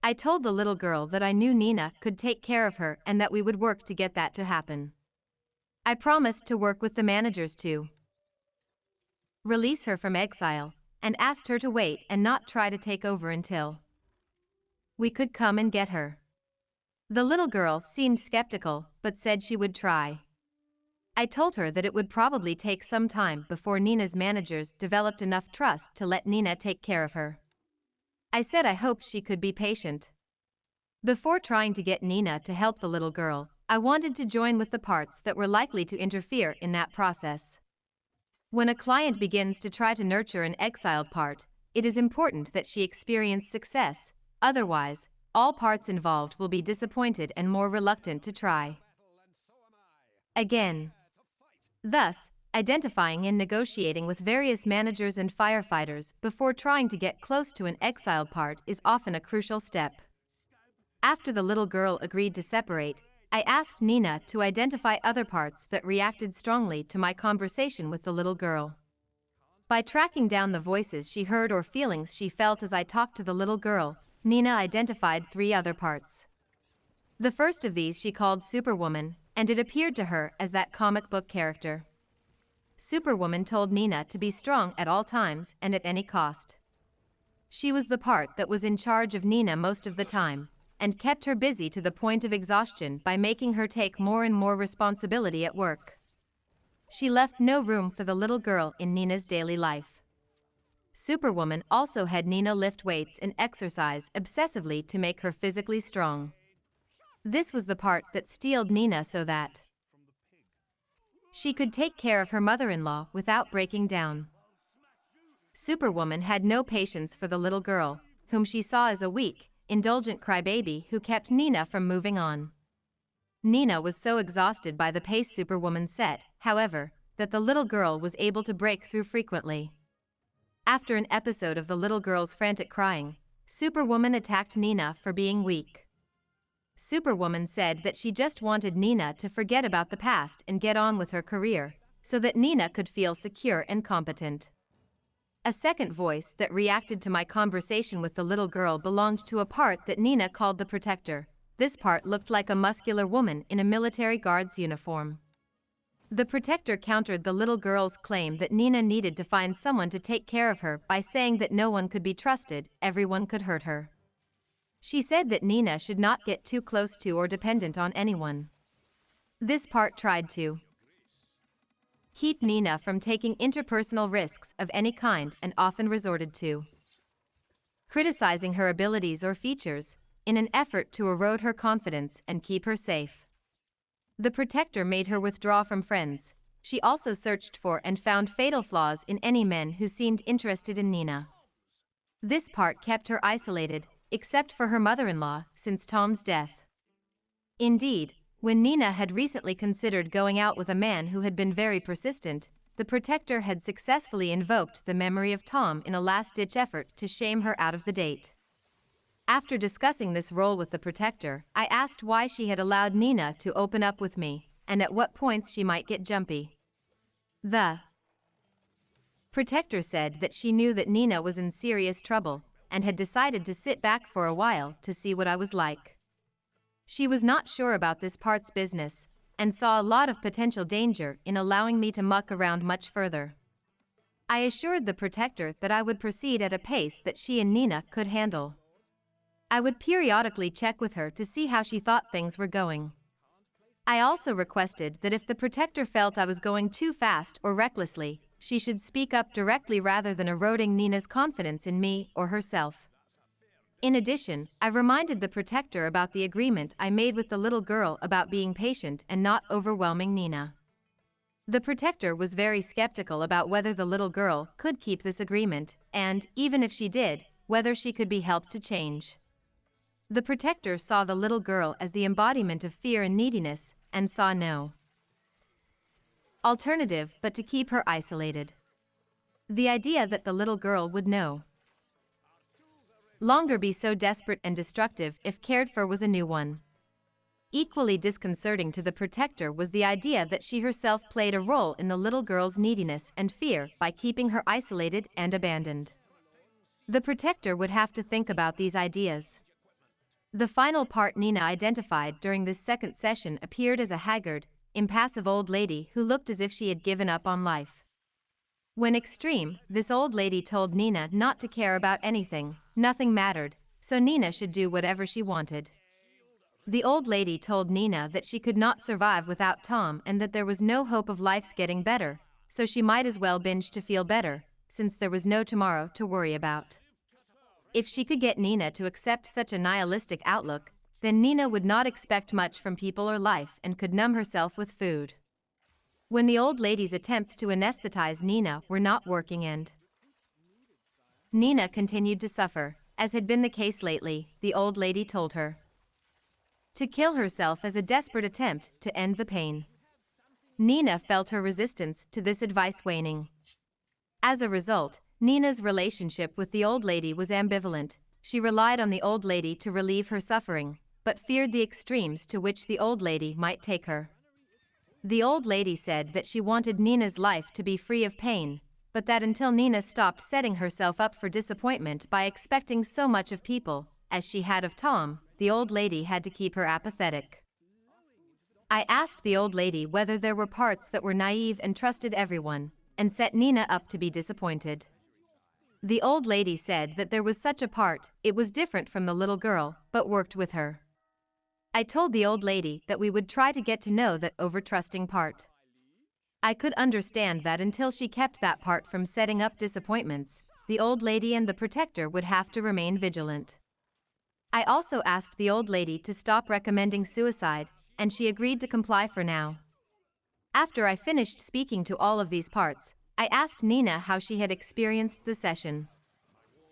I told the little girl that I knew Nina could take care of her and that we would work to get that to happen. I promised to work with the managers to release her from exile, and asked her to wait and not try to take over until we could come and get her. The little girl seemed skeptical, but said she would try. I told her that it would probably take some time before Nina's managers developed enough trust to let Nina take care of her. I said I hoped she could be patient. Before trying to get Nina to help the little girl, I wanted to join with the parts that were likely to interfere in that process. When a client begins to try to nurture an exiled part, it is important that she experience success, otherwise, all parts involved will be disappointed and more reluctant to try again. Thus, identifying and negotiating with various managers and firefighters before trying to get close to an exiled part is often a crucial step. After the little girl agreed to separate, I asked Nina to identify other parts that reacted strongly to my conversation with the little girl. By tracking down the voices she heard or feelings she felt as I talked to the little girl, Nina identified 3 other parts. The first of these she called Superwoman, and it appeared to her as that comic book character. Superwoman told Nina to be strong at all times and at any cost. She was the part that was in charge of Nina most of the time, and kept her busy to the point of exhaustion by making her take more and more responsibility at work. She left no room for the little girl in Nina's daily life. Superwoman also had Nina lift weights and exercise obsessively to make her physically strong. This was the part that steeled Nina so that she could take care of her mother-in-law without breaking down. Superwoman had no patience for the little girl, whom she saw as a weak, indulgent crybaby who kept Nina from moving on. Nina was so exhausted by the pace Superwoman set, however, that the little girl was able to break through frequently. After an episode of the little girl's frantic crying, Superwoman attacked Nina for being weak. Superwoman said that she just wanted Nina to forget about the past and get on with her career, so that Nina could feel secure and competent. A second voice that reacted to my conversation with the little girl belonged to a part that Nina called the Protector. This part looked like a muscular woman in a military guard's uniform. The Protector countered the little girl's claim that Nina needed to find someone to take care of her by saying that no one could be trusted, everyone could hurt her. She said that Nina should not get too close to or dependent on anyone. This part tried to keep Nina from taking interpersonal risks of any kind and often resorted to criticizing her abilities or features in an effort to erode her confidence and keep her safe. The Protector made her withdraw from friends. She also searched for and found fatal flaws in any men who seemed interested in Nina. This part kept her isolated, except for her mother-in-law, since Tom's death. Indeed, when Nina had recently considered going out with a man who had been very persistent, the Protector had successfully invoked the memory of Tom in a last-ditch effort to shame her out of the date. After discussing this role with the Protector, I asked why she had allowed Nina to open up with me, and at what points she might get jumpy. The Protector said that she knew that Nina was in serious trouble, and had decided to sit back for a while to see what I was like. She was not sure about this part's business, and saw a lot of potential danger in allowing me to muck around much further. I assured the Protector that I would proceed at a pace that she and Nina could handle. I would periodically check with her to see how she thought things were going. I also requested that if the Protector felt I was going too fast or recklessly, she should speak up directly rather than eroding Nina's confidence in me or herself. In addition, I reminded the Protector about the agreement I made with the little girl about being patient and not overwhelming Nina. The Protector was very skeptical about whether the little girl could keep this agreement, and, even if she did, whether she could be helped to change. The Protector saw the little girl as the embodiment of fear and neediness, and saw no alternative but to keep her isolated. The idea that the little girl would no longer be so desperate and destructive if cared for was a new one. Equally disconcerting to the Protector was the idea that she herself played a role in the little girl's neediness and fear by keeping her isolated and abandoned. The Protector would have to think about these ideas. The final part Nina identified during this second session appeared as a haggard, impassive old lady who looked as if she had given up on life. When extreme, this old lady told Nina not to care about anything, nothing mattered, so Nina should do whatever she wanted. The old lady told Nina that she could not survive without Tom and that there was no hope of life's getting better, so she might as well binge to feel better, since there was no tomorrow to worry about. If she could get Nina to accept such a nihilistic outlook, then Nina would not expect much from people or life and could numb herself with food. When the old lady's attempts to anesthetize Nina were not working and Nina continued to suffer, as had been the case lately, the old lady told her to kill herself as a desperate attempt to end the pain. Nina felt her resistance to this advice waning. As a result, Nina's relationship with the old lady was ambivalent. She relied on the old lady to relieve her suffering, but feared the extremes to which the old lady might take her. The old lady said that she wanted Nina's life to be free of pain, but that until Nina stopped setting herself up for disappointment by expecting so much of people, as she had of Tom, the old lady had to keep her apathetic. I asked the old lady whether there were parts that were naive and trusted everyone, and set Nina up to be disappointed. The old lady said that there was such a part, it was different from the little girl, but worked with her. I told the old lady that we would try to get to know that over-trusting part. I could understand that until she kept that part from setting up disappointments, the old lady and the protector would have to remain vigilant. I also asked the old lady to stop recommending suicide, and she agreed to comply for now. After I finished speaking to all of these parts, I asked Nina how she had experienced the session.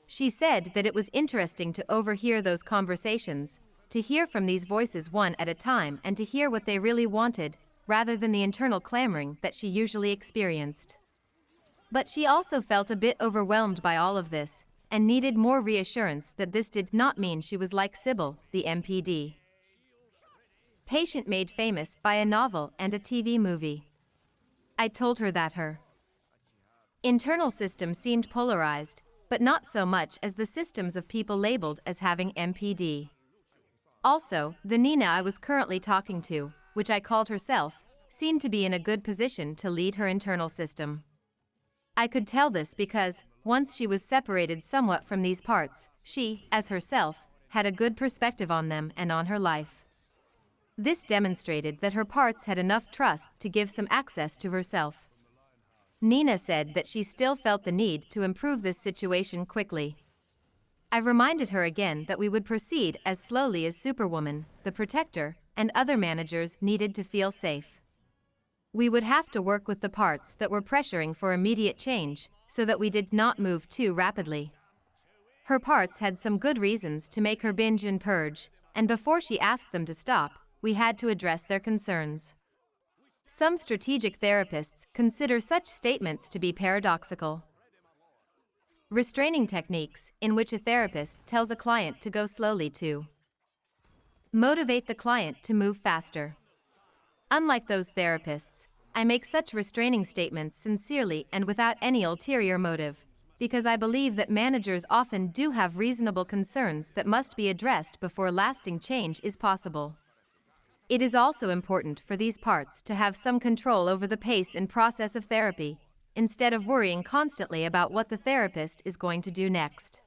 She said that it was interesting to overhear those conversations, to hear from these voices one at a time and to hear what they really wanted, rather than the internal clamoring that she usually experienced. But she also felt a bit overwhelmed by all of this, and needed more reassurance that this did not mean she was like Sybil, the MPD. Patient made famous by a novel and a TV movie. I told her that her internal system seemed polarized, but not so much as the systems of people labeled as having MPD. Also, the Nina I was currently talking to, which I called herself, seemed to be in a good position to lead her internal system. I could tell this because, once she was separated somewhat from these parts, she, as herself, had a good perspective on them and on her life. This demonstrated that her parts had enough trust to give some access to herself. Nina said that she still felt the need to improve this situation quickly. I reminded her again that we would proceed as slowly as Superwoman, the Protector, and other managers needed to feel safe. We would have to work with the parts that were pressuring for immediate change, so that we did not move too rapidly. Her parts had some good reasons to make her binge and purge, and before she asked them to stop, we had to address their concerns. Some strategic therapists consider such statements to be paradoxical. Restraining techniques, in which a therapist tells a client to go slowly to motivate the client to move faster. Unlike those therapists, I make such restraining statements sincerely and without any ulterior motive, because I believe that managers often do have reasonable concerns that must be addressed before lasting change is possible. It is also important for these parts to have some control over the pace and process of therapy, instead of worrying constantly about what the therapist is going to do next.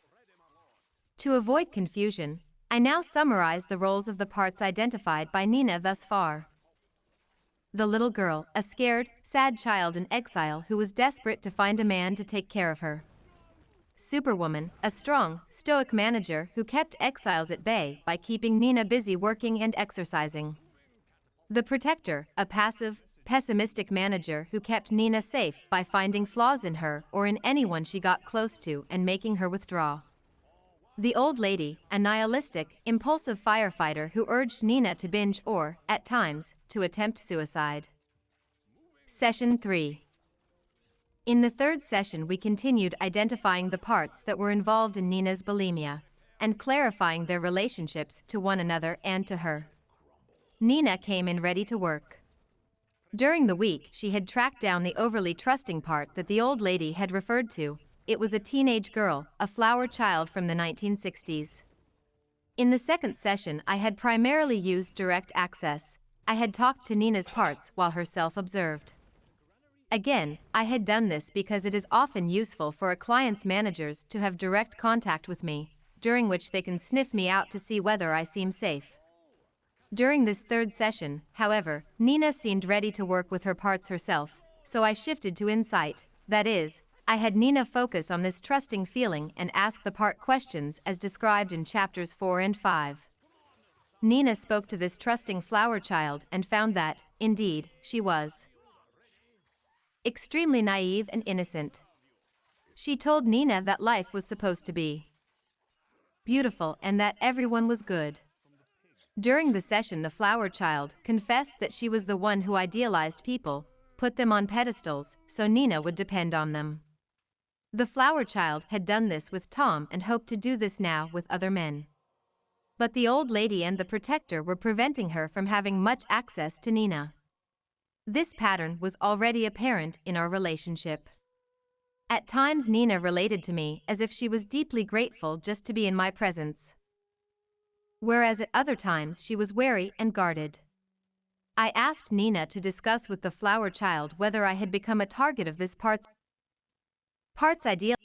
To avoid confusion, I now summarize the roles of the parts identified by Nina thus far. The little girl, a scared, sad child in exile who was desperate to find a man to take care of her. Superwoman, a strong, stoic manager who kept exiles at bay by keeping Nina busy working and exercising. The Protector, a passive, pessimistic manager who kept Nina safe by finding flaws in her or in anyone she got close to and making her withdraw. The old lady, a nihilistic, impulsive firefighter who urged Nina to binge or, at times, to attempt suicide. Session 3. In the third session we continued identifying the parts that were involved in Nina's bulimia, and clarifying their relationships to one another and to her. Nina came in ready to work. During the week she had tracked down the overly trusting part that the old lady had referred to. It was a teenage girl, a flower child from the 1960s. In the second session I had primarily used direct access. I had talked to Nina's parts while herself observed. Again, I had done this because it is often useful for a client's managers to have direct contact with me, during which they can sniff me out to see whether I seem safe. During this third session, however, Nina seemed ready to work with her parts herself, so I shifted to insight, that is, I had Nina focus on this trusting feeling and ask the part questions as described in chapters 4 and 5. Nina spoke to this trusting flower child and found that, indeed, she was extremely naive and innocent. She told Nina that life was supposed to be beautiful and that everyone was good. During the session the flower child confessed that she was the one who idealized people, put them on pedestals, so Nina would depend on them. The flower child had done this with Tom and hoped to do this now with other men. But the old lady and the protector were preventing her from having much access to Nina. This pattern was already apparent in our relationship. At times Nina related to me as if she was deeply grateful just to be in my presence, whereas at other times she was wary and guarded. I asked Nina to discuss with the flower child whether I had become a target of this part's ideal.